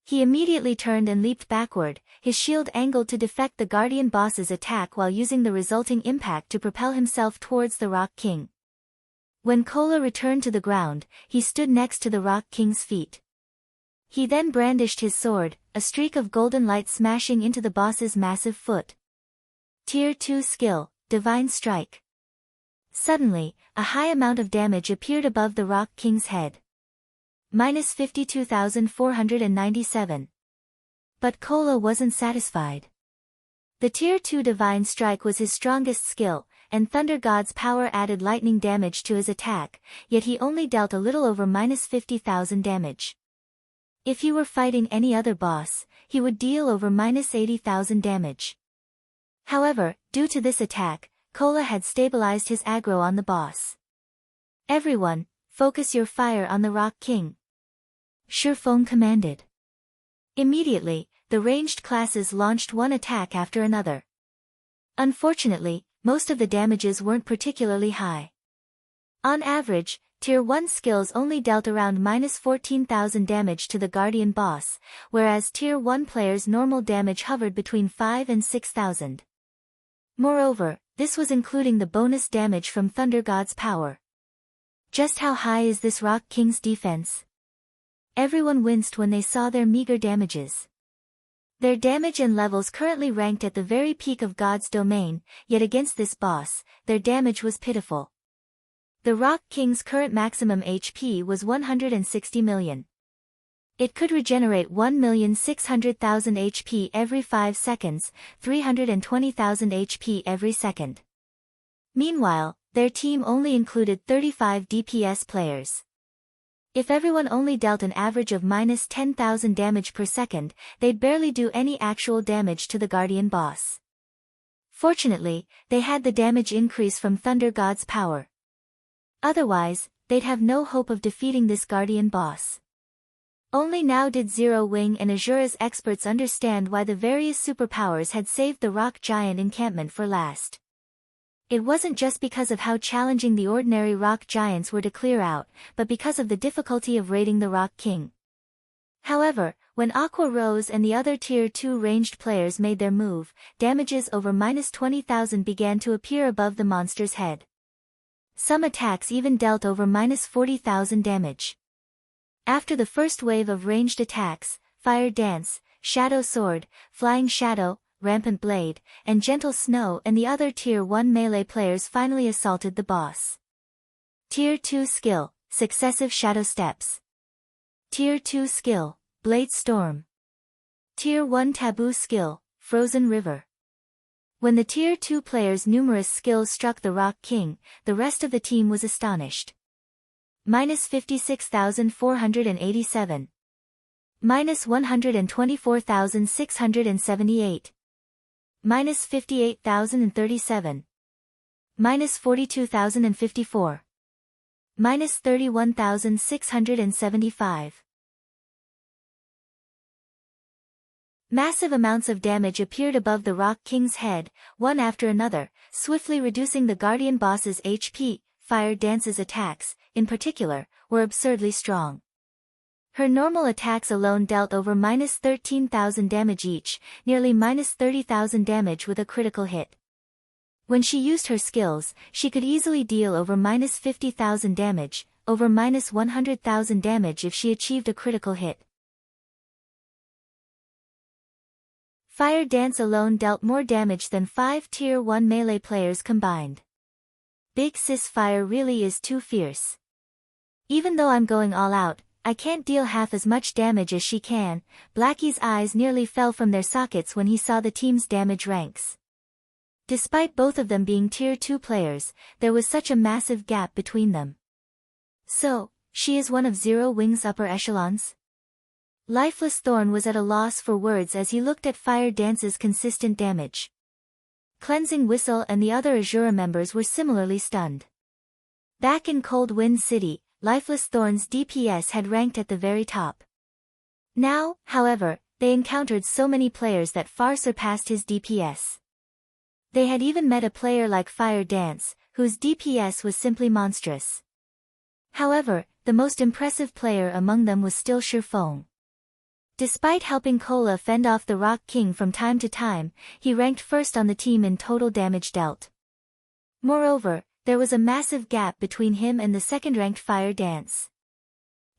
He immediately turned and leaped backward, his shield angled to deflect the Guardian Boss's attack while using the resulting impact to propel himself towards the Rock King. When Cola returned to the ground, he stood next to the Rock King's feet. He then brandished his sword, a streak of golden light smashing into the boss's massive foot. Tier 2 skill, Divine Strike. Suddenly, a high amount of damage appeared above the Rock King's head. -52,497. But Cola wasn't satisfied. The Tier 2 Divine Strike was his strongest skill, and Thunder God's power added lightning damage to his attack, yet he only dealt a little over -50,000 damage. If he were fighting any other boss, he would deal over -80,000 damage. However, due to this attack, Cola had stabilized his aggro on the boss. Everyone, focus your fire on the Rock King. Shifeng commanded. Immediately, the ranged classes launched one attack after another. Unfortunately, most of the damages weren't particularly high. On average, Tier 1 skills only dealt around -14,000 damage to the Guardian Boss, whereas Tier 1 players' normal damage hovered between 5 and 6,000. Moreover, this was including the bonus damage from Thunder God's power. Just how high is this Rock King's defense? Everyone winced when they saw their meager damages. Their damage and levels currently ranked at the very peak of God's domain, yet against this boss, their damage was pitiful. The Rock King's current maximum HP was 160 million. It could regenerate 1,600,000 HP every 5 seconds, 320,000 HP every second. Meanwhile, their team only included 35 DPS players. If everyone only dealt an average of -10,000 damage per second, they'd barely do any actual damage to the Guardian Boss. Fortunately, they had the damage increase from Thunder God's power. Otherwise, they'd have no hope of defeating this Guardian Boss. Only now did Zero Wing and Azura's experts understand why the various superpowers had saved the Rock Giant encampment for last. It wasn't just because of how challenging the ordinary Rock Giants were to clear out, but because of the difficulty of raiding the Rock King. However, when Aqua Rose and the other Tier 2 ranged players made their move, damages over -20,000 began to appear above the monster's head. Some attacks even dealt over -40,000 damage. After the first wave of ranged attacks, Fire Dance, Shadow Sword, Flying Shadow, Rampant Blade, and Gentle Snow and the other Tier 1 melee players finally assaulted the boss. Tier 2 Skill, Successive Shadow Steps. Tier 2 Skill, Blade Storm. Tier 1 Taboo Skill, Frozen River. When the Tier 2 players' numerous skills struck the Rock King, the rest of the team was astonished. -56,487. -124,678. -58,037. -42,054. -31,675. Massive amounts of damage appeared above the Rock King's head, one after another, swiftly reducing the Guardian boss's HP. Fire Dance's attacks, in particular, were absurdly strong. Her normal attacks alone dealt over -13,000 damage each, nearly -30,000 damage with a critical hit. When she used her skills, she could easily deal over -50,000 damage, over -100,000 damage if she achieved a critical hit. Fire Dance alone dealt more damage than 5 Tier 1 melee players combined. Big Sis Fire really is too fierce. Even though I'm going all out, I can't deal half as much damage as she can. Blackie's eyes nearly fell from their sockets when he saw the team's damage ranks. Despite both of them being Tier 2 players, there was such a massive gap between them. So, she is one of Zero Wing's upper echelons? Lifeless Thorn was at a loss for words as he looked at Fire Dance's consistent damage. Cleansing Whistle and the other Azura members were similarly stunned. Back in Cold Wind City, Lifeless Thorn's DPS had ranked at the very top. Now, however, they encountered so many players that far surpassed his DPS. They had even met a player like Fire Dance, whose DPS was simply monstrous. However, the most impressive player among them was still Shifeng. Despite helping Cola fend off the Rock King from time to time, he ranked first on the team in total damage dealt. Moreover, there was a massive gap between him and the second-ranked Fire Dance.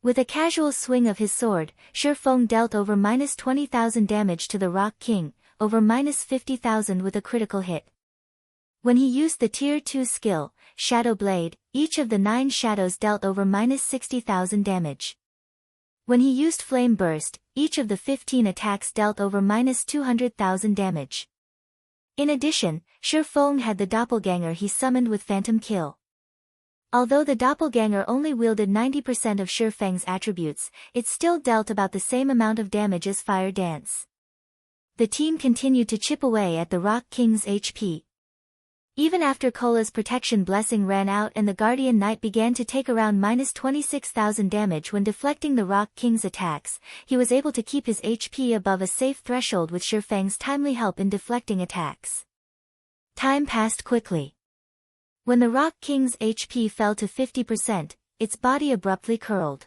With a casual swing of his sword, Shifeng dealt over -20,000 damage to the Rock King, over -50,000 with a critical hit. When he used the Tier 2 skill, Shadow Blade, each of the 9 shadows dealt over -60,000 damage. When he used Flame Burst, each of the 15 attacks dealt over -200,000 damage. In addition, Shifeng had the doppelganger he summoned with Phantom Kill. Although the doppelganger only wielded 90% of Shifeng's attributes, it still dealt about the same amount of damage as Fire Dance. The team continued to chip away at the Rock King's HP. Even after Cola's protection blessing ran out and the Guardian Knight began to take around -26,000 damage when deflecting the Rock King's attacks, he was able to keep his HP above a safe threshold with Shifeng's timely help in deflecting attacks. Time passed quickly. When the Rock King's HP fell to 50%, its body abruptly curled.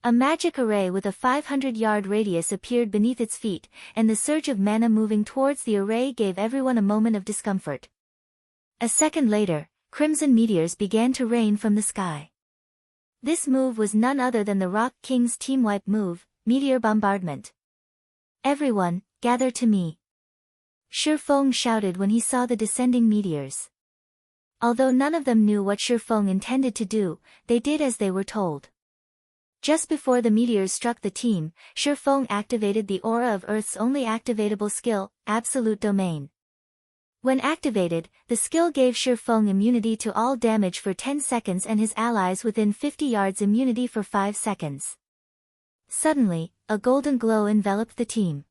A magic array with a 500-yard radius appeared beneath its feet, and the surge of mana moving towards the array gave everyone a moment of discomfort. A second later, crimson meteors began to rain from the sky. This move was none other than the Rock King's team wipe move, Meteor Bombardment. "Everyone, gather to me!" Shifeng shouted when he saw the descending meteors. Although none of them knew what Shifeng intended to do, they did as they were told. Just before the meteors struck the team, Shifeng activated the aura of Earth's only activatable skill, Absolute Domain. When activated, the skill gave Shifeng immunity to all damage for 10 seconds and his allies within 50 yards immunity for 5 seconds. Suddenly, a golden glow enveloped the team.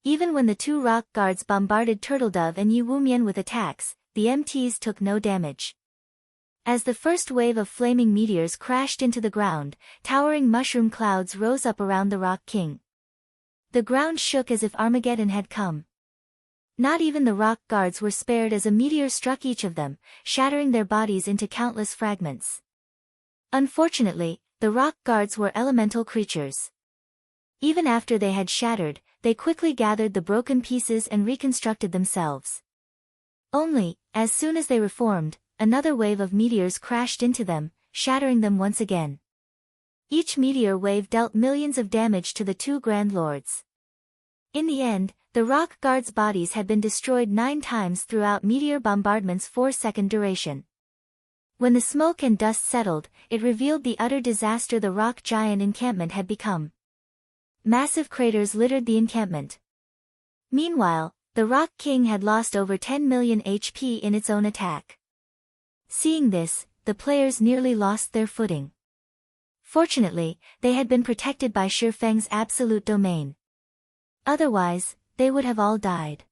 Even when the 2 rock guards bombarded Turtledove and Yi Wumian with attacks, the MTs took no damage. As the first wave of flaming meteors crashed into the ground, towering mushroom clouds rose up around the Rock King. The ground shook as if Armageddon had come. Not even the rock guards were spared as a meteor struck each of them, shattering their bodies into countless fragments. Unfortunately, the rock guards were elemental creatures. Even after they had shattered, they quickly gathered the broken pieces and reconstructed themselves. Only, as soon as they reformed, another wave of meteors crashed into them, shattering them once again. Each meteor wave dealt millions of damage to the 2 Grand Lords. In the end, the rock guards' bodies had been destroyed 9 times throughout meteor bombardment's 4-second duration. When the smoke and dust settled, it revealed the utter disaster the rock giant encampment had become. Massive craters littered the encampment. Meanwhile, the Rock King had lost over 10 million HP in its own attack. Seeing this, the players nearly lost their footing. Fortunately, they had been protected by Shifeng's absolute domain. Otherwise, they would have all died.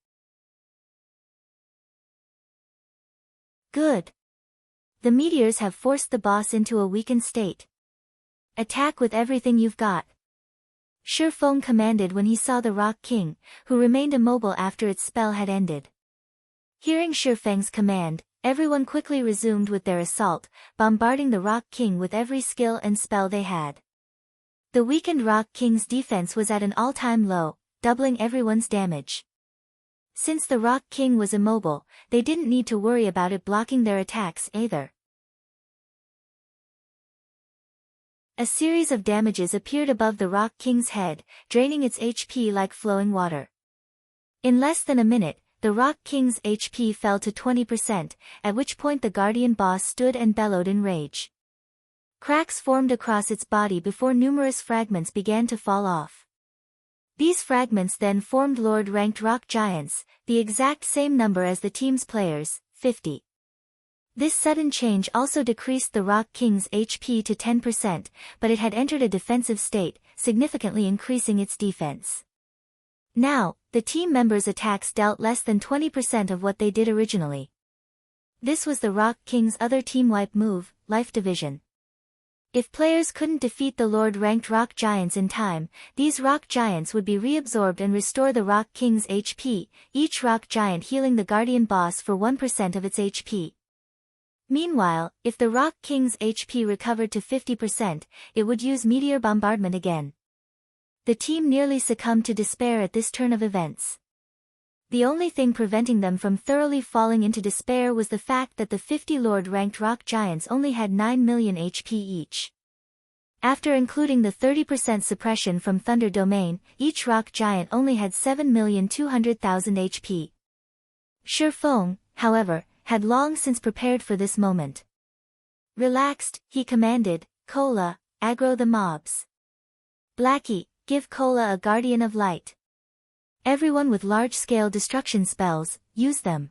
Good. The meteors have forced the boss into a weakened state. Attack with everything you've got. Shifeng commanded when he saw the Rock King, who remained immobile after its spell had ended. Hearing Shifeng's command, everyone quickly resumed with their assault, bombarding the Rock King with every skill and spell they had. The weakened Rock King's defense was at an all-time low, doubling everyone's damage. Since the Rock King was immobile, they didn't need to worry about it blocking their attacks either. A series of damages appeared above the Rock King's head, draining its HP like flowing water. In less than a minute, the Rock King's HP fell to 20%, at which point the Guardian boss stood and bellowed in rage. Cracks formed across its body before numerous fragments began to fall off. These fragments then formed Lord-ranked rock giants, the exact same number as the team's players, 50. This sudden change also decreased the Rock King's HP to 10%, but it had entered a defensive state, significantly increasing its defense. Now, the team members' attacks dealt less than 20% of what they did originally. This was the Rock King's other team wipe move, Life Division. If players couldn't defeat the Lord-ranked rock giants in time, these rock giants would be reabsorbed and restore the Rock King's HP, each rock giant healing the Guardian boss for 1% of its HP. Meanwhile, if the Rock King's HP recovered to 50%, it would use meteor bombardment again. The team nearly succumbed to despair at this turn of events. The only thing preventing them from thoroughly falling into despair was the fact that the 50 Lord-ranked rock giants only had 9 million HP each. After including the 30% suppression from Thunder Domain, each rock giant only had 7,200,000 HP. Shifeng, however, had long since prepared for this moment. Relaxed, he commanded, Cola, aggro the mobs. Blackie, give Cola a Guardian of Light. Everyone with large-scale destruction spells, use them.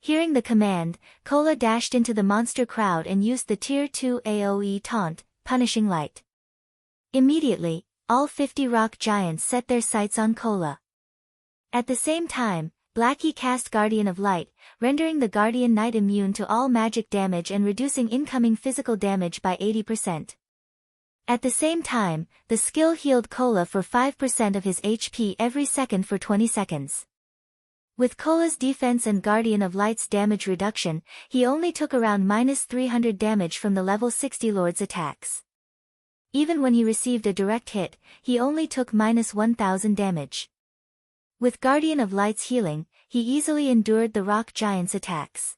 Hearing the command, Cola dashed into the monster crowd and used the Tier 2 AoE taunt, Punishing Light. Immediately, all 50 rock giants set their sights on Cola. At the same time, Blackie cast Guardian of Light, rendering the Guardian Knight immune to all magic damage and reducing incoming physical damage by 80%. At the same time, the skill healed Cola for 5% of his HP every second for 20 seconds. With Cola's defense and Guardian of Light's damage reduction, he only took around -300 damage from the level 60 Lord's attacks. Even when he received a direct hit, he only took -1000 damage. With Guardian of Light's healing, he easily endured the rock giant's attacks.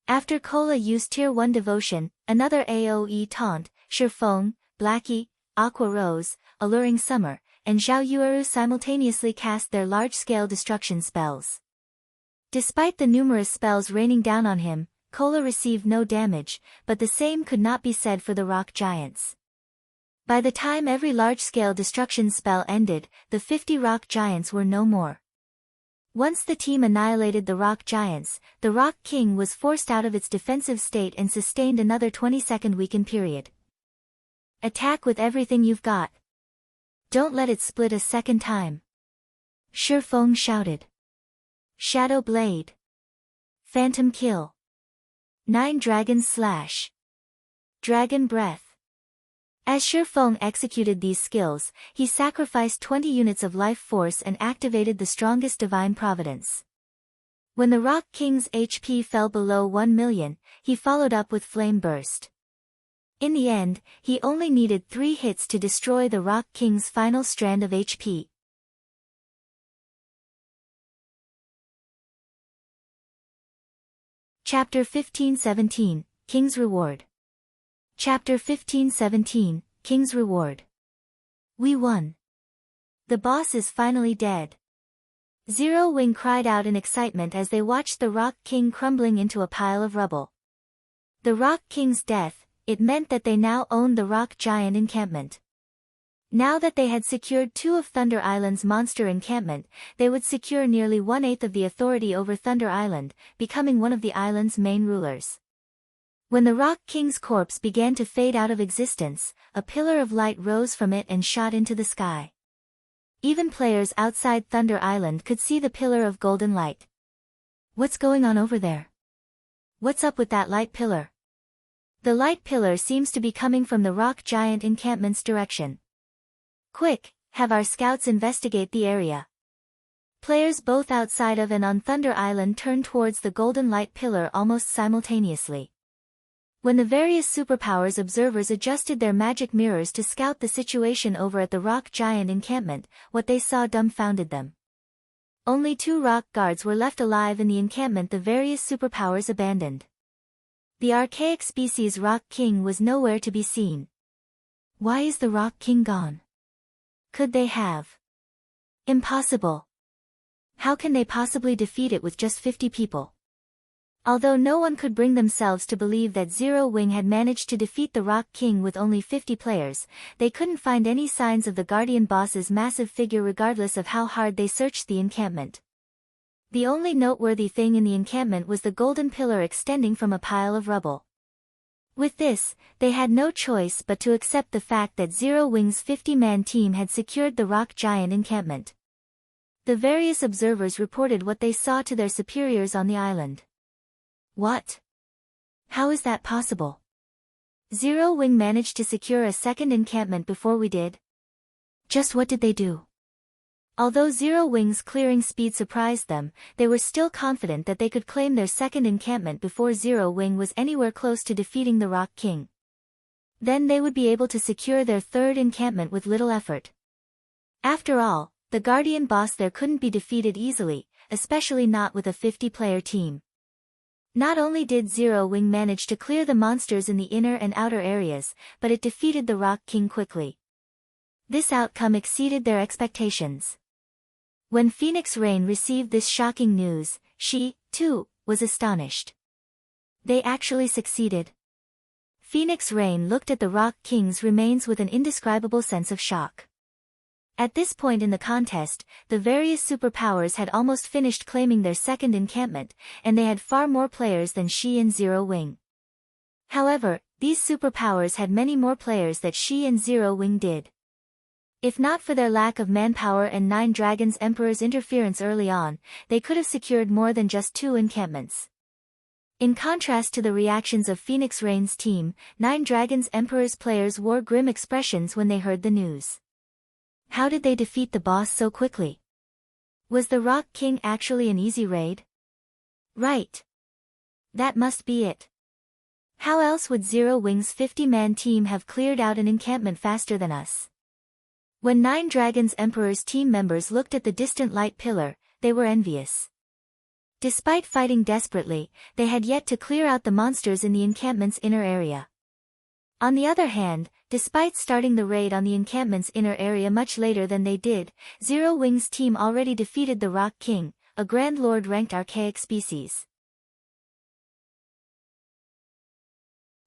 After Cola used Tier 1 Devotion, another AoE taunt, Shifeng, Blackie, Aqua Rose, Alluring Summer, and Zhao Yueru simultaneously cast their large-scale destruction spells. Despite the numerous spells raining down on him, Cola received no damage, but the same could not be said for the rock giants. By the time every large-scale destruction spell ended, the 50 rock giants were no more. Once the team annihilated the rock giants, the Rock King was forced out of its defensive state and sustained another 20-second weaken period. Attack with everything you've got. Don't let it split a second time. Shifeng shouted. Shadow Blade. Phantom Kill. 9 Dragon Slash. Dragon Breath. As Shifeng executed these skills, he sacrificed 20 units of life force and activated the strongest divine providence. When the Rock King's HP fell below 1 million, he followed up with Flame Burst. In the end, he only needed 3 hits to destroy the Rock King's final strand of HP. Chapter 15-17, King's Reward. Chapter 15-17, King's Reward. We won. The boss is finally dead. Zero Wing cried out in excitement as they watched the Rock King crumbling into a pile of rubble. The Rock King's death, it meant that they now owned the Rock Giant encampment. Now that they had secured 2 of Thunder Island's monster encampment, they would secure nearly 1/8 of the authority over Thunder Island, becoming one of the island's main rulers. When the Rock King's corpse began to fade out of existence, a pillar of light rose from it and shot into the sky. Even players outside Thunder Island could see the pillar of golden light. What's going on over there? What's up with that light pillar? The light pillar seems to be coming from the Rock Giant encampment's direction. Quick, have our scouts investigate the area. Players both outside of and on Thunder Island turned towards the golden light pillar almost simultaneously. When the various superpowers observers adjusted their magic mirrors to scout the situation over at the Rock Giant encampment, what they saw dumbfounded them. Only 2 rock guards were left alive in the encampment the various superpowers abandoned. The archaic species Rock King was nowhere to be seen. Why is the Rock King gone? Could they have? Impossible. How can they possibly defeat it with just 50 people? Although no one could bring themselves to believe that Zero Wing had managed to defeat the Rock King with only 50 players, they couldn't find any signs of the Guardian boss's massive figure regardless of how hard they searched the encampment. The only noteworthy thing in the encampment was the golden pillar extending from a pile of rubble. With this, they had no choice but to accept the fact that Zero Wing's 50-man team had secured the Rock Giant encampment. The various observers reported what they saw to their superiors on the island. What? How is that possible? Zero Wing managed to secure a second encampment before we did. Just what did they do? Although Zero Wing's clearing speed surprised them, they were still confident that they could claim their second encampment before Zero Wing was anywhere close to defeating the Rock King. Then they would be able to secure their third encampment with little effort. After all, the Guardian boss there couldn't be defeated easily, especially not with a 50-player team. Not only did Zero Wing manage to clear the monsters in the inner and outer areas, but it defeated the Rock King quickly. This outcome exceeded their expectations. When Phoenix Rain received this shocking news, she, too, was astonished. They actually succeeded. Phoenix Rain looked at the Rock King's remains with an indescribable sense of shock. At this point in the contest, the various superpowers had almost finished claiming their second encampment, and they had far more players than she and Zero Wing. However, these superpowers had many more players than she and Zero Wing did. If not for their lack of manpower and 9 Dragons Emperor's interference early on, they could have secured more than just 2 encampments. In contrast to the reactions of Phoenix Rain's team, 9 Dragons Emperor's players wore grim expressions when they heard the news. How did they defeat the boss so quickly? Was the Rock King actually an easy raid? Right. That must be it. How else would Zero Wing's 50-man team have cleared out an encampment faster than us? When 9 Dragons Emperor's team members looked at the distant light pillar, they were envious. Despite fighting desperately, they had yet to clear out the monsters in the encampment's inner area. On the other hand, despite starting the raid on the encampment's inner area much later than they did, Zero Wing's team already defeated the Rock King, a Grand Lord-ranked archaic species.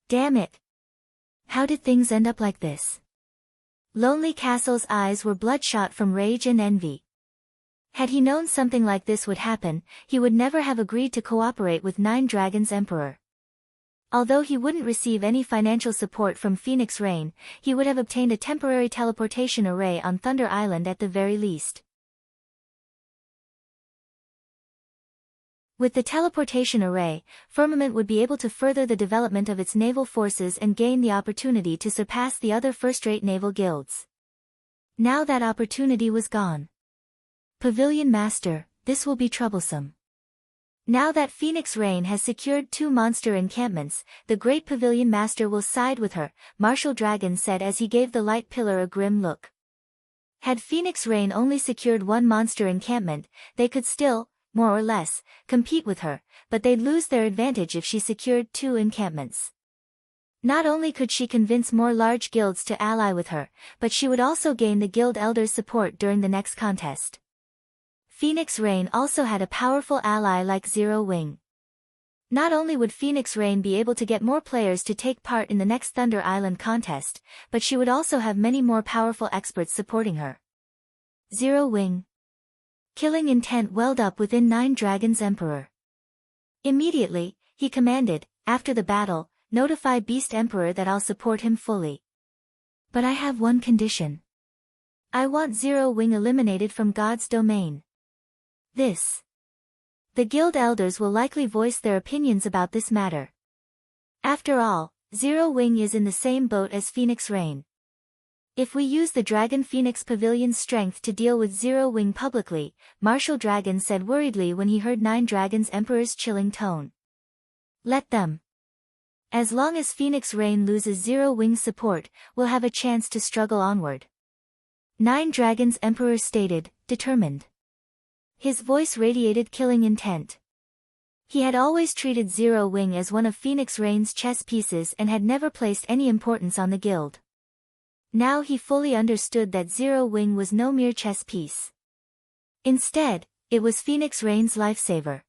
Damn it! How did things end up like this? Lonely Castle's eyes were bloodshot from rage and envy. Had he known something like this would happen, he would never have agreed to cooperate with 9 Dragons Emperor. Although he wouldn't receive any financial support from Phoenix Rain, he would have obtained a temporary teleportation array on Thunder Island at the very least. With the teleportation array, Firmament would be able to further the development of its naval forces and gain the opportunity to surpass the other first-rate naval guilds. Now that opportunity was gone. Pavilion Master, this will be troublesome. Now that Phoenix Rain has secured 2 monster encampments, the Great Pavilion Master will side with her, Martial Dragon said as he gave the light pillar a grim look. Had Phoenix Rain only secured 1 monster encampment, they could still, more or less, compete with her, but they'd lose their advantage if she secured 2 encampments. Not only could she convince more large guilds to ally with her, but she would also gain the guild elders' support during the next contest. Phoenix Rain also had a powerful ally like Zero Wing. Not only would Phoenix Rain be able to get more players to take part in the next Thunder Island contest, but she would also have many more powerful experts supporting her. Zero Wing. Killing intent welled up within Nine Dragons' Emperor. Immediately, he commanded, after the battle, notify Beast Emperor that I'll support him fully. But I have one condition. I want Zero Wing eliminated from God's domain. This. The guild elders will likely voice their opinions about this matter. After all, Zero Wing is in the same boat as Phoenix Rain. If we use the Dragon Phoenix Pavilion's strength to deal with Zero Wing publicly, Martial Dragon said worriedly when he heard Nine Dragons' Emperor's chilling tone. Let them. As long as Phoenix Rain loses Zero Wing's support, we'll have a chance to struggle onward. Nine Dragons' Emperor stated, determined. His voice radiated killing intent. He had always treated Zero Wing as one of Phoenix Rain's chess pieces and had never placed any importance on the guild. Now he fully understood that Zero Wing was no mere chess piece. Instead, it was Phoenix Rain's lifesaver.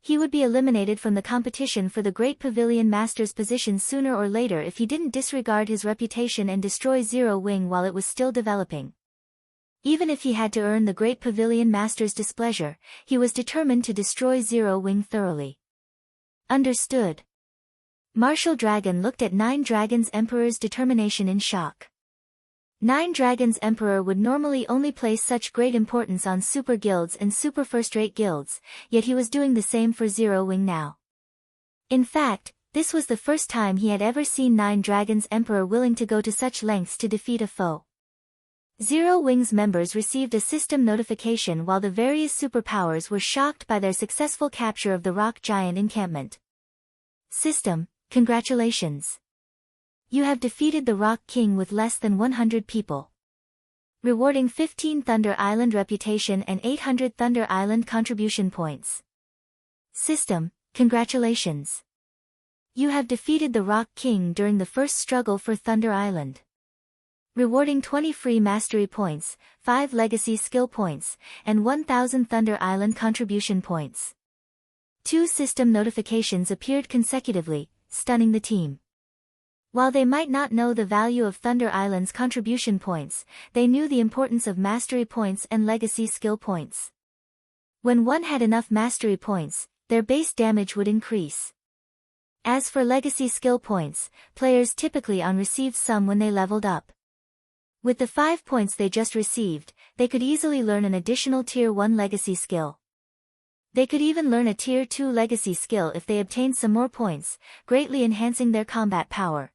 He would be eliminated from the competition for the Great Pavilion Master's position sooner or later if he didn't disregard his reputation and destroy Zero Wing while it was still developing. Even if he had to earn the Great Pavilion Master's displeasure, he was determined to destroy Zero Wing thoroughly. Understood. Martial Dragon looked at Nine Dragons' Emperor's determination in shock. Nine Dragons' Emperor would normally only place such great importance on super guilds and super first-rate guilds, yet he was doing the same for Zero Wing now. In fact, this was the first time he had ever seen Nine Dragons' Emperor willing to go to such lengths to defeat a foe. Zero Wing's members received a system notification while the various superpowers were shocked by their successful capture of the rock giant encampment. System, congratulations. You have defeated the Rock King with less than 100 people. Rewarding 15 Thunder Island reputation and 800 Thunder Island contribution points. System, congratulations. You have defeated the Rock King during the first struggle for Thunder Island. Rewarding 20 free mastery points, 5 legacy skill points, and 1000 Thunder Island contribution points. 2 system notifications appeared consecutively, stunning the team. While they might not know the value of Thunder Island's contribution points, they knew the importance of mastery points and legacy skill points. When one had enough mastery points, their base damage would increase. As for legacy skill points, players typically received some when they leveled up. With the 5 points they just received, they could easily learn an additional Tier 1 legacy skill. They could even learn a Tier 2 legacy skill if they obtained some more points, greatly enhancing their combat power.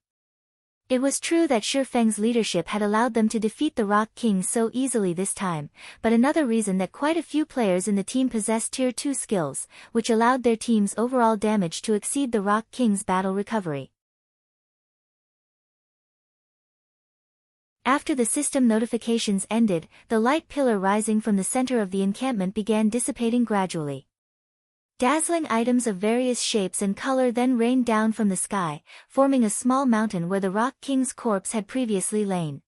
It was true that Shifeng's leadership had allowed them to defeat the Rock King so easily this time, but another reason that quite a few players in the team possessed Tier 2 skills, which allowed their team's overall damage to exceed the Rock King's battle recovery. After the system notifications ended, the light pillar rising from the center of the encampment began dissipating gradually. Dazzling items of various shapes and color then rained down from the sky, forming a small mountain where the Rock King's corpse had previously lain.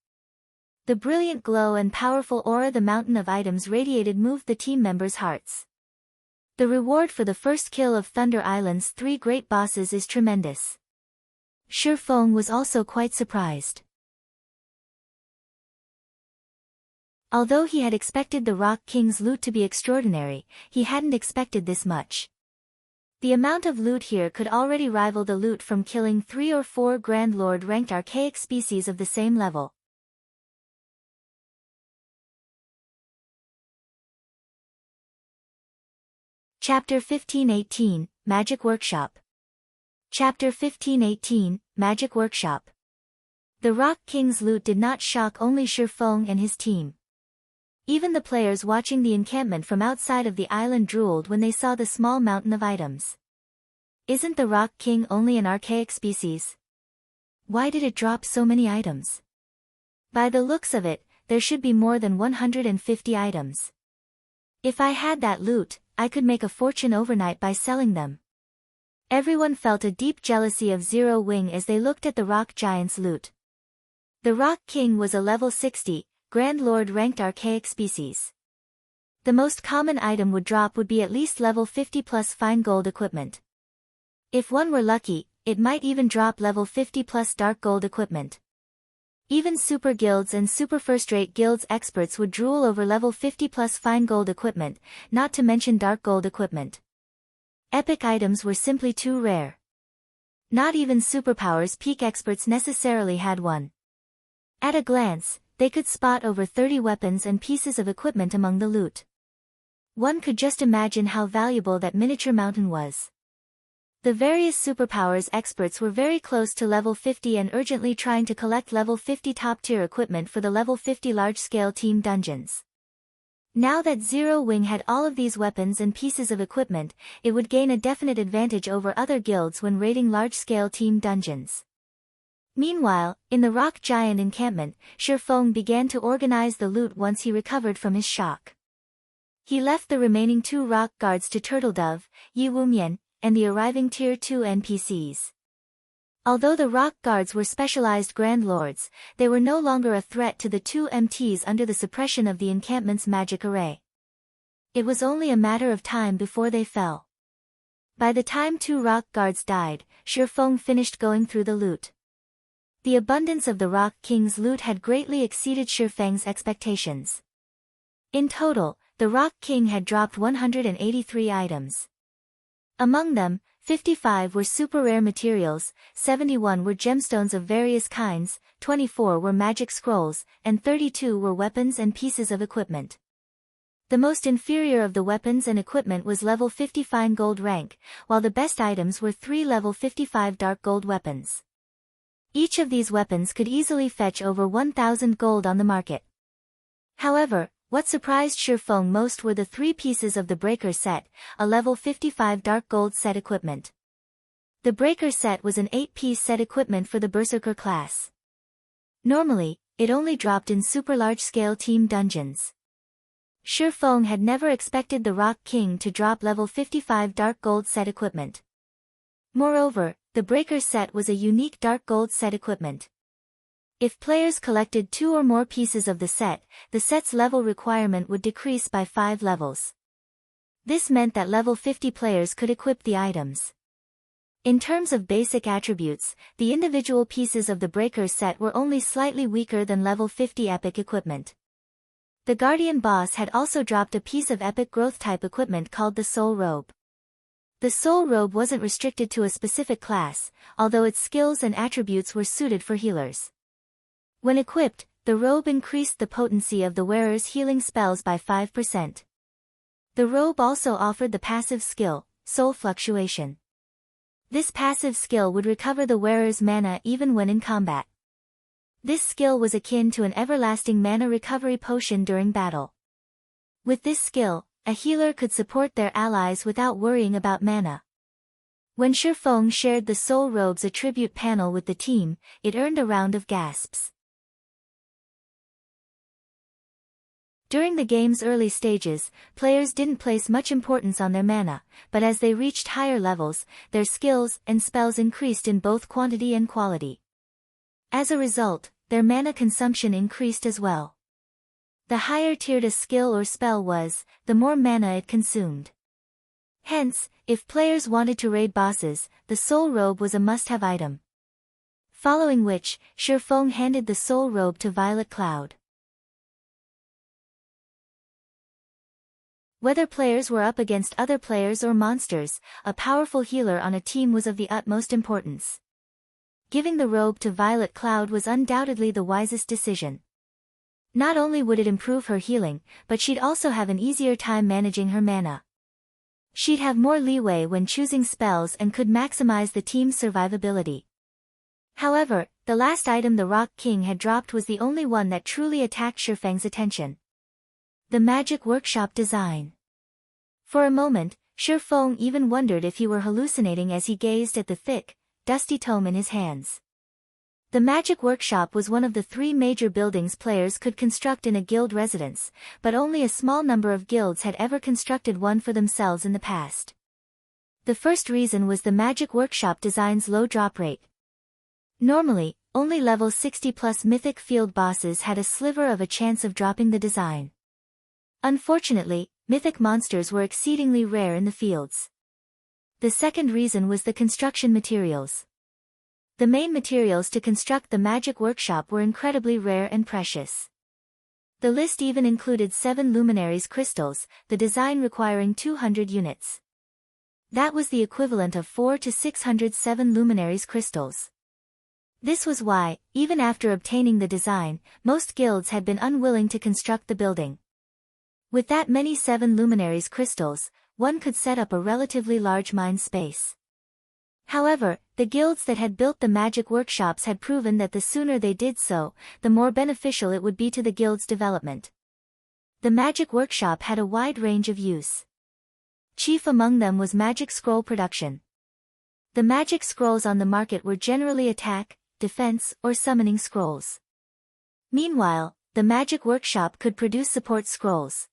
The brilliant glow and powerful aura the mountain of items radiated moved the team members' hearts. The reward for the first kill of Thunder Island's 3 great bosses is tremendous. Shifeng was also quite surprised. Although he had expected the Rock King's loot to be extraordinary, he hadn't expected this much. The amount of loot here could already rival the loot from killing 3 or 4 Grand Lord-ranked archaic species of the same level. Chapter 1518, Magic Workshop. Chapter 1518, Magic Workshop. The Rock King's loot did not shock only Shifeng and his team. Even the players watching the encampment from outside of the island drooled when they saw the small mountain of items. Isn't the Rock King only an archaic species? Why did it drop so many items? By the looks of it, there should be more than 150 items. If I had that loot, I could make a fortune overnight by selling them. Everyone felt a deep jealousy of Zero Wing as they looked at the rock giant's loot. The Rock King was a level 60, Grand Lord ranked archaic species. The most common item would drop would be at least level 50 plus fine gold equipment. If one were lucky, it might even drop level 50 plus dark gold equipment. Even super guilds and super first-rate guilds experts would drool over level 50 plus fine gold equipment, not to mention dark gold equipment. Epic items were simply too rare. Not even superpowers peak experts necessarily had one. At a glance, they could spot over 30 weapons and pieces of equipment among the loot. One could just imagine how valuable that miniature mountain was. The various superpowers experts were very close to level 50 and urgently trying to collect level 50 top-tier equipment for the level 50 large-scale team dungeons. Now that Zero Wing had all of these weapons and pieces of equipment, it would gain a definite advantage over other guilds when raiding large-scale team dungeons. Meanwhile, in the rock giant encampment, Shifeng began to organize the loot once he recovered from his shock. He left the remaining 2 rock guards to Turtledove, Yi Wumian, and the arriving Tier 2 NPCs. Although the rock guards were specialized Grand Lords, they were no longer a threat to the 2 MTs under the suppression of the encampment's magic array. It was only a matter of time before they fell. By the time 2 rock guards died, Shifeng finished going through the loot. The abundance of the Rock King's loot had greatly exceeded Shifeng's expectations. In total, the Rock King had dropped 183 items. Among them, 55 were super rare materials, 71 were gemstones of various kinds, 24 were magic scrolls, and 32 were weapons and pieces of equipment. The most inferior of the weapons and equipment was level 50 fine gold rank, while the best items were 3 level 55 dark gold weapons. Each of these weapons could easily fetch over 1,000 gold on the market. However, what surprised Shifeng most were the 3 pieces of the Breaker set, a level 55 dark gold set equipment. The Breaker set was an 8-piece set equipment for the Berserker class. Normally, it only dropped in super large-scale team dungeons. Shifeng had never expected the Rock King to drop level 55 dark gold set equipment. Moreover, the Breaker set was a unique dark gold set equipment. If players collected 2 or more pieces of the set's level requirement would decrease by 5 levels. This meant that level 50 players could equip the items. In terms of basic attributes, the individual pieces of the Breaker set were only slightly weaker than level 50 epic equipment. The Guardian boss had also dropped a piece of epic growth type equipment called the Soul Robe. The Soul Robe wasn't restricted to a specific class, although its skills and attributes were suited for healers. When equipped, the robe increased the potency of the wearer's healing spells by 5%. The robe also offered the passive skill, Soul Fluctuation. This passive skill would recover the wearer's mana even when in combat. This skill was akin to an everlasting mana recovery potion during battle. With this skill, a healer could support their allies without worrying about mana. When Shifeng shared the Soul Robe's attribute panel with the team, it earned a round of gasps. During the game's early stages, players didn't place much importance on their mana, but as they reached higher levels, their skills and spells increased in both quantity and quality. As a result, their mana consumption increased as well. The higher tiered a skill or spell was, the more mana it consumed. Hence, if players wanted to raid bosses, the Soul Robe was a must-have item. Following which, Shifeng handed the Soul Robe to Violet Cloud. Whether players were up against other players or monsters, a powerful healer on a team was of the utmost importance. Giving the robe to Violet Cloud was undoubtedly the wisest decision. Not only would it improve her healing, but she'd also have an easier time managing her mana. She'd have more leeway when choosing spells and could maximize the team's survivability. However, the last item the Rock King had dropped was the only one that truly attacked Shifeng's attention. The Magic Workshop design. For a moment, Shifeng even wondered if he were hallucinating as he gazed at the thick, dusty tome in his hands. The Magic Workshop was one of the 3 major buildings players could construct in a guild residence, but only a small number of guilds had ever constructed one for themselves in the past. The first reason was the Magic Workshop design's low drop rate. Normally, only level 60+ mythic field bosses had a sliver of a chance of dropping the design. Unfortunately, mythic monsters were exceedingly rare in the fields. The second reason was the construction materials. The main materials to construct the Magic Workshop were incredibly rare and precious. The list even included 7 luminaries crystals, the design requiring 200 units. That was the equivalent of 4 to 607 luminaries crystals. This was why, even after obtaining the design, most guilds had been unwilling to construct the building. With that many 7 luminaries crystals, one could set up a relatively large mine space. However, the guilds that had built the Magic Workshops had proven that the sooner they did so, the more beneficial it would be to the guild's development. The Magic Workshop had a wide range of use. Chief among them was magic scroll production. The magic scrolls on the market were generally attack, defense, or summoning scrolls. Meanwhile, the Magic Workshop could produce support scrolls.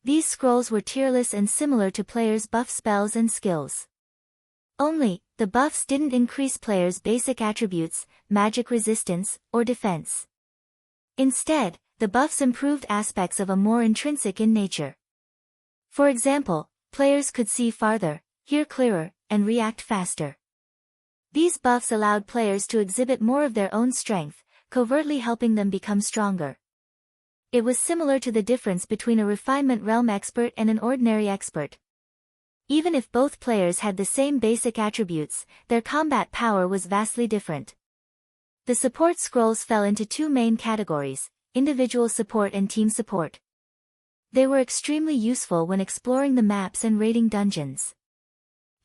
These scrolls were tierless and similar to players' buff spells and skills. Only, the buffs didn't increase players' basic attributes, magic resistance, or defense. Instead, the buffs improved aspects of a more intrinsic in nature. For example, players could see farther, hear clearer, and react faster. These buffs allowed players to exhibit more of their own strength, covertly helping them become stronger. It was similar to the difference between a refinement realm expert and an ordinary expert. Even if both players had the same basic attributes, their combat power was vastly different. The support scrolls fell into 2 main categories, individual support and team support. They were extremely useful when exploring the maps and raiding dungeons.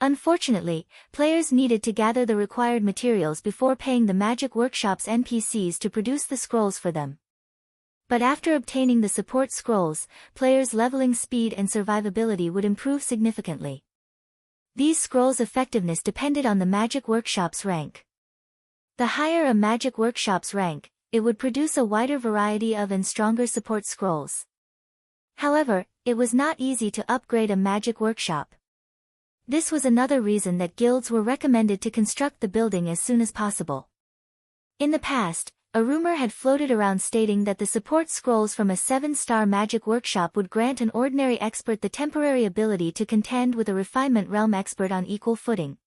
Unfortunately, players needed to gather the required materials before paying the Magic Workshop's NPCs to produce the scrolls for them. But after obtaining the support scrolls, players' leveling speed and survivability would improve significantly. These scrolls' effectiveness depended on the Magic Workshop's rank. The higher a Magic Workshop's rank, it would produce a wider variety of and stronger support scrolls. However, it was not easy to upgrade a Magic Workshop. This was another reason that guilds were recommended to construct the building as soon as possible. In the past, a rumor had floated around stating that the support scrolls from a 7-star Magic Workshop would grant an ordinary expert the temporary ability to contend with a refinement realm expert on equal footing.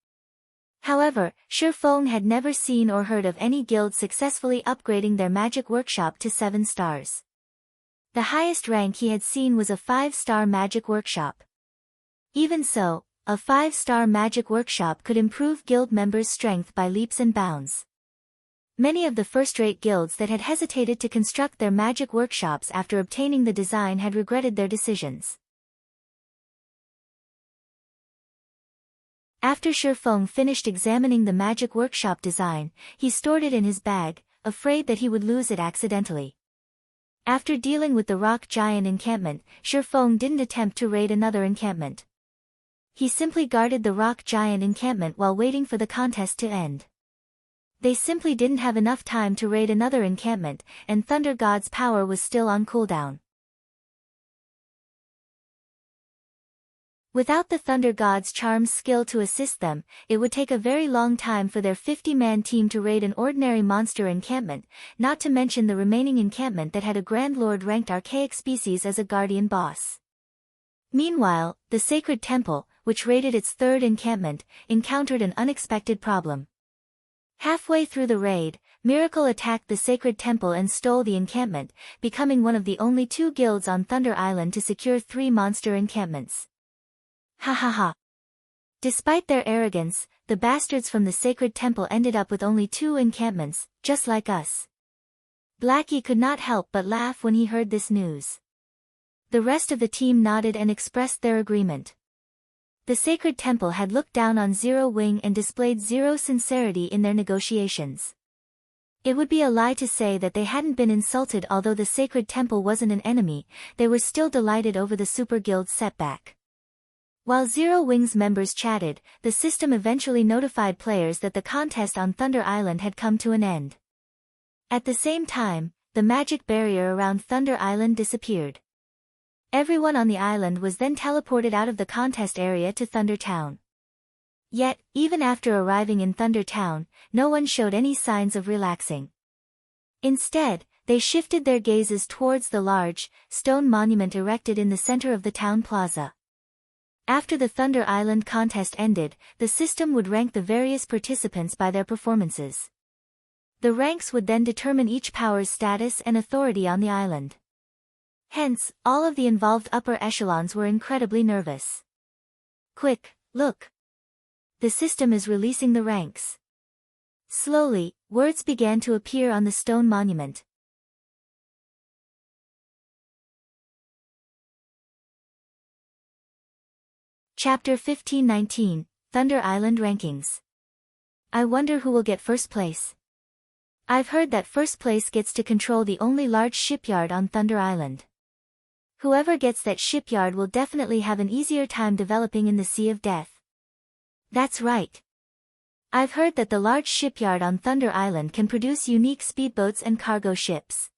However, Shurfeng had never seen or heard of any guild successfully upgrading their Magic Workshop to 7 stars. The highest rank he had seen was a 5-star Magic Workshop. Even so, a 5-star Magic Workshop could improve guild members' strength by leaps and bounds. Many of the first-rate guilds that had hesitated to construct their Magic Workshops after obtaining the design had regretted their decisions. After Shurfeng finished examining the Magic Workshop design, he stored it in his bag, afraid that he would lose it accidentally. After dealing with the rock giant encampment, Shurfeng didn't attempt to raid another encampment. He simply guarded the rock giant encampment while waiting for the contest to end. They simply didn't have enough time to raid another encampment, and Thunder God's power was still on cooldown. Without the Thunder God's charm's skill to assist them, it would take a very long time for their 50-man team to raid an ordinary monster encampment, not to mention the remaining encampment that had a Grand Lord ranked Archaic species as a guardian boss. Meanwhile, the Sacred Temple, which raided its 3rd encampment, encountered an unexpected problem. Halfway through the raid, Miracle attacked the Sacred Temple and stole the encampment, becoming one of the only 2 guilds on Thunder Island to secure 3 monster encampments. Ha ha ha. Despite their arrogance, the bastards from the Sacred Temple ended up with only 2 encampments, just like us. Blackie could not help but laugh when he heard this news. The rest of the team nodded and expressed their agreement. The Sacred Temple had looked down on Zero Wing and displayed zero sincerity in their negotiations. It would be a lie to say that they hadn't been insulted. Although the Sacred Temple wasn't an enemy, they were still delighted over the Super Guild's setback. While Zero Wing's members chatted, the system eventually notified players that the contest on Thunder Island had come to an end. At the same time, the magic barrier around Thunder Island disappeared. Everyone on the island was then teleported out of the contest area to Thunder Town. Yet, even after arriving in Thunder Town, no one showed any signs of relaxing. Instead, they shifted their gazes towards the large, stone monument erected in the center of the town plaza. After the Thunder Island contest ended, the system would rank the various participants by their performances. The ranks would then determine each power's status and authority on the island. Hence, all of the involved upper echelons were incredibly nervous. Quick, look! The system is releasing the ranks. Slowly, words began to appear on the stone monument. Chapter 1519, Thunder Island Rankings. I wonder who will get first place. I've heard that first place gets to control the only large shipyard on Thunder Island. Whoever gets that shipyard will definitely have an easier time developing in the Sea of Death. That's right. I've heard that the large shipyard on Thunder Island can produce unique speedboats and cargo ships.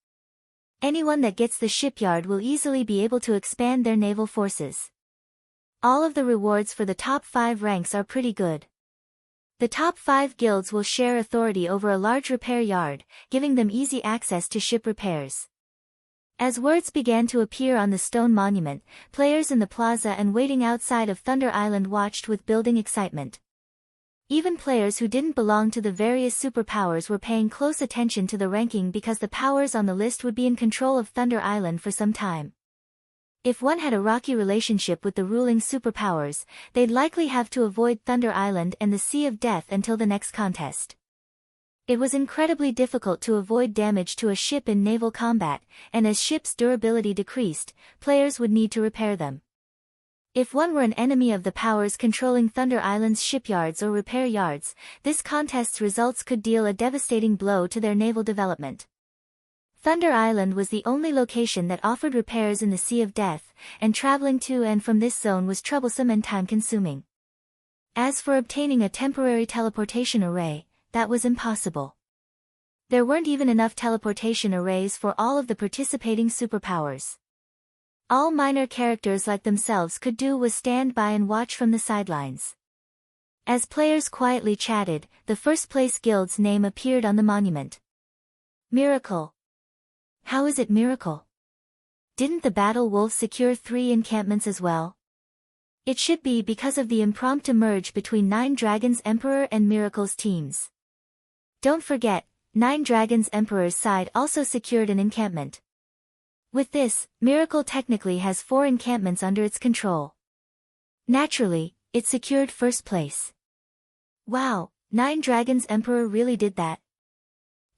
Anyone that gets the shipyard will easily be able to expand their naval forces. All of the rewards for the top 5 ranks are pretty good. The top 5 guilds will share authority over a large repair yard, giving them easy access to ship repairs. As words began to appear on the stone monument, players in the plaza and waiting outside of Thunder Island watched with building excitement. Even players who didn't belong to the various superpowers were paying close attention to the ranking because the powers on the list would be in control of Thunder Island for some time. If one had a rocky relationship with the ruling superpowers, they'd likely have to avoid Thunder Island and the Sea of Death until the next contest. It was incredibly difficult to avoid damage to a ship in naval combat, and as ships' durability decreased, players would need to repair them. If one were an enemy of the powers controlling Thunder Island's shipyards or repair yards, this contest's results could deal a devastating blow to their naval development. Thunder Island was the only location that offered repairs in the Sea of Death, and traveling to and from this zone was troublesome and time-consuming. As for obtaining a temporary teleportation array, that was impossible. There weren't even enough teleportation arrays for all of the participating superpowers. All minor characters like themselves could do was stand by and watch from the sidelines. As players quietly chatted, the first-place guild's name appeared on the monument. Miracle. How is it Miracle? Didn't the Battle Wolf secure 3 encampments as well? It should be because of the impromptu merge between Nine Dragons Emperor and Miracle's teams. Don't forget, Nine Dragons Emperor's side also secured an encampment. With this, Miracle technically has 4 encampments under its control. Naturally, it secured first place. Wow, Nine Dragons Emperor really did that.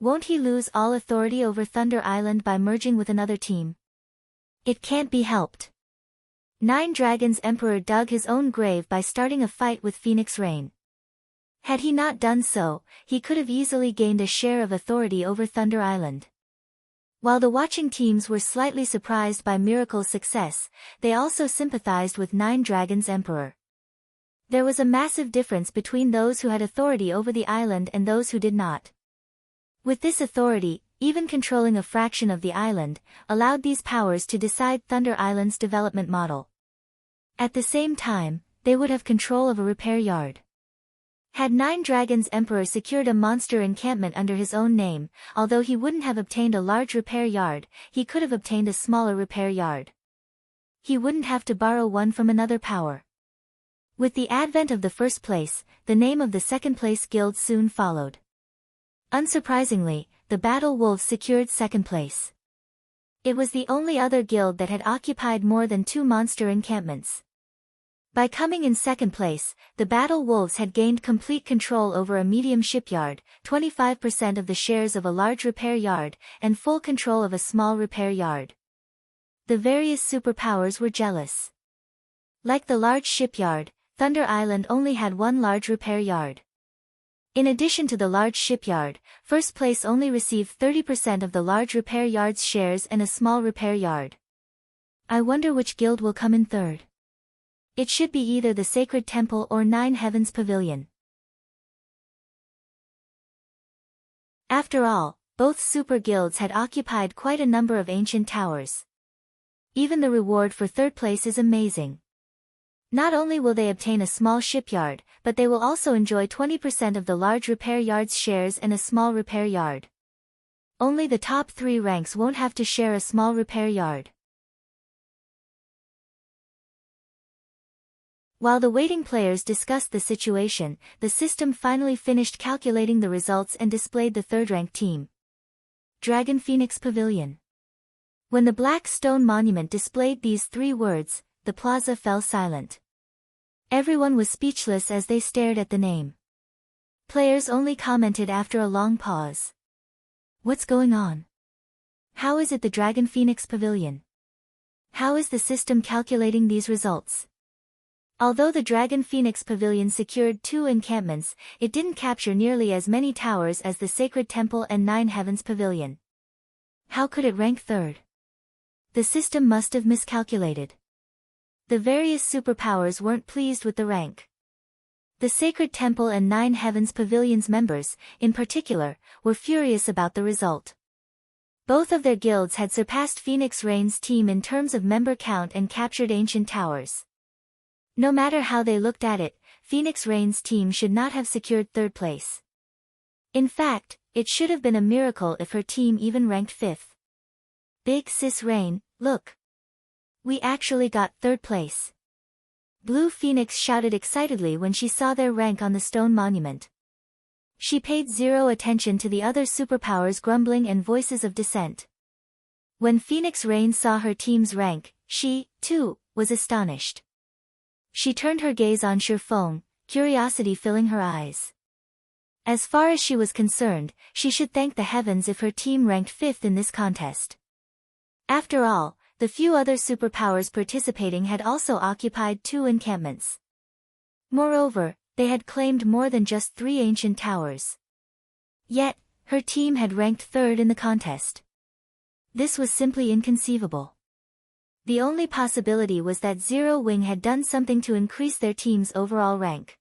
Won't he lose all authority over Thunder Island by merging with another team? It can't be helped. Nine Dragons Emperor dug his own grave by starting a fight with Phoenix Rain. Had he not done so, he could have easily gained a share of authority over Thunder Island. While the watching teams were slightly surprised by Miracle's success, they also sympathized with Nine Dragons Emperor. There was a massive difference between those who had authority over the island and those who did not. With this authority, even controlling a fraction of the island, allowed these powers to decide Thunder Island's development model. At the same time, they would have control of a repair yard. Had Nine Dragons Emperor secured a monster encampment under his own name, although he wouldn't have obtained a large repair yard, he could have obtained a smaller repair yard. He wouldn't have to borrow one from another power. With the advent of the first place, the name of the second place guild soon followed. Unsurprisingly, the Battle Wolves secured second place. It was the only other guild that had occupied more than 2 monster encampments. By coming in second place, the Battle Wolves had gained complete control over a medium shipyard, 25% of the shares of a large repair yard, and full control of a small repair yard. The various superpowers were jealous. Like the large shipyard, Thunder Island only had 1 large repair yard. In addition to the large shipyard, first place only received 30% of the large repair yard's shares and a small repair yard. I wonder which guild will come in third. It should be either the Sacred Temple or Nine Heavens Pavilion. After all, both super guilds had occupied quite a number of ancient towers. Even the reward for third place is amazing. Not only will they obtain a small shipyard, but they will also enjoy 20% of the large repair yard's shares and a small repair yard. Only the top 3 ranks won't have to share a small repair yard. While the waiting players discussed the situation, the system finally finished calculating the results and displayed the third-ranked team. Dragon Phoenix Pavilion. When the black stone monument displayed these 3 words, the plaza fell silent. Everyone was speechless as they stared at the name. Players only commented after a long pause. What's going on? How is it the Dragon Phoenix Pavilion? How is the system calculating these results? Although the Dragon Phoenix Pavilion secured 2 encampments, it didn't capture nearly as many towers as the Sacred Temple and 9 Heavens Pavilion. How could it rank third? The system must have miscalculated. The various superpowers weren't pleased with the rank. The Sacred Temple and 9 Heavens Pavilion's members, in particular, were furious about the result. Both of their guilds had surpassed Phoenix Rain's team in terms of member count and captured ancient towers. No matter how they looked at it, Phoenix Rain's team should not have secured third place. In fact, it should have been a miracle if her team even ranked fifth. Big Sis Rain, look! We actually got third place. Blue Phoenix shouted excitedly when she saw their rank on the stone monument. She paid zero attention to the other superpowers' grumbling and voices of dissent. When Phoenix Rain saw her team's rank, she, too, was astonished. She turned her gaze on Shurfeng, curiosity filling her eyes. As far as she was concerned, she should thank the heavens if her team ranked fifth in this contest. After all, the few other superpowers participating had also occupied 2 encampments. Moreover, they had claimed more than just 3 ancient towers. Yet, her team had ranked third in the contest. This was simply inconceivable. The only possibility was that Zero Wing had done something to increase their team's overall rank.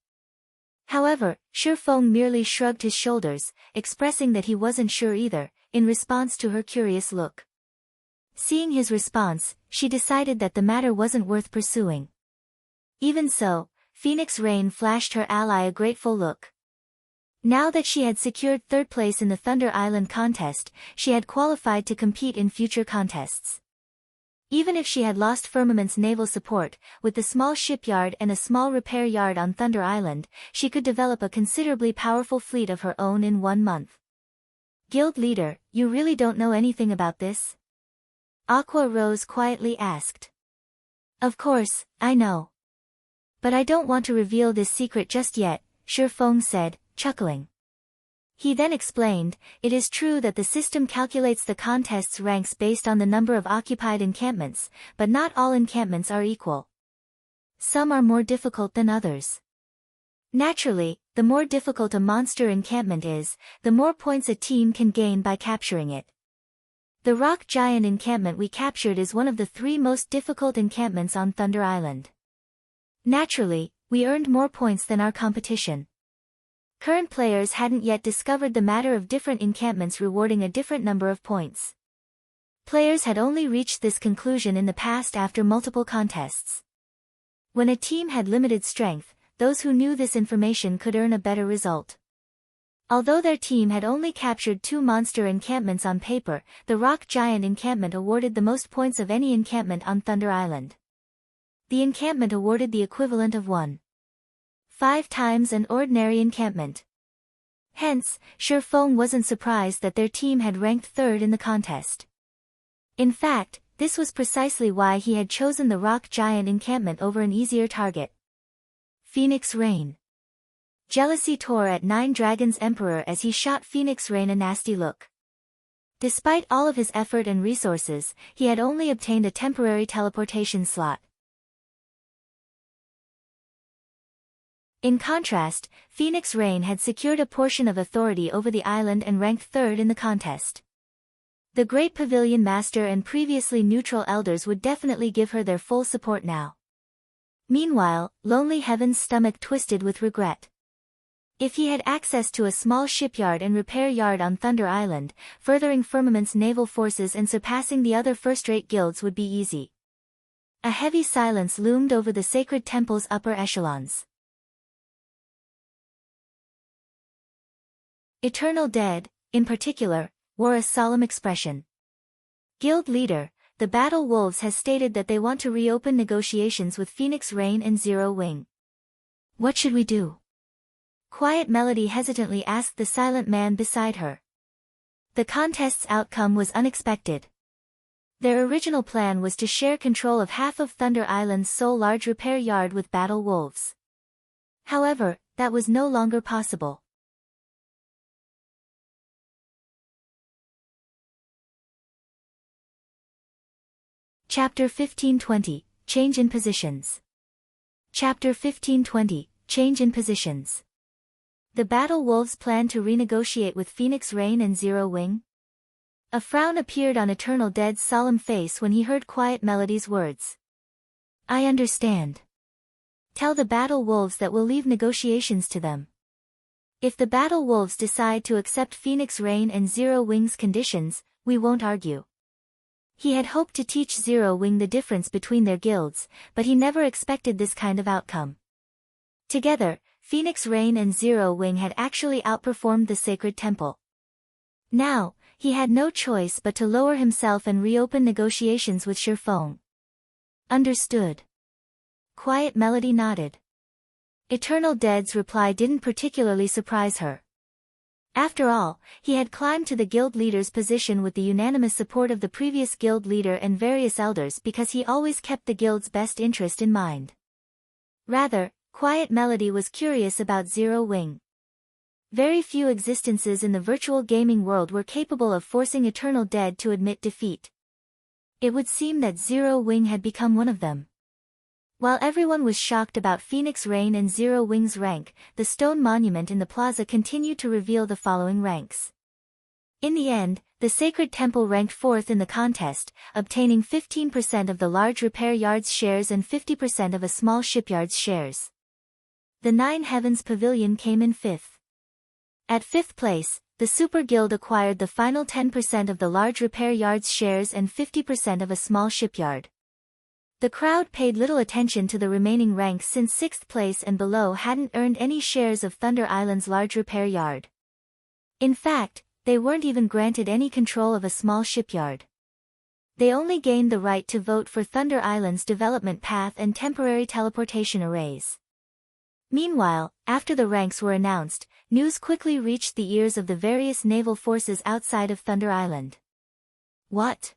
However, Shurfeng merely shrugged his shoulders, expressing that he wasn't sure either, in response to her curious look. Seeing his response, she decided that the matter wasn't worth pursuing. Even so, Phoenix Rain flashed her ally a grateful look. Now that she had secured third place in the Thunder Island contest, she had qualified to compete in future contests. Even if she had lost Firmament's naval support, with the small shipyard and a small repair yard on Thunder Island, she could develop a considerably powerful fleet of her own in 1 month. Guild leader, you really don't know anything about this? Aqua Rose quietly asked. Of course, I know. But I don't want to reveal this secret just yet, Shurfeng said, chuckling. He then explained, it is true that the system calculates the contest's ranks based on the number of occupied encampments, but not all encampments are equal. Some are more difficult than others. Naturally, the more difficult a monster encampment is, the more points a team can gain by capturing it. The Rock Giant encampment we captured is one of the 3 most difficult encampments on Thunder Island. Naturally, we earned more points than our competition. Current players hadn't yet discovered the matter of different encampments rewarding a different number of points. Players had only reached this conclusion in the past after multiple contests. When a team had limited strength, those who knew this information could earn a better result. Although their team had only captured 2 monster encampments on paper, the Rock Giant encampment awarded the most points of any encampment on Thunder Island. The encampment awarded the equivalent of 1.5 times an ordinary encampment. Hence, Shurfeng wasn't surprised that their team had ranked third in the contest. In fact, this was precisely why he had chosen the Rock Giant encampment over an easier target. Phoenix Rain. Jealousy tore at 9 Dragons' Emperor as he shot Phoenix Rain a nasty look. Despite all of his effort and resources, he had only obtained a temporary teleportation slot. In contrast, Phoenix Rain had secured a portion of authority over the island and ranked third in the contest. The Great Pavilion Master and previously neutral elders would definitely give her their full support now. Meanwhile, Lonely Heaven's stomach twisted with regret. If he had access to a small shipyard and repair yard on Thunder Island, furthering Firmament's naval forces and surpassing the other first-rate guilds would be easy. A heavy silence loomed over the sacred temple's upper echelons. Eternal Dead, in particular, wore a solemn expression. Guild leader, the Battle Wolves has stated that they want to reopen negotiations with Phoenix Rain and Zero Wing. What should we do? Quiet Melody hesitantly asked the silent man beside her. The contest's outcome was unexpected. Their original plan was to share control of half of Thunder Island's sole large repair yard with Battle Wolves. However, that was no longer possible. Chapter 1520, Change in Positions. Chapter 1520, Change in Positions. The Battle Wolves plan to renegotiate with Phoenix Rain and Zero Wing? A frown appeared on Eternal Dead's solemn face when he heard Quiet Melody's words. I understand. Tell the Battle Wolves that we'll leave negotiations to them. If the Battle Wolves decide to accept Phoenix Rain and Zero Wing's conditions, we won't argue. He had hoped to teach Zero Wing the difference between their guilds, but he never expected this kind of outcome. Together, Phoenix Rain and Zero Wing had actually outperformed the Sacred Temple. Now, he had no choice but to lower himself and reopen negotiations with Shurfeng. Understood. Quiet Melody nodded. Eternal Dead's reply didn't particularly surprise her. After all, he had climbed to the guild leader's position with the unanimous support of the previous guild leader and various elders because he always kept the guild's best interest in mind. Rather, Quiet Melody was curious about Zero Wing. Very few existences in the virtual gaming world were capable of forcing Eternal Dead to admit defeat. It would seem that Zero Wing had become one of them. While everyone was shocked about Phoenix Rain and Zero Wing's rank, the stone monument in the plaza continued to reveal the following ranks. In the end, the Sacred Temple ranked 4th in the contest, obtaining 15% of the large repair yard's shares and 50% of a small shipyard's shares. The Nine Heavens Pavilion came in 5th. At 5th place, the Super Guild acquired the final 10% of the large repair yard's shares and 50% of a small shipyard. The crowd paid little attention to the remaining ranks since 6th place and below hadn't earned any shares of Thunder Island's large repair yard. In fact, they weren't even granted any control of a small shipyard. They only gained the right to vote for Thunder Island's development path and temporary teleportation arrays. Meanwhile, after the ranks were announced, news quickly reached the ears of the various naval forces outside of Thunder Island. What?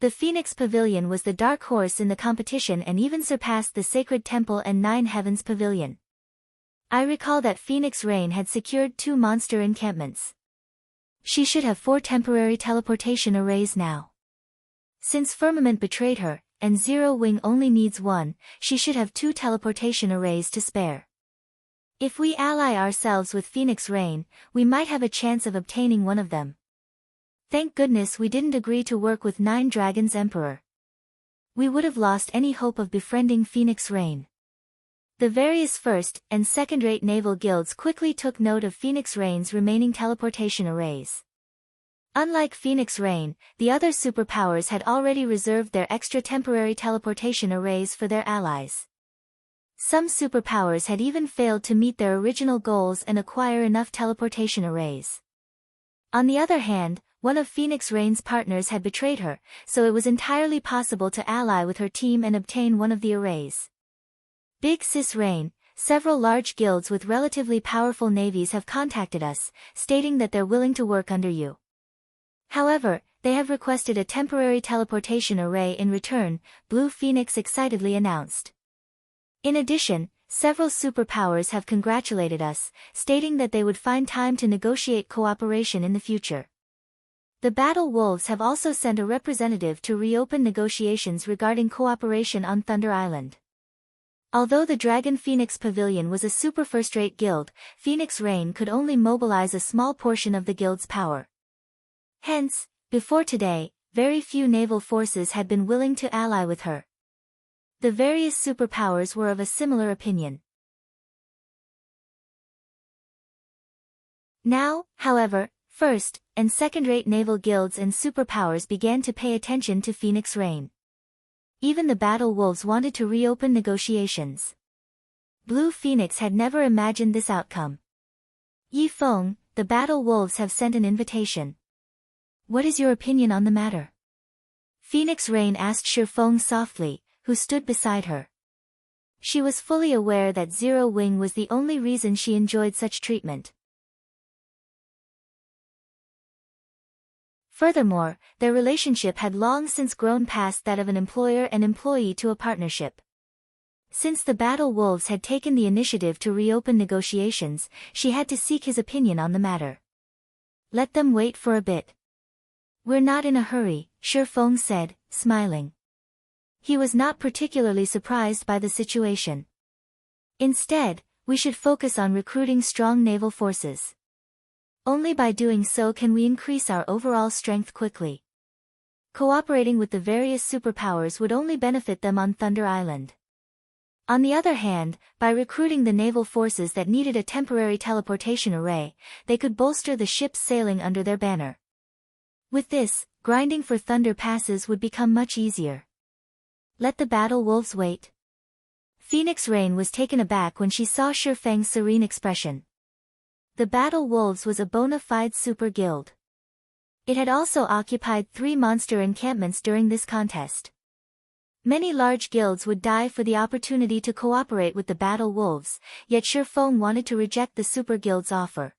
The Phoenix Pavilion was the dark horse in the competition and even surpassed the Sacred Temple and Nine Heavens Pavilion. I recall that Phoenix Rain had secured 2 monster encampments. She should have 4 temporary teleportation arrays now. Since Firmament betrayed her, and Zero Wing only needs 1, she should have 2 teleportation arrays to spare. If we ally ourselves with Phoenix Rain, we might have a chance of obtaining one of them. Thank goodness we didn't agree to work with Nine Dragons Emperor. We would have lost any hope of befriending Phoenix Rain. The various first- and second-rate naval guilds quickly took note of Phoenix Rain's remaining teleportation arrays. Unlike Phoenix Rain, the other superpowers had already reserved their extra temporary teleportation arrays for their allies. Some superpowers had even failed to meet their original goals and acquire enough teleportation arrays. On the other hand, one of Phoenix Rain's partners had betrayed her, so it was entirely possible to ally with her team and obtain one of the arrays. Big Sis Rain, several large guilds with relatively powerful navies have contacted us, stating that they're willing to work under you. However, they have requested a temporary teleportation array in return, Blue Phoenix excitedly announced. In addition, several superpowers have congratulated us, stating that they would find time to negotiate cooperation in the future. The Battle Wolves have also sent a representative to reopen negotiations regarding cooperation on Thunder Island. Although the Dragon Phoenix Pavilion was a super first-rate guild, Phoenix Rain could only mobilize a small portion of the guild's power. Hence, before today, very few naval forces had been willing to ally with her. The various superpowers were of a similar opinion. Now, however, first- and second-rate naval guilds and superpowers began to pay attention to Phoenix Rain. Even the Battle Wolves wanted to reopen negotiations. Blue Phoenix had never imagined this outcome. Yi Feng, the Battle Wolves have sent an invitation. What is your opinion on the matter? Phoenix Rain asked Shi Feng softly, who stood beside her. She was fully aware that Zero Wing was the only reason she enjoyed such treatment. Furthermore, their relationship had long since grown past that of an employer and employee to a partnership. Since the Battle Wolves had taken the initiative to reopen negotiations, she had to seek his opinion on the matter. Let them wait for a bit. We're not in a hurry, Shi Feng said, smiling. He was not particularly surprised by the situation. Instead, we should focus on recruiting strong naval forces. Only by doing so can we increase our overall strength quickly. Cooperating with the various superpowers would only benefit them on Thunder Island. On the other hand, by recruiting the naval forces that needed a temporary teleportation array, they could bolster the ships sailing under their banner. With this, grinding for Thunder passes would become much easier. Let the Battle Wolves wait. Phoenix Rain was taken aback when she saw Shi Feng's serene expression. The Battle Wolves was a bona fide super guild. It had also occupied 3 monster encampments during this contest. Many large guilds would die for the opportunity to cooperate with the Battle Wolves, yet Shi Feng wanted to reject the super guild's offer.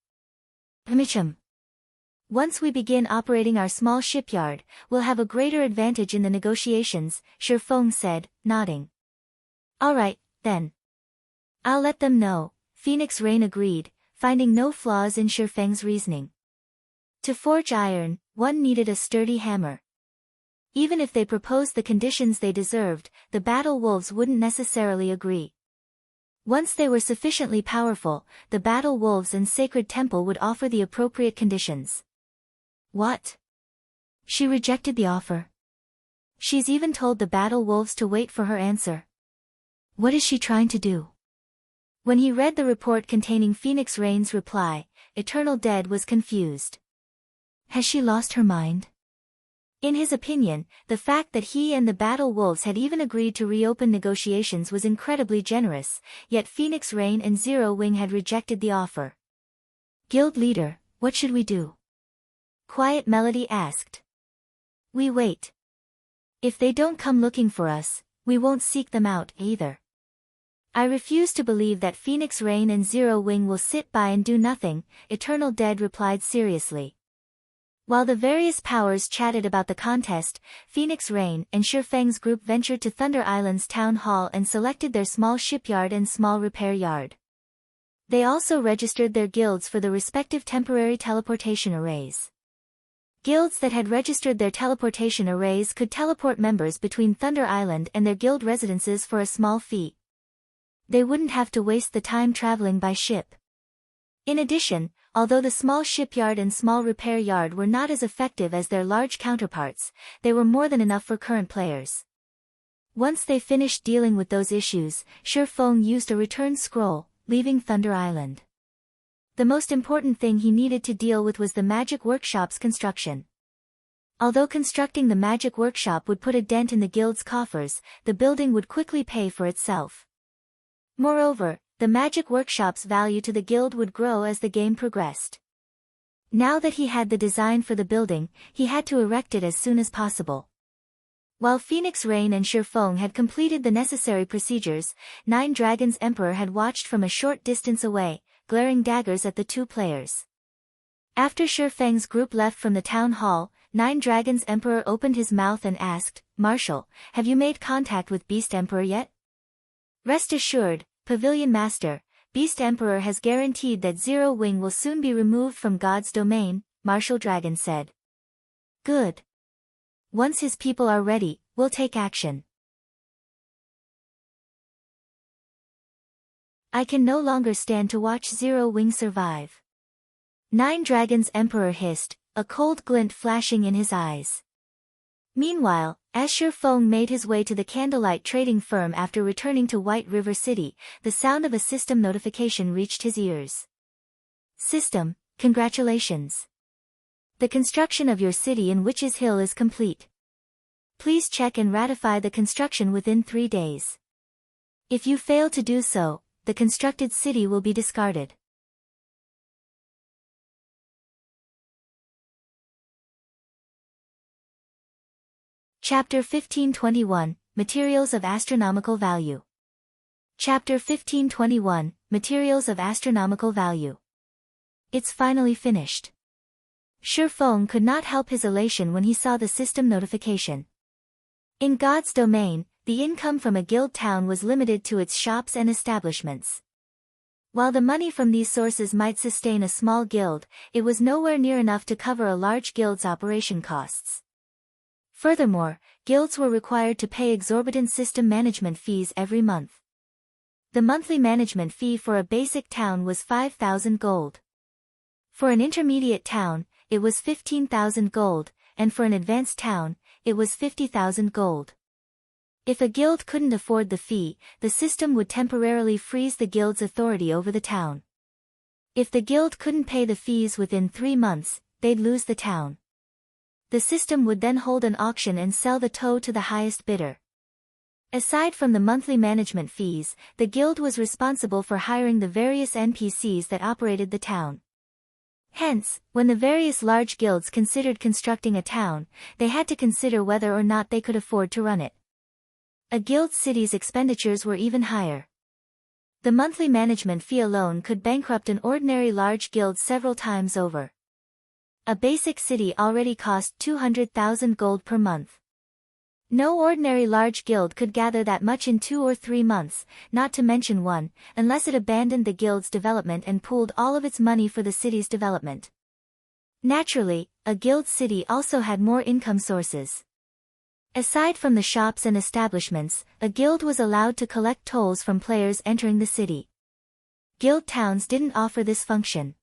Once we begin operating our small shipyard, we'll have a greater advantage in the negotiations, Shi Feng said, nodding. All right, then. I'll let them know, Phoenix Rain agreed, finding no flaws in Shi Feng's reasoning. To forge iron, one needed a sturdy hammer. Even if they proposed the conditions they deserved, the Battle Wolves wouldn't necessarily agree. Once they were sufficiently powerful, the Battle Wolves and Sacred Temple would offer the appropriate conditions. What? She rejected the offer. She's even told the Battle Wolves to wait for her answer. What is she trying to do? When he read the report containing Phoenix Rain's reply, Eternal Dead was confused. Has she lost her mind? In his opinion, the fact that he and the Battle Wolves had even agreed to reopen negotiations was incredibly generous, yet Phoenix Rain and Zero Wing had rejected the offer. Guild leader, what should we do? Quiet Melody asked. We wait. If they don't come looking for us, we won't seek them out either. I refuse to believe that Phoenix Rain and Zero Wing will sit by and do nothing, Eternal Dead replied seriously. While the various powers chatted about the contest, Phoenix Rain and Shi Feng's group ventured to Thunder Island's town hall and selected their small shipyard and small repair yard. They also registered their guilds for the respective temporary teleportation arrays. Guilds that had registered their teleportation arrays could teleport members between Thunder Island and their guild residences for a small fee. They wouldn't have to waste the time traveling by ship. In addition, although the small shipyard and small repair yard were not as effective as their large counterparts, they were more than enough for current players. Once they finished dealing with those issues, Shi Feng used a return scroll, leaving Thunder Island. The most important thing he needed to deal with was the magic workshop's construction. Although constructing the magic workshop would put a dent in the guild's coffers, the building would quickly pay for itself. Moreover, the magic workshop's value to the guild would grow as the game progressed. Now that he had the design for the building, he had to erect it as soon as possible. While Phoenix Rain and Shi Feng had completed the necessary procedures, Nine Dragons Emperor had watched from a short distance away, glaring daggers at the two players. After Shi Feng's group left from the town hall, Nine Dragons Emperor opened his mouth and asked, Marshal, have you made contact with Beast Emperor yet? Rest assured, Pavilion Master, Beast Emperor has guaranteed that Zero Wing will soon be removed from God's domain, Marshal Dragon said. Good. Once his people are ready, we'll take action. I can no longer stand to watch Zero Wing survive. Nine Dragons Emperor hissed, a cold glint flashing in his eyes. Meanwhile, as Shi Feng made his way to the Candlelight trading firm after returning to White River City, the sound of a system notification reached his ears. System, congratulations. The construction of your city in Witch's Hill is complete. Please check and ratify the construction within 3 days. If you fail to do so, the constructed city will be discarded. Chapter 1521, Materials of Astronomical Value. Chapter 1521, Materials of Astronomical Value. It's finally finished. Feng could not help his elation when he saw the system notification. In God's domain, the income from a guild town was limited to its shops and establishments. While the money from these sources might sustain a small guild, it was nowhere near enough to cover a large guild's operation costs. Furthermore, guilds were required to pay exorbitant system management fees every month. The monthly management fee for a basic town was 5,000 gold. For an intermediate town, it was 15,000 gold, and for an advanced town, it was 50,000 gold. If a guild couldn't afford the fee, the system would temporarily freeze the guild's authority over the town. If the guild couldn't pay the fees within 3 months, they'd lose the town. The system would then hold an auction and sell the toe to the highest bidder. Aside from the monthly management fees, the guild was responsible for hiring the various NPCs that operated the town. Hence, when the various large guilds considered constructing a town, they had to consider whether or not they could afford to run it. A guild city's expenditures were even higher. The monthly management fee alone could bankrupt an ordinary large guild several times over. A basic city already cost 200,000 gold per month. No ordinary large guild could gather that much in 2 or 3 months, not to mention one, unless it abandoned the guild's development and pooled all of its money for the city's development. Naturally, a guild city also had more income sources. Aside from the shops and establishments, a guild was allowed to collect tolls from players entering the city. Guild towns didn't offer this function.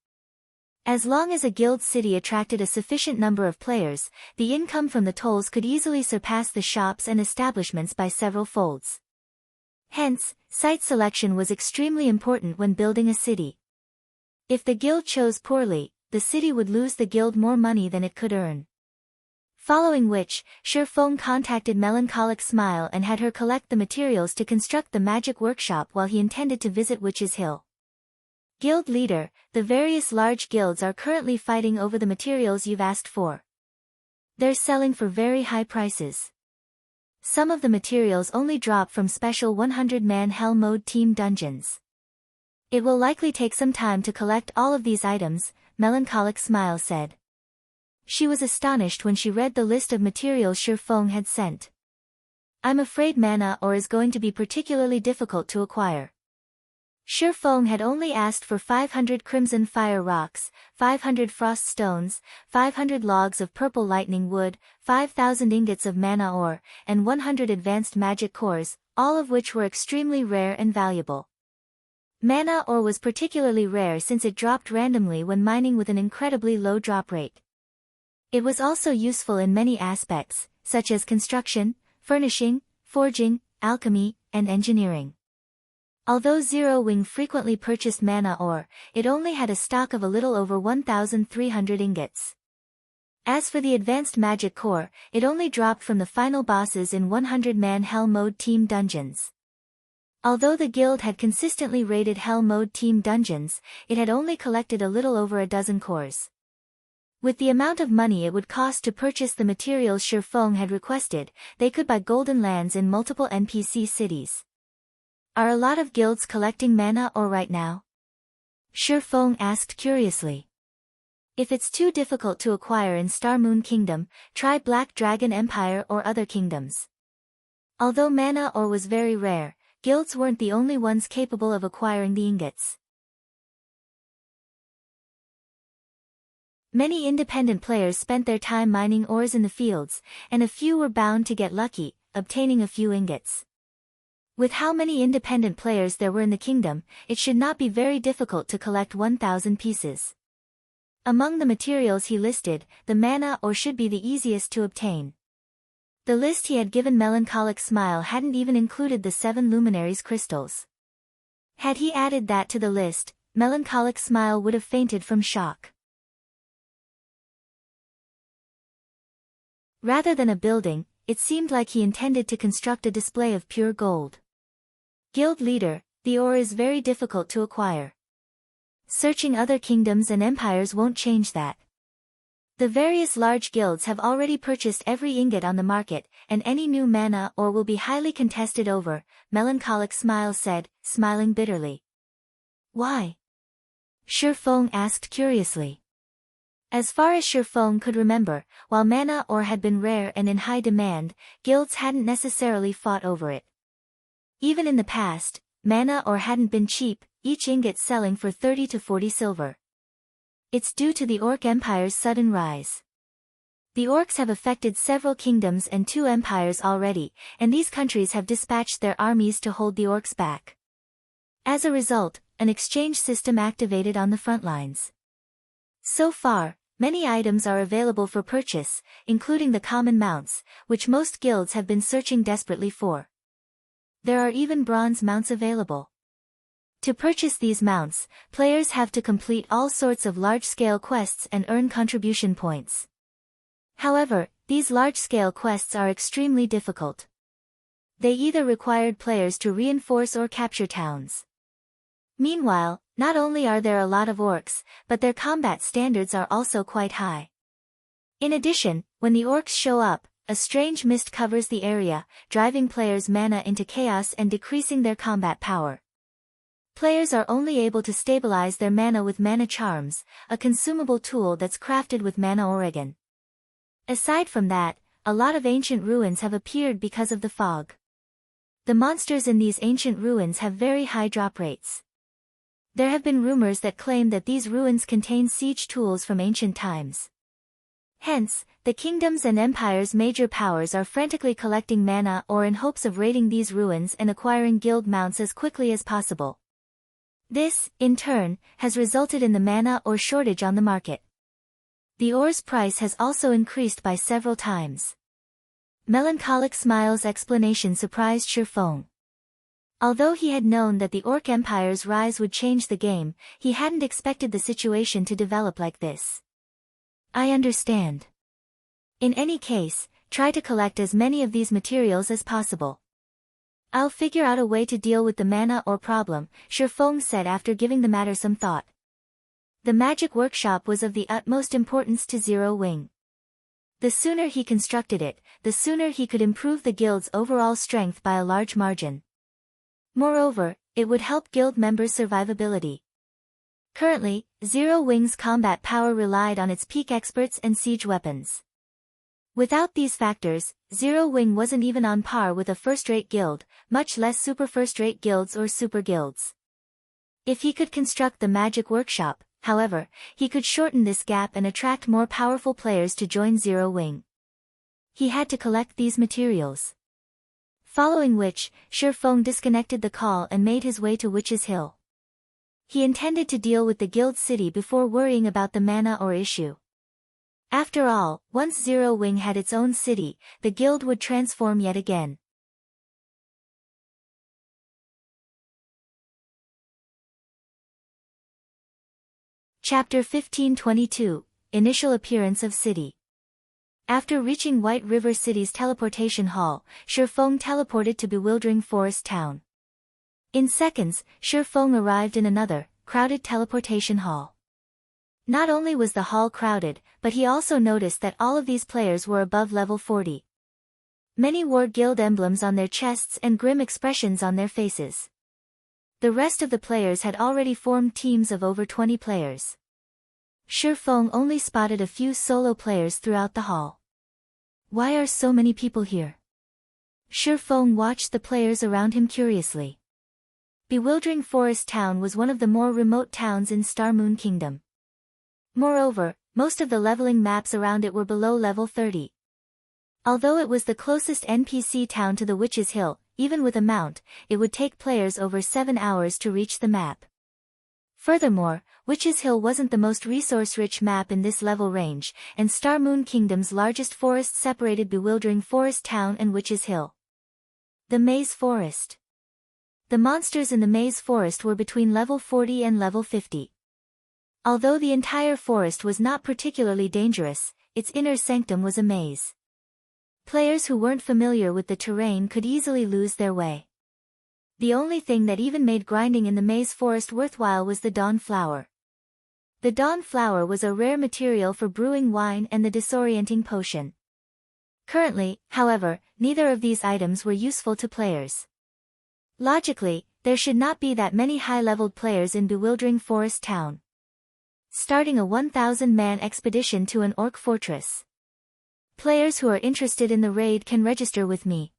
As long as a guild city attracted a sufficient number of players, the income from the tolls could easily surpass the shops and establishments by several folds. Hence, site selection was extremely important when building a city. If the guild chose poorly, the city would lose the guild more money than it could earn. Following which, Feng contacted Melancholic Smile and had her collect the materials to construct the magic workshop while he intended to visit Witch's Hill. Guild leader, the various large guilds are currently fighting over the materials you've asked for. They're selling for very high prices. Some of the materials only drop from special 100-man Hell Mode team dungeons. It will likely take some time to collect all of these items, Melancholic Smile said. She was astonished when she read the list of materials Feng had sent. I'm afraid mana ore is going to be particularly difficult to acquire. Feng had only asked for 500 crimson fire rocks, 500 frost stones, 500 logs of purple lightning wood, 5,000 ingots of mana ore, and 100 advanced magic cores, all of which were extremely rare and valuable. Mana ore was particularly rare since it dropped randomly when mining with an incredibly low drop rate. It was also useful in many aspects, such as construction, furnishing, forging, alchemy, and engineering. Although Zero Wing frequently purchased mana ore, it only had a stock of a little over 1,300 ingots. As for the advanced magic core, it only dropped from the final bosses in 100-man Hell Mode team dungeons. Although the guild had consistently raided Hell Mode team dungeons, it had only collected a little over a dozen cores. With the amount of money it would cost to purchase the materials Feng had requested, they could buy golden lands in multiple NPC cities. Are a lot of guilds collecting mana ore right now? Feng asked curiously. If it's too difficult to acquire in Star Moon Kingdom, try Black Dragon Empire or other kingdoms. Although mana ore was very rare, guilds weren't the only ones capable of acquiring the ingots. Many independent players spent their time mining ores in the fields, and a few were bound to get lucky, obtaining a few ingots. With how many independent players there were in the kingdom, it should not be very difficult to collect 1,000 pieces. Among the materials he listed, the mana ore should be the easiest to obtain. The list he had given Melancholic Smile hadn't even included the 7 luminaries crystals. Had he added that to the list, Melancholic Smile would have fainted from shock. Rather than a building, it seemed like he intended to construct a display of pure gold. Guild leader, the ore is very difficult to acquire. Searching other kingdoms and empires won't change that. The various large guilds have already purchased every ingot on the market, and any new mana ore will be highly contested over, Melancholic Smile said, smiling bitterly. Why? Shifeng asked curiously. As far as Shifeng could remember, while mana ore had been rare and in high demand, guilds hadn't necessarily fought over it. Even in the past, mana ore hadn't been cheap, each ingot selling for 30 to 40 silver. It's due to the Orc Empire's sudden rise. The Orcs have affected several kingdoms and 2 empires already, and these countries have dispatched their armies to hold the Orcs back. As a result, an exchange system activated on the front lines. So far, many items are available for purchase, including the common mounts, which most guilds have been searching desperately for. There are even bronze mounts available. To purchase these mounts, players have to complete all sorts of large-scale quests and earn contribution points. However, these large-scale quests are extremely difficult. They either required players to reinforce or capture towns. Meanwhile, not only are there a lot of orcs, but their combat standards are also quite high. In addition, when the orcs show up, a strange mist covers the area, driving players' mana into chaos and decreasing their combat power. Players are only able to stabilize their mana with mana charms, a consumable tool that's crafted with mana oregon. Aside from that, a lot of ancient ruins have appeared because of the fog. The monsters in these ancient ruins have very high drop rates. There have been rumors that claim that these ruins contain siege tools from ancient times. Hence, the kingdoms and empires' major powers are frantically collecting mana ore in hopes of raiding these ruins and acquiring guild mounts as quickly as possible. This, in turn, has resulted in the mana ore shortage on the market. The ore's price has also increased by several times. Melancholic Smile's explanation surprised Shifeng. Although he had known that the Orc Empire's rise would change the game, he hadn't expected the situation to develop like this. I understand. In any case, try to collect as many of these materials as possible. I'll figure out a way to deal with the mana ore problem, Shifeng said after giving the matter some thought. The magic workshop was of the utmost importance to Zero Wing. The sooner he constructed it, the sooner he could improve the guild's overall strength by a large margin. Moreover, it would help guild members' survivability. Currently, Zero Wing's combat power relied on its peak experts and siege weapons. Without these factors, Zero Wing wasn't even on par with a first-rate guild, much less super first-rate guilds or super guilds. If he could construct the magic workshop, however, he could shorten this gap and attract more powerful players to join Zero Wing. He had to collect these materials. Following which, Shifeng disconnected the call and made his way to Witch's Hill. He intended to deal with the guild city before worrying about the mana ore issue. After all, once Zero Wing had its own city, the guild would transform yet again. Chapter 1522, Initial Appearance of City. After reaching White River City's teleportation hall, Shifeng teleported to Bewildering Forest Town. In seconds, Shifeng arrived in another, crowded teleportation hall. Not only was the hall crowded, but he also noticed that all of these players were above level 40. Many wore guild emblems on their chests and grim expressions on their faces. The rest of the players had already formed teams of over 20 players. Shifeng only spotted a few solo players throughout the hall. Why are so many people here? Shifeng watched the players around him curiously. Bewildering Forest Town was one of the more remote towns in Star Moon Kingdom. Moreover, most of the leveling maps around it were below level 30. Although it was the closest NPC town to the Witch's Hill, even with a mount, it would take players over 7 hours to reach the map. Furthermore, Witch's Hill wasn't the most resource-rich map in this level range, and Star Moon Kingdom's largest forest separated Bewildering Forest Town and Witch's Hill. The Maze Forest. The monsters in the Maze Forest were between level 40 and level 50. Although the entire forest was not particularly dangerous, its inner sanctum was a maze. Players who weren't familiar with the terrain could easily lose their way. The only thing that even made grinding in the maze forest worthwhile was the dawn flower. The dawn flower was a rare material for brewing wine and the disorienting potion. Currently, however, neither of these items were useful to players. Logically, there should not be that many high-leveled players in Bewildering Forest Town. Starting a 1,000-man expedition to an orc fortress. Players who are interested in the raid can register with me.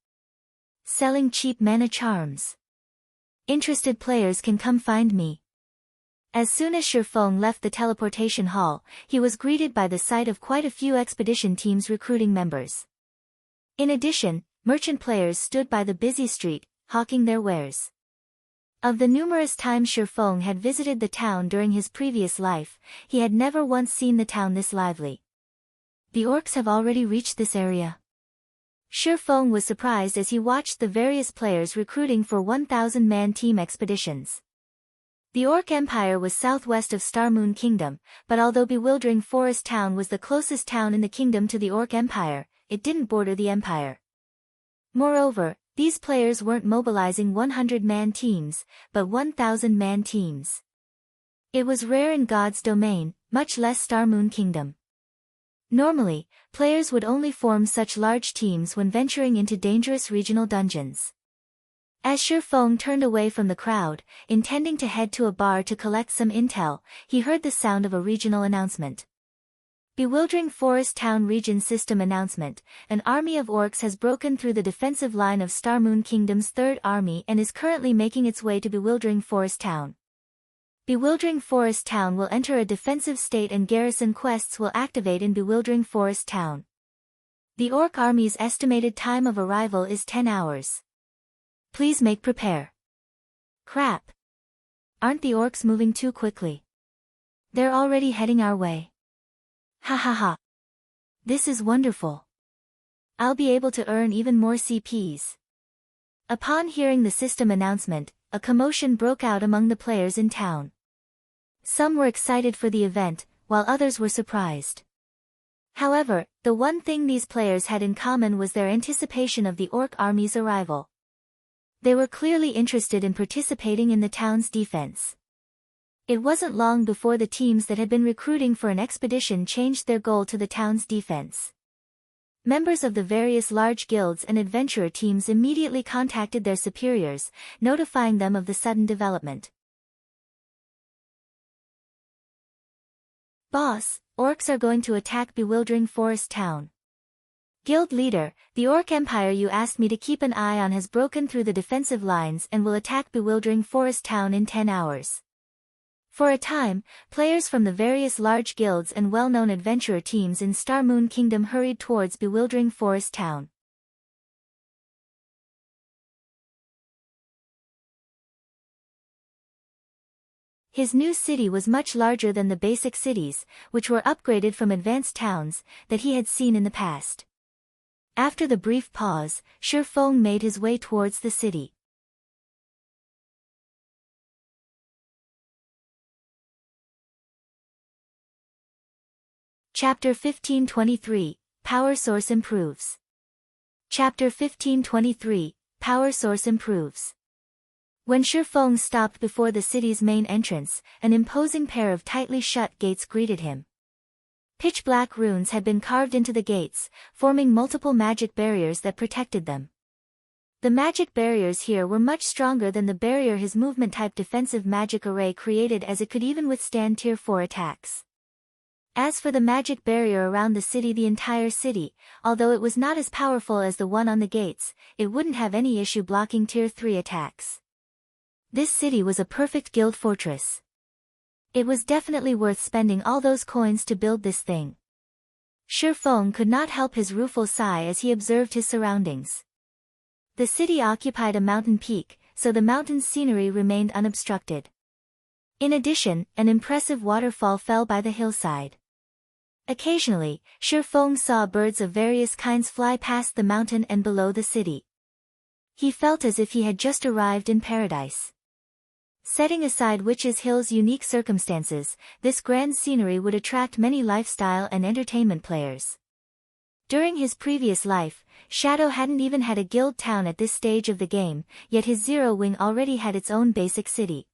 Selling cheap mana charms. Interested players can come find me. As soon as Shurfeng left the teleportation hall, he was greeted by the sight of quite a few expedition teams recruiting members. In addition, merchant players stood by the busy street, hawking their wares. Of the numerous times Shurfeng had visited the town during his previous life, he had never once seen the town this lively. The orcs have already reached this area. Shurfeng was surprised as he watched the various players recruiting for 1,000-man team expeditions. The Orc Empire was southwest of Starmoon Kingdom, but although Bewildering Forest Town was the closest town in the kingdom to the Orc Empire, it didn't border the empire. Moreover, these players weren't mobilizing 100-man teams, but 1,000-man teams. It was rare in God's domain, much less Starmoon Kingdom. Normally, players would only form such large teams when venturing into dangerous regional dungeons. As Shurfeng turned away from the crowd, intending to head to a bar to collect some intel, he heard the sound of a regional announcement. Bewildering Forest Town Region System Announcement: an army of orcs has broken through the defensive line of Starmoon Kingdom's 3rd Army and is currently making its way to Bewildering Forest Town. Bewildering Forest Town will enter a defensive state and garrison quests will activate in Bewildering Forest Town. The orc army's estimated time of arrival is 10 hours. Please make prepare. Crap. Aren't the orcs moving too quickly? They're already heading our way. Ha ha ha. This is wonderful. I'll be able to earn even more CPs. Upon hearing the system announcement, a commotion broke out among the players in town. Some were excited for the event, while others were surprised. However, the one thing these players had in common was their anticipation of the orc army's arrival. They were clearly interested in participating in the town's defense. It wasn't long before the teams that had been recruiting for an expedition changed their goal to the town's defense. Members of the various large guilds and adventurer teams immediately contacted their superiors, notifying them of the sudden development. Boss, orcs are going to attack Bewildering Forest Town. Guild leader, the Orc Empire you asked me to keep an eye on has broken through the defensive lines and will attack Bewildering Forest Town in 10 hours. For a time, players from the various large guilds and well-known adventurer teams in Starmoon Kingdom hurried towards Bewildering Forest Town. His new city was much larger than the basic cities, which were upgraded from advanced towns, that he had seen in the past. After the brief pause, Shurfeng made his way towards the city. Chapter 1523, Power Source Improves. Chapter 1523, Power Source Improves. When Shurfeng stopped before the city's main entrance, an imposing pair of tightly shut gates greeted him. Pitch-black runes had been carved into the gates, forming multiple magic barriers that protected them. The magic barriers here were much stronger than the barrier his movement-type defensive magic array created, as it could even withstand Tier 4 attacks. As for the magic barrier around the entire city, although it was not as powerful as the one on the gates, it wouldn't have any issue blocking Tier 3 attacks. This city was a perfect guild fortress. It was definitely worth spending all those coins to build this thing. Shurfeng could not help his rueful sigh as he observed his surroundings. The city occupied a mountain peak, so the mountain's scenery remained unobstructed. In addition, an impressive waterfall fell by the hillside. Occasionally, Shurfeng saw birds of various kinds fly past the mountain and below the city. He felt as if he had just arrived in paradise. Setting aside Witch's Hill's unique circumstances, this grand scenery would attract many lifestyle and entertainment players. During his previous life, Shadow hadn't even had a guild town at this stage of the game, yet his Zero Wing already had its own basic city.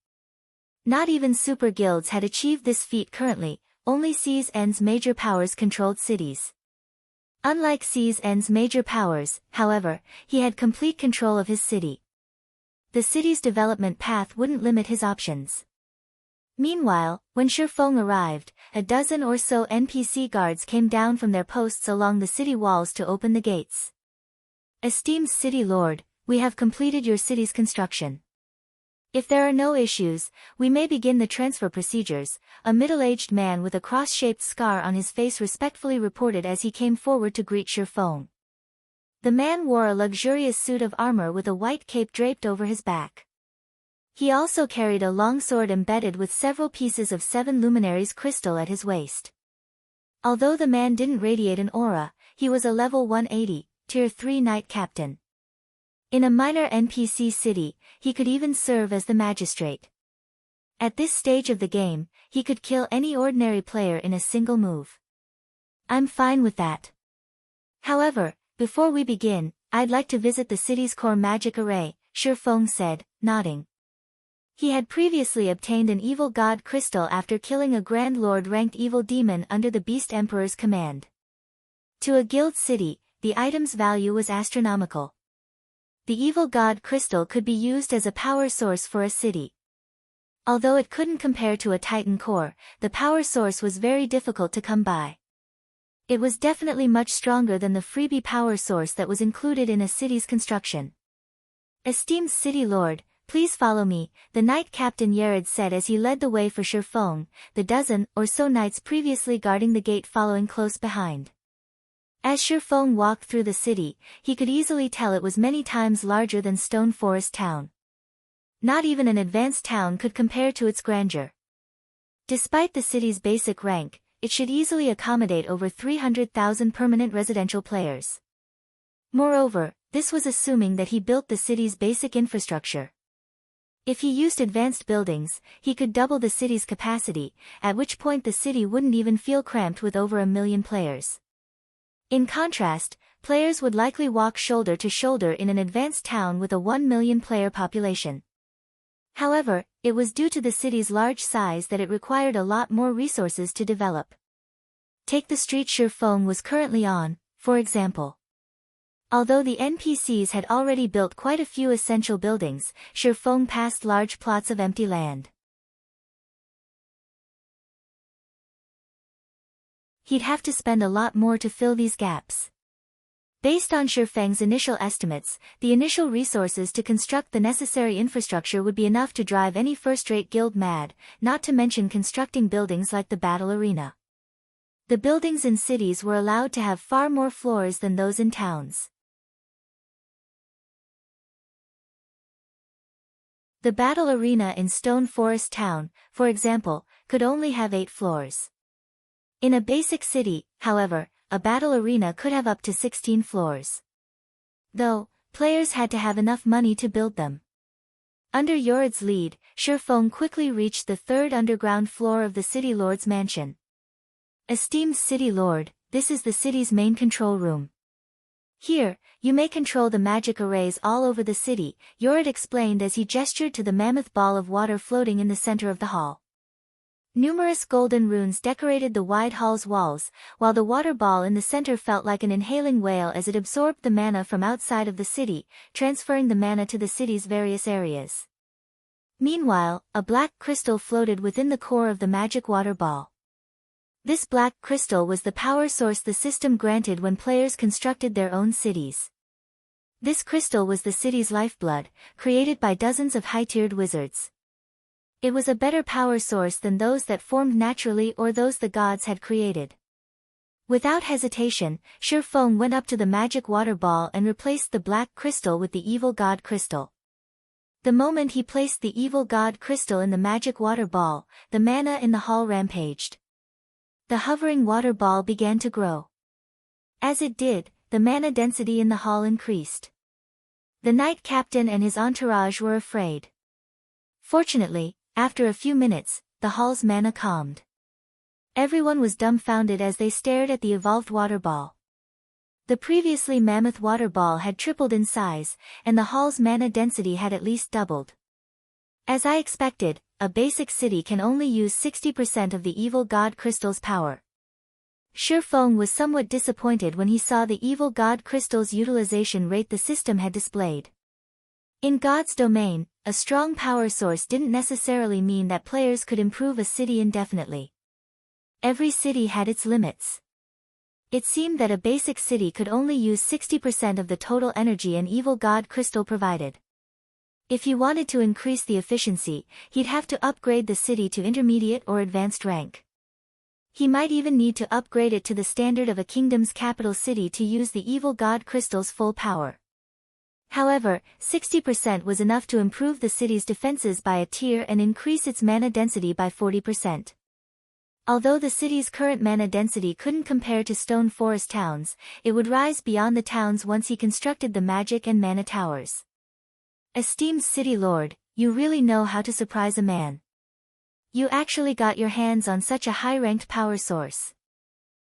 Not even super guilds had achieved this feat currently, only Sea's End's major powers controlled cities. Unlike Sea's End's major powers, however, he had complete control of his city. The city's development path wouldn't limit his options. Meanwhile, when Shifeng arrived, a dozen or so NPC guards came down from their posts along the city walls to open the gates. Esteemed City Lord, we have completed your city's construction. If there are no issues, we may begin the transfer procedures, a middle-aged man with a cross-shaped scar on his face respectfully reported as he came forward to greet Shifeng. The man wore a luxurious suit of armor with a white cape draped over his back. He also carried a long sword embedded with several pieces of 7 luminaries crystal at his waist. Although the man didn't radiate an aura, he was a level 180, tier 3 knight captain. In a minor NPC city, he could even serve as the magistrate. At this stage of the game, he could kill any ordinary player in a single move. I'm fine with that. However, before we begin, I'd like to visit the city's core magic array, Shifeng said, nodding. He had previously obtained an evil god crystal after killing a Grand Lord-ranked evil demon under the Beast Emperor's command. To a guild city, the item's value was astronomical. The evil god crystal could be used as a power source for a city. Although it couldn't compare to a Titan core, the power source was very difficult to come by. It was definitely much stronger than the freebie power source that was included in a city's construction. Esteemed City Lord, please follow me, the Knight Captain Yared said as he led the way for Shifeng, the dozen or so knights previously guarding the gate following close behind. As Shifeng walked through the city, he could easily tell it was many times larger than Stone Forest Town. Not even an advanced town could compare to its grandeur. Despite the city's basic rank, it should easily accommodate over 300,000 permanent residential players. Moreover, this was assuming that he built the city's basic infrastructure. If he used advanced buildings, he could double the city's capacity, at which point the city wouldn't even feel cramped with over 1 million players. In contrast, players would likely walk shoulder to shoulder in an advanced town with a 1 million player population. However, it was due to the city's large size that it required a lot more resources to develop. Take the street Shifeng was currently on, for example. Although the NPCs had already built quite a few essential buildings, Shifeng passed large plots of empty land. He'd have to spend a lot more to fill these gaps. Based on Shifeng's initial estimates, the initial resources to construct the necessary infrastructure would be enough to drive any first-rate guild mad, not to mention constructing buildings like the battle arena. The buildings in cities were allowed to have far more floors than those in towns. The battle arena in Stone Forest Town, for example, could only have 8 floors. In a basic city, however, a battle arena could have up to 16 floors. Though, players had to have enough money to build them. Under Yored's lead, Shifeng quickly reached the 3rd underground floor of the City Lord's mansion. Esteemed City Lord, this is the city's main control room. Here, you may control the magic arrays all over the city, Yored explained as he gestured to the mammoth ball of water floating in the center of the hall. Numerous golden runes decorated the wide hall's walls, while the water ball in the center felt like an inhaling whale as it absorbed the mana from outside of the city, transferring the mana to the city's various areas. Meanwhile, a black crystal floated within the core of the magic water ball. This black crystal was the power source the system granted when players constructed their own cities. This crystal was the city's lifeblood, created by dozens of high-tiered wizards. It was a better power source than those that formed naturally or those the gods had created. Without hesitation, Shifeng went up to the magic water ball and replaced the black crystal with the evil god crystal. The moment he placed the evil god crystal in the magic water ball, the mana in the hall rampaged. The hovering water ball began to grow. As it did, the mana density in the hall increased. The knight captain and his entourage were afraid. Fortunately, after a few minutes, the hall's mana calmed. Everyone was dumbfounded as they stared at the evolved water ball. The previously mammoth water ball had tripled in size, and the hall's mana density had at least doubled. As I expected, a basic city can only use 60% of the evil god crystal's power. Shifeng was somewhat disappointed when he saw the evil god crystal's utilization rate the system had displayed. In God's domain, a strong power source didn't necessarily mean that players could improve a city indefinitely. Every city had its limits. It seemed that a basic city could only use 60% of the total energy an evil god crystal provided. If he wanted to increase the efficiency, he'd have to upgrade the city to intermediate or advanced rank. He might even need to upgrade it to the standard of a kingdom's capital city to use the evil god crystal's full power. However, 60% was enough to improve the city's defenses by a tier and increase its mana density by 40%. Although the city's current mana density couldn't compare to stone forest towns, it would rise beyond the towns once he constructed the magic and mana towers. Esteemed city lord, you really know how to surprise a man. You actually got your hands on such a high-ranked power source.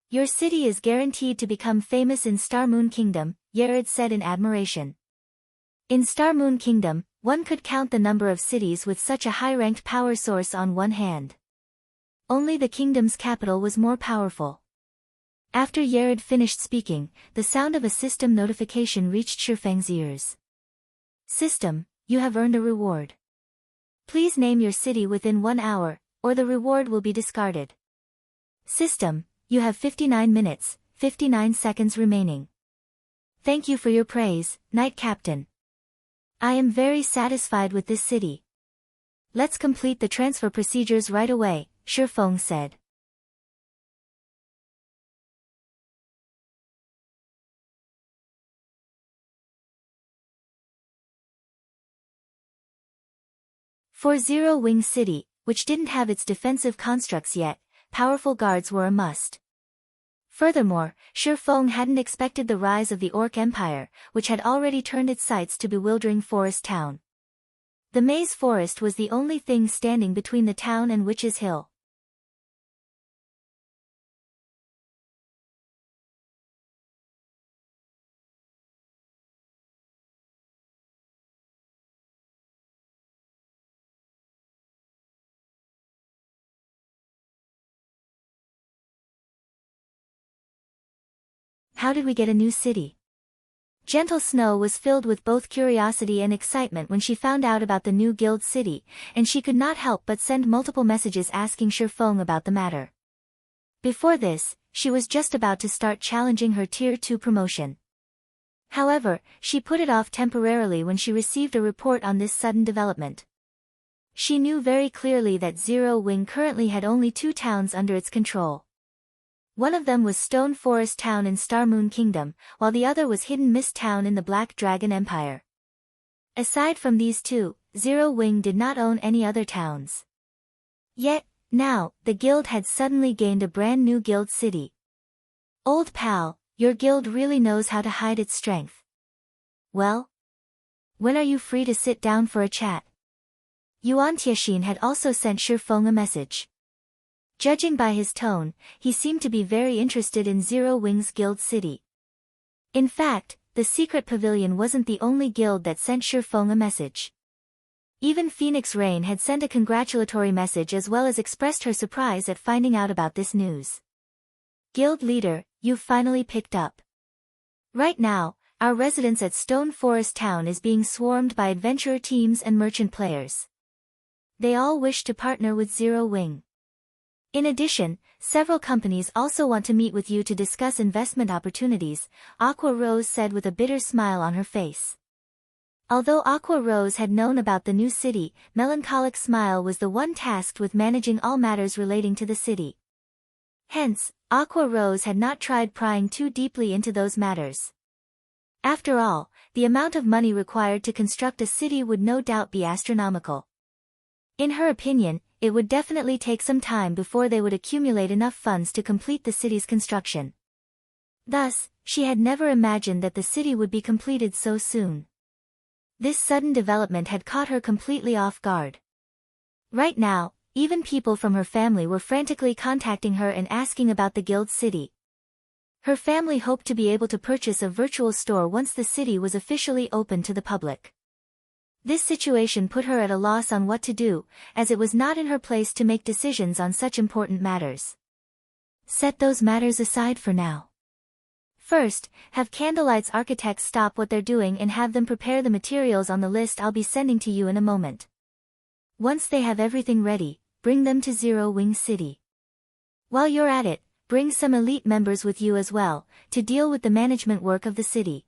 Your city is guaranteed to become famous in Star Moon Kingdom, Yared said in admiration. In Star Moon Kingdom, one could count the number of cities with such a high-ranked power source on one hand. Only the kingdom's capital was more powerful. After Yared finished speaking, the sound of a system notification reached Shifeng's ears. System, you have earned a reward. Please name your city within 1 hour, or the reward will be discarded. System, you have 59 minutes, 59 seconds remaining. Thank you for your praise, Knight Captain. I am very satisfied with this city. Let's complete the transfer procedures right away, Shifeng said. For Zero Wing City, which didn't have its defensive constructs yet, powerful guards were a must. Furthermore, Shifeng hadn't expected the rise of the Orc Empire, which had already turned its sights to bewildering Forest Town. The Maze Forest was the only thing standing between the town and Witch's Hill. How did we get a new city? Gentle Snow was filled with both curiosity and excitement when she found out about the new guild city, and she could not help but send multiple messages asking Shifeng about the matter. Before this, she was just about to start challenging her Tier 2 promotion. However, she put it off temporarily when she received a report on this sudden development. She knew very clearly that Zero Wing currently had only 2 towns under its control. One of them was Stone Forest Town in Star Moon Kingdom, while the other was Hidden Mist Town in the Black Dragon Empire. Aside from these 2, Zero Wing did not own any other towns. Yet, now, the guild had suddenly gained a brand new guild city. Old pal, your guild really knows how to hide its strength. Well? When are you free to sit down for a chat? Yuan Tianxin had also sent Shifeng a message. Judging by his tone, he seemed to be very interested in Zero Wing's guild city. In fact, the secret pavilion wasn't the only guild that sent Shifeng a message. Even Phoenix Rain had sent a congratulatory message as well as expressed her surprise at finding out about this news. Guild leader, you've finally picked up. Right now, our residence at Stone Forest Town is being swarmed by adventurer teams and merchant players. They all wish to partner with Zero Wing. In addition, several companies also want to meet with you to discuss investment opportunities, Aqua Rose said with a bitter smile on her face. Although Aqua Rose had known about the new city, Melancholic Smile was the one tasked with managing all matters relating to the city. Hence, Aqua Rose had not tried prying too deeply into those matters. After all, the amount of money required to construct a city would no doubt be astronomical. In her opinion, it would definitely take some time before they would accumulate enough funds to complete the city's construction. Thus, she had never imagined that the city would be completed so soon. This sudden development had caught her completely off guard. Right now, even people from her family were frantically contacting her and asking about the guild city. Her family hoped to be able to purchase a virtual store once the city was officially open to the public. This situation put her at a loss on what to do, as it was not in her place to make decisions on such important matters. Set those matters aside for now. First, have Candlelight's architects stop what they're doing and have them prepare the materials on the list I'll be sending to you in a moment. Once they have everything ready, bring them to Zero Wing City. While you're at it, bring some elite members with you as well, to deal with the management work of the city.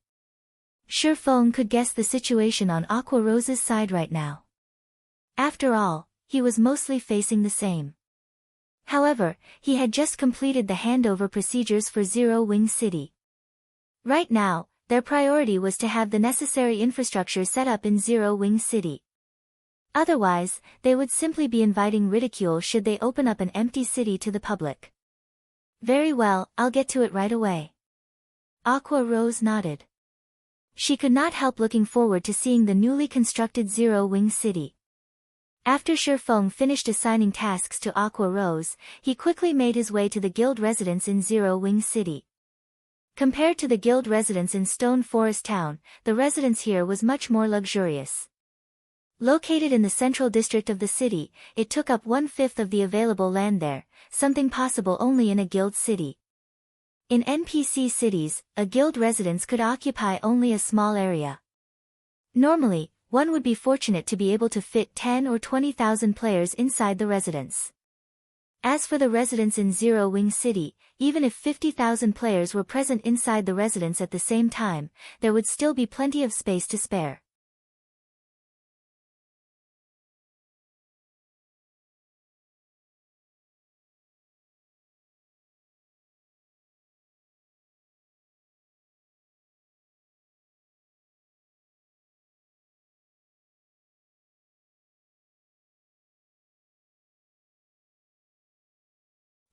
Sure Feng could guess the situation on Aqua Rose's side right now. After all, he was mostly facing the same. However, he had just completed the handover procedures for Zero Wing City. Right now, their priority was to have the necessary infrastructure set up in Zero Wing City. Otherwise, they would simply be inviting ridicule should they open up an empty city to the public. Very well, I'll get to it right away. Aqua Rose nodded. She could not help looking forward to seeing the newly constructed Zero Wing City. After Sure Feng finished assigning tasks to Aqua Rose, he quickly made his way to the guild residence in Zero Wing City. Compared to the guild residence in Stone Forest Town, the residence here was much more luxurious. Located in the central district of the city, it took up 1/5 of the available land there, something possible only in a guild city. In NPC cities, a guild residence could occupy only a small area. Normally, one would be fortunate to be able to fit 10 or 20,000 players inside the residence. As for the residence in Zero Wing City, even if 50,000 players were present inside the residence at the same time, there would still be plenty of space to spare.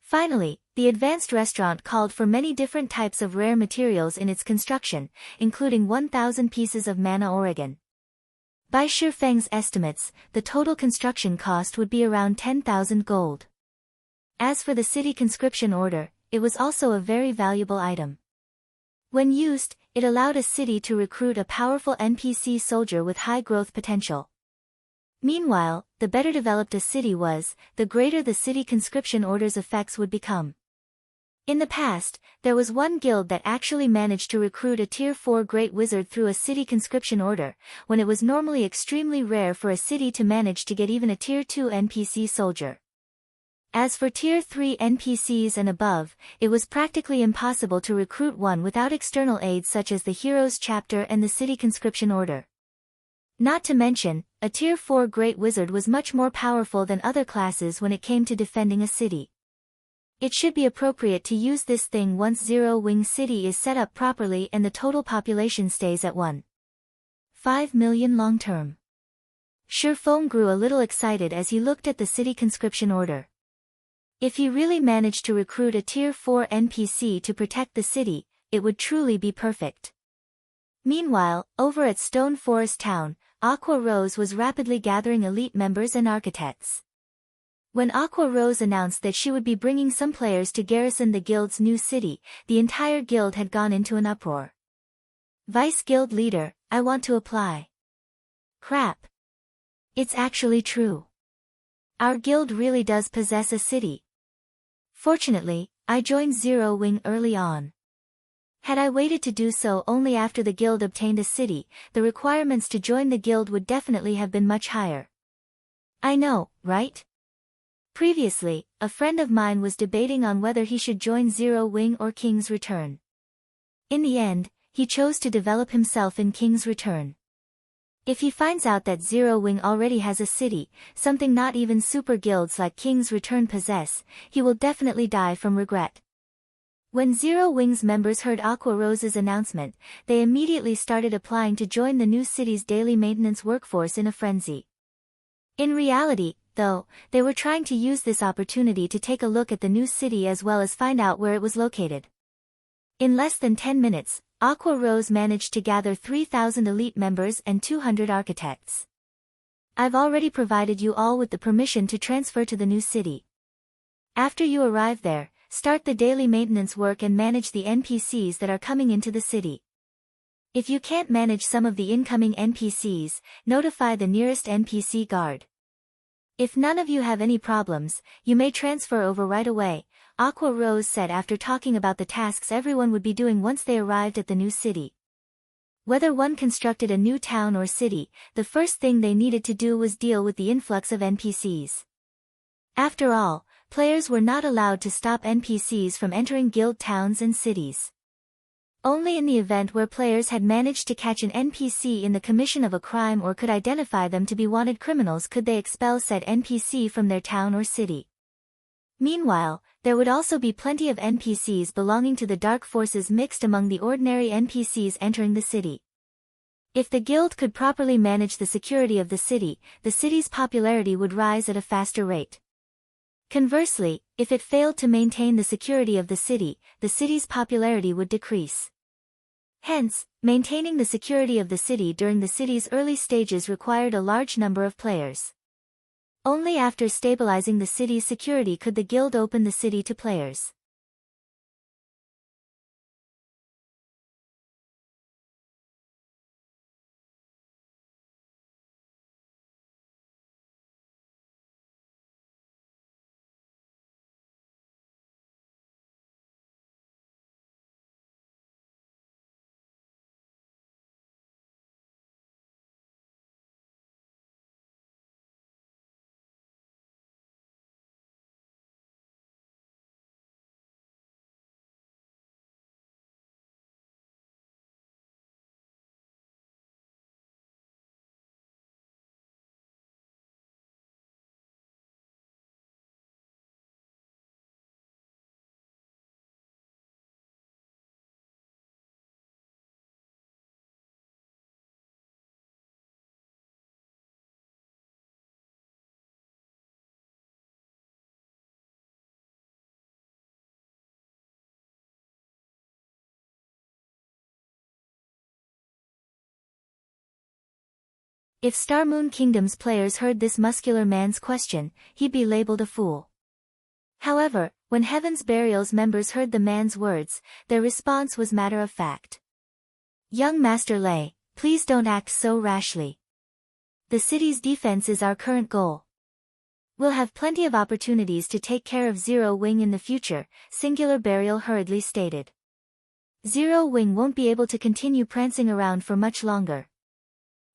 Finally, the advanced restaurant called for many different types of rare materials in its construction, including 1,000 pieces of mana Oregon. By Sure Feng's estimates, the total construction cost would be around 10,000 gold. As for the city conscription order, it was also a very valuable item. When used, it allowed a city to recruit a powerful NPC soldier with high growth potential. Meanwhile, the better developed a city was, the greater the city conscription order's effects would become. In the past, there was one guild that actually managed to recruit a Tier 4 Great Wizard through a city conscription order, when it was normally extremely rare for a city to manage to get even a Tier 2 NPC soldier. As for Tier 3 NPCs and above, it was practically impossible to recruit one without external aids such as the Heroes Chapter and the city conscription order. Not to mention, a Tier 4 Great Wizard was much more powerful than other classes when it came to defending a city. It should be appropriate to use this thing once Zero Wing City is set up properly and the total population stays at 1.5 million long term. Sure Feng grew a little excited as he looked at the city conscription order. If he really managed to recruit a Tier 4 NPC to protect the city, it would truly be perfect. Meanwhile, over at Stone Forest Town, Aqua Rose was rapidly gathering elite members and architects. When Aqua Rose announced that she would be bringing some players to garrison the guild's new city, the entire guild had gone into an uproar. Vice Guild Leader, I want to apply. Crap. It's actually true. Our guild really does possess a city. Fortunately, I joined Zero Wing early on. Had I waited to do so only after the guild obtained a city, the requirements to join the guild would definitely have been much higher. I know, right? Previously, a friend of mine was debating on whether he should join Zero Wing or King's Return. In the end, he chose to develop himself in King's Return. If he finds out that Zero Wing already has a city, something not even super guilds like King's Return possess, he will definitely die from regret. When Zero Wing's members heard Aqua Rose's announcement, they immediately started applying to join the new city's daily maintenance workforce in a frenzy. In reality, though, they were trying to use this opportunity to take a look at the new city as well as find out where it was located. In less than 10 minutes, Aqua Rose managed to gather 3,000 elite members and 200 architects. I've already provided you all with the permission to transfer to the new city. After you arrive there, start the daily maintenance work and manage the NPCs that are coming into the city. If you can't manage some of the incoming NPCs, notify the nearest NPC guard. If none of you have any problems, you may transfer over right away, Aqua Rose said after talking about the tasks everyone would be doing once they arrived at the new city. Whether one constructed a new town or city, the first thing they needed to do was deal with the influx of NPCs. After all, players were not allowed to stop NPCs from entering guild towns and cities. Only in the event where players had managed to catch an NPC in the commission of a crime or could identify them to be wanted criminals could they expel said NPC from their town or city. Meanwhile, there would also be plenty of NPCs belonging to the dark forces mixed among the ordinary NPCs entering the city. If the guild could properly manage the security of the city's popularity would rise at a faster rate. Conversely, if it failed to maintain the security of the city's popularity would decrease. Hence, maintaining the security of the city during the city's early stages required a large number of players. Only after stabilizing the city's security could the guild open the city to players. If Star Moon Kingdom's players heard this muscular man's question, he'd be labeled a fool. However, when Heaven's Burial's members heard the man's words, their response was matter of fact. Young Master Lei, please don't act so rashly. The city's defense is our current goal. We'll have plenty of opportunities to take care of Zero Wing in the future, Singular Burial hurriedly stated. Zero Wing won't be able to continue prancing around for much longer.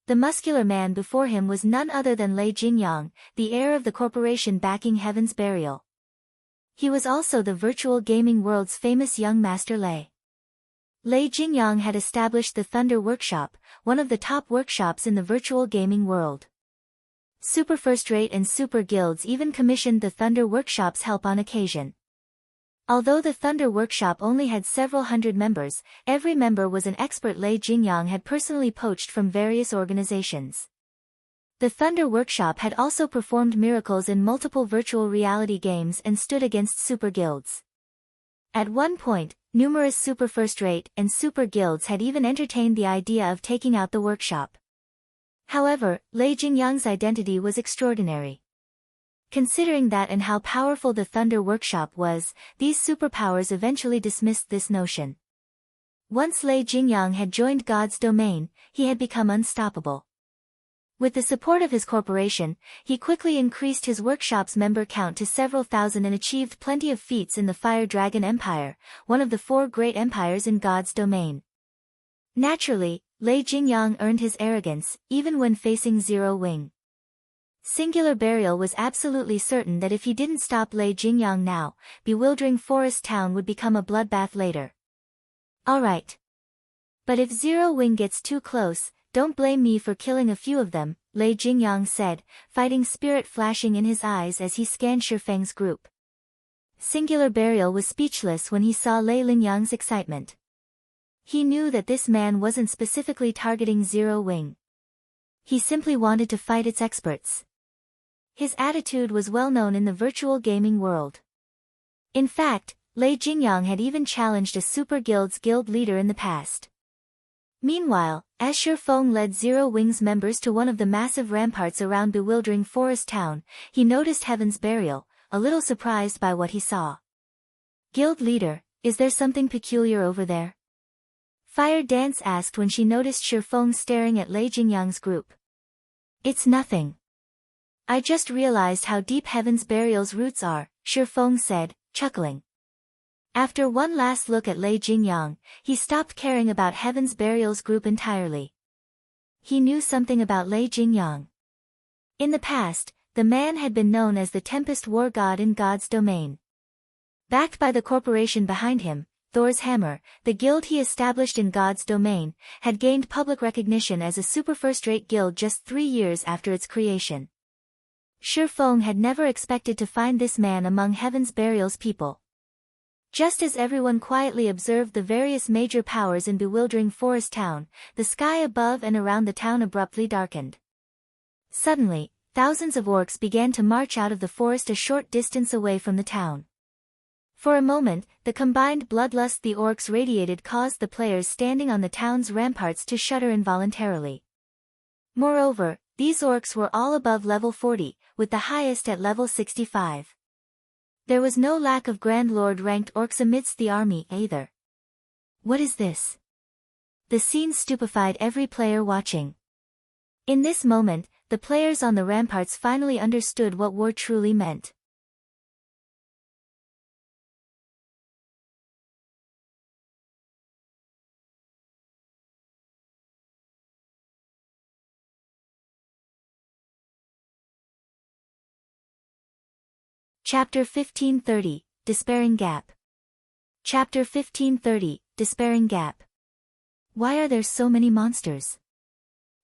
The muscular man before him was none other than Lei Jingyang, the heir of the corporation backing Heaven's Burial. He was also the virtual gaming world's famous young master Lei. Lei Jingyang had established the Thunder Workshop, one of the top workshops in the virtual gaming world. Super First Rate and Super Guilds even commissioned the Thunder Workshop's help on occasion. Although the Thunder Workshop only had several hundred members, every member was an expert Lei Jingyang had personally poached from various organizations. The Thunder Workshop had also performed miracles in multiple virtual reality games and stood against super guilds. At one point, numerous Super First Rate and Super Guilds had even entertained the idea of taking out the workshop. However, Lei Jingyang's identity was extraordinary. Considering that and how powerful the Thunder Workshop was, these superpowers eventually dismissed this notion. Once Lei Jingyang had joined God's domain, he had become unstoppable. With the support of his corporation, he quickly increased his workshop's member count to several thousand and achieved plenty of feats in the Fire Dragon Empire, one of the 4 great empires in God's domain. Naturally, Lei Jingyang earned his arrogance, even when facing Zero Wing. Singular Burial was absolutely certain that if he didn't stop Lei Jingyang now, bewildering Forest Town would become a bloodbath later. Alright. But if Zero Wing gets too close, don't blame me for killing a few of them, Lei Jingyang said, fighting spirit flashing in his eyes as he scanned Shifeng's group. Singular Burial was speechless when he saw Lei Lingyang's excitement. He knew that this man wasn't specifically targeting Zero Wing. He simply wanted to fight its experts. His attitude was well known in the virtual gaming world. In fact, Lei Jingyang had even challenged a Super Guild's guild leader in the past. Meanwhile, as Shifeng led Zero Wing's members to one of the massive ramparts around bewildering Forest Town, he noticed Heaven's Burial, a little surprised by what he saw. Guild leader, is there something peculiar over there? Fire Dance asked when she noticed Shifeng staring at Lei Jingyang's group. It's nothing. I just realized how deep Heaven's Burial's roots are, Shifeng said, chuckling. After one last look at Lei Jingyang, he stopped caring about Heaven's Burial's group entirely. He knew something about Lei Jingyang. In the past, the man had been known as the Tempest War God in God's domain. Backed by the corporation behind him, Thor's Hammer, the guild he established in God's domain, had gained public recognition as a super first-rate guild just 3 years after its creation. Shifeng had never expected to find this man among Heaven's Burial's people. Just as everyone quietly observed the various major powers in bewildering Forest Town, the sky above and around the town abruptly darkened. Suddenly, thousands of orcs began to march out of the forest a short distance away from the town. For a moment, the combined bloodlust the orcs radiated caused the players standing on the town's ramparts to shudder involuntarily. Moreover, these orcs were all above level 40, with the highest at level 65. There was no lack of Grand Lord-ranked orcs amidst the army either. What is this? The scene stupefied every player watching. In this moment, the players on the ramparts finally understood what war truly meant. Chapter 1530, Despairing Gap. Chapter 1530, Despairing Gap. Why are there so many monsters?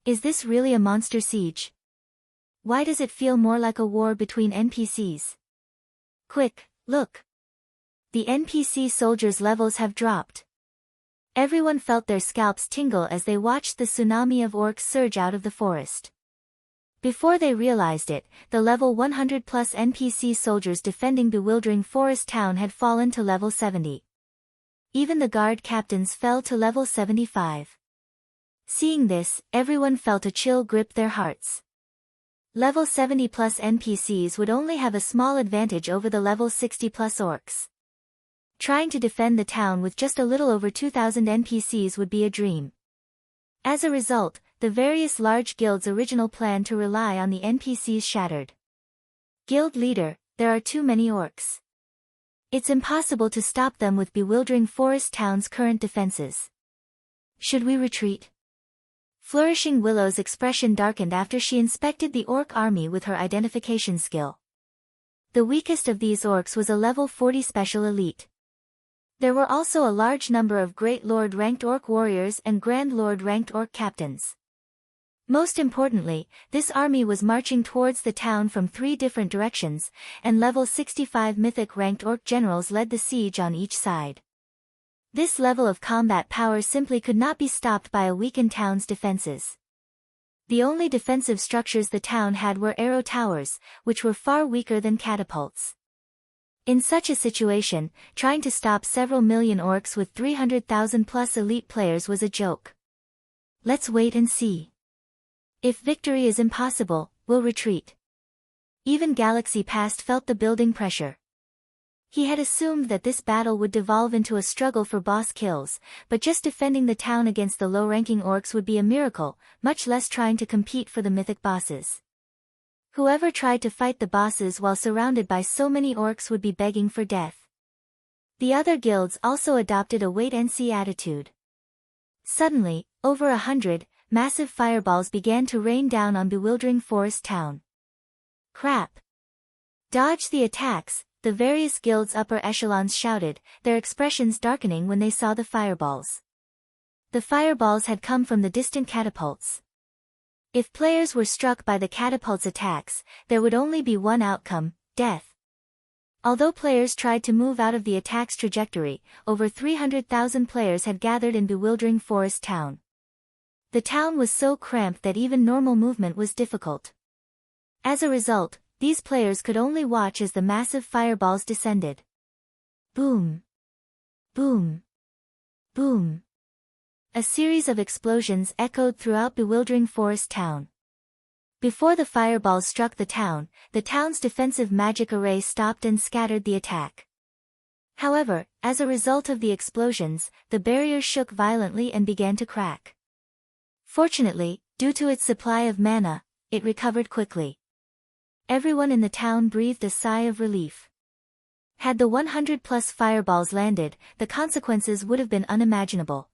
Is this really a monster siege? Why does it feel more like a war between NPCs? Quick, look! The NPC soldiers' levels have dropped. Everyone felt their scalps tingle as they watched the tsunami of orcs surge out of the forest. Before they realized it, the level 100 plus NPC soldiers defending bewildering Forest Town had fallen to level 70. Even the guard captains fell to level 75. Seeing this, everyone felt a chill grip their hearts. Level 70 plus NPCs would only have a small advantage over the level 60 plus orcs. Trying to defend the town with just a little over 2,000 NPCs would be a dream. As a result, the various large guilds' original plan to rely on the NPCs shattered. Guild leader, there are too many orcs. It's impossible to stop them with bewildering Forest Town's current defenses. Should we retreat? Flourishing Willow's expression darkened after she inspected the orc army with her identification skill. The weakest of these orcs was a level 40 special elite. There were also a large number of Great Lord-ranked orc warriors and Grand Lord-ranked orc captains. Most importantly, this army was marching towards the town from 3 different directions, and level 65 mythic-ranked orc generals led the siege on each side. This level of combat power simply could not be stopped by a weakened town's defenses. The only defensive structures the town had were arrow towers, which were far weaker than catapults. In such a situation, trying to stop several million orcs with 300,000 plus elite players was a joke. Let's wait and see. If victory is impossible, we'll retreat. Even Galaxy Past felt the building pressure. He had assumed that this battle would devolve into a struggle for boss kills, but just defending the town against the low-ranking orcs would be a miracle, much less trying to compete for the mythic bosses. Whoever tried to fight the bosses while surrounded by so many orcs would be begging for death. The other guilds also adopted a wait-and-see attitude. Suddenly, over 100, massive fireballs began to rain down on bewildering Forest Town. Crap! Dodge the attacks, the various guilds' upper echelons shouted, their expressions darkening when they saw the fireballs. The fireballs had come from the distant catapults. If players were struck by the catapult's attacks, there would only be one outcome, death. Although players tried to move out of the attack's trajectory, over 300,000 players had gathered in bewildering Forest Town. The town was so cramped that even normal movement was difficult. As a result, these players could only watch as the massive fireballs descended. Boom! Boom! Boom! A series of explosions echoed throughout bewildering Forest Town. Before the fireballs struck the town's defensive magic array stopped and scattered the attack. However, as a result of the explosions, the barrier shook violently and began to crack. Fortunately, due to its supply of mana, it recovered quickly. Everyone in the town breathed a sigh of relief. Had the 100+ fireballs landed, the consequences would have been unimaginable.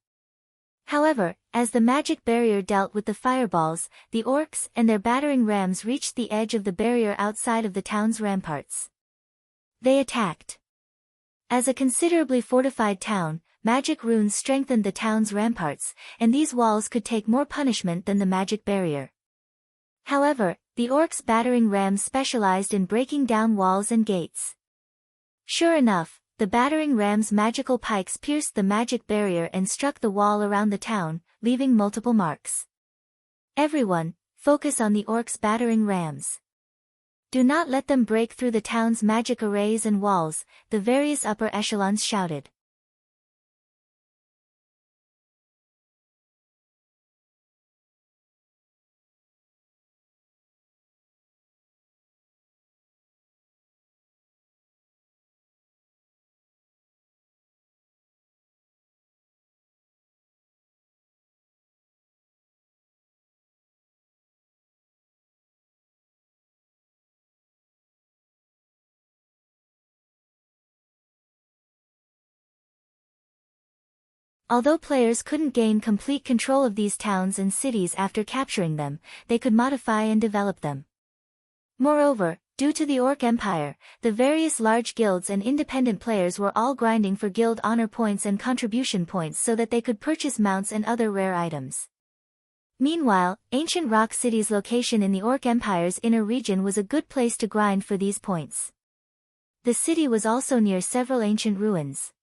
However, as the magic barrier dealt with the fireballs, the orcs and their battering rams reached the edge of the barrier outside of the town's ramparts. They attacked. As a considerably fortified town, magic runes strengthened the town's ramparts, and these walls could take more punishment than the magic barrier. However, the orcs' battering rams specialized in breaking down walls and gates. Sure enough, the battering rams' magical pikes pierced the magic barrier and struck the wall around the town, leaving multiple marks. Everyone, focus on the orcs' battering rams. Do not let them break through the town's magic arrays and walls, the various upper echelons shouted. Although players couldn't gain complete control of these towns and cities after capturing them, they could modify and develop them. Moreover, due to the Orc Empire, the various large guilds and independent players were all grinding for guild honor points and contribution points so that they could purchase mounts and other rare items. Meanwhile, Ancient Rock City's location in the Orc Empire's inner region was a good place to grind for these points. The city was also near several ancient ruins.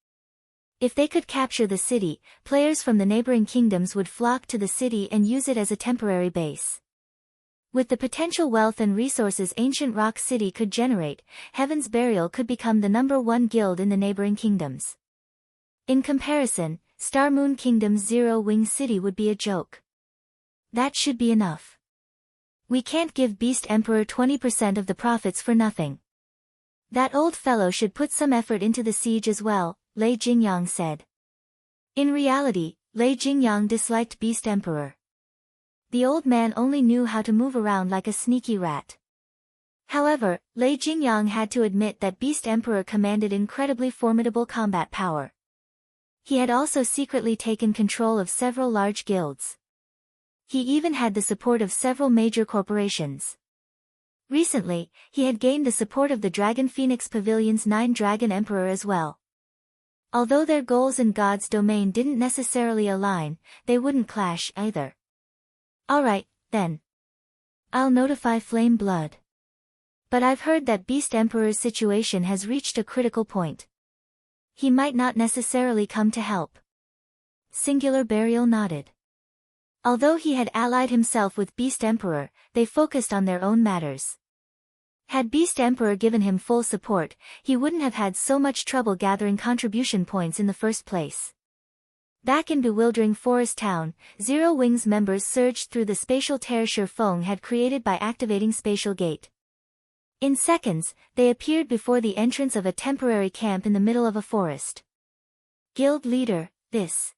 If they could capture the city, players from the neighboring kingdoms would flock to the city and use it as a temporary base. With the potential wealth and resources Ancient Rock City could generate, Heaven's Burial could become the #1 guild in the neighboring kingdoms. In comparison, Star Moon Kingdom's Zero Wing City would be a joke. That should be enough. We can't give Beast Emperor 20% of the profits for nothing. That old fellow should put some effort into the siege as well, Lei Jingyang said. In reality, Lei Jingyang disliked Beast Emperor. The old man only knew how to move around like a sneaky rat. However, Lei Jingyang had to admit that Beast Emperor commanded incredibly formidable combat power. He had also secretly taken control of several large guilds. He even had the support of several major corporations. Recently, he had gained the support of the Dragon Phoenix Pavilion's 9 Dragon Emperor as well. Although their goals and God's domain didn't necessarily align, they wouldn't clash either. Alright, then. I'll notify Flame Blood. But I've heard that Beast Emperor's situation has reached a critical point. He might not necessarily come to help. Singular Burial nodded. Although he had allied himself with Beast Emperor, they focused on their own matters. Had Beast Emperor given him full support, he wouldn't have had so much trouble gathering contribution points in the first place. Back in bewildering Forest Town, Zero Wings members surged through the spatial tear Feng had created by activating Spatial Gate. In seconds, they appeared before the entrance of a temporary camp in the middle of a forest. Guild leader, this.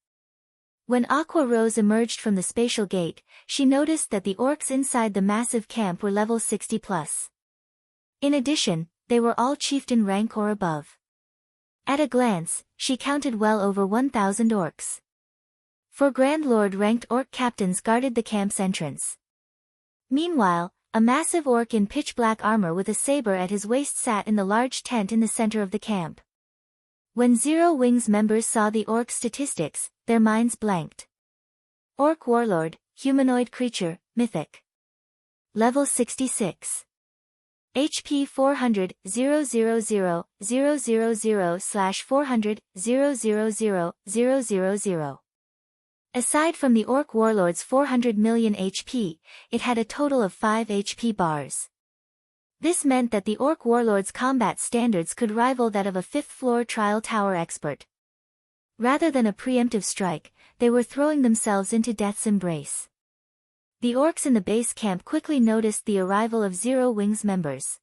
When Aqua Rose emerged from the Spatial Gate, she noticed that the orcs inside the massive camp were level 60+. In addition, they were all chieftain rank or above. At a glance, she counted well over 1,000 orcs. 4 Grand Lord ranked orc captains guarded the camp's entrance. Meanwhile, a massive orc in pitch-black armor with a saber at his waist sat in the large tent in the center of the camp. When Zero Wings members saw the orc statistics, their minds blanked. Orc Warlord, humanoid creature, mythic. Level 66. HP 400, 000, 000/400, 000, Aside from the Orc Warlord's 400 million HP, it had a total of 5 HP bars. This meant that the Orc Warlord's combat standards could rival that of a 5th-floor trial tower expert. Rather than a preemptive strike, they were throwing themselves into death's embrace. The orcs in the base camp quickly noticed the arrival of Zero Wings members.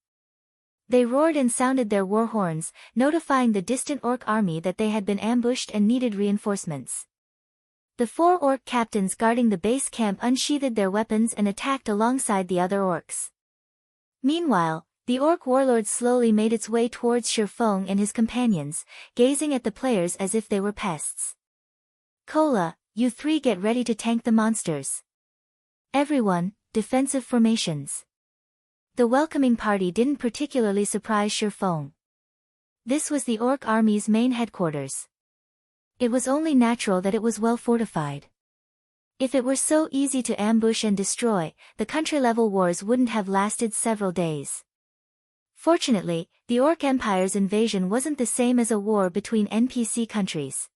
They roared and sounded their war horns, notifying the distant orc army that they had been ambushed and needed reinforcements. The 4 orc captains guarding the base camp unsheathed their weapons and attacked alongside the other orcs. Meanwhile, the orc warlord slowly made its way towards Shurfeng and his companions, gazing at the players as if they were pests. "Kola, you 3 get ready to tank the monsters. Everyone, defensive formations." The welcoming party didn't particularly surprise Shurfeng. This was the orc army's main headquarters. It was only natural that it was well fortified. If it were so easy to ambush and destroy, the country-level wars wouldn't have lasted several days. Fortunately, the Orc Empire's invasion wasn't the same as a war between NPC countries.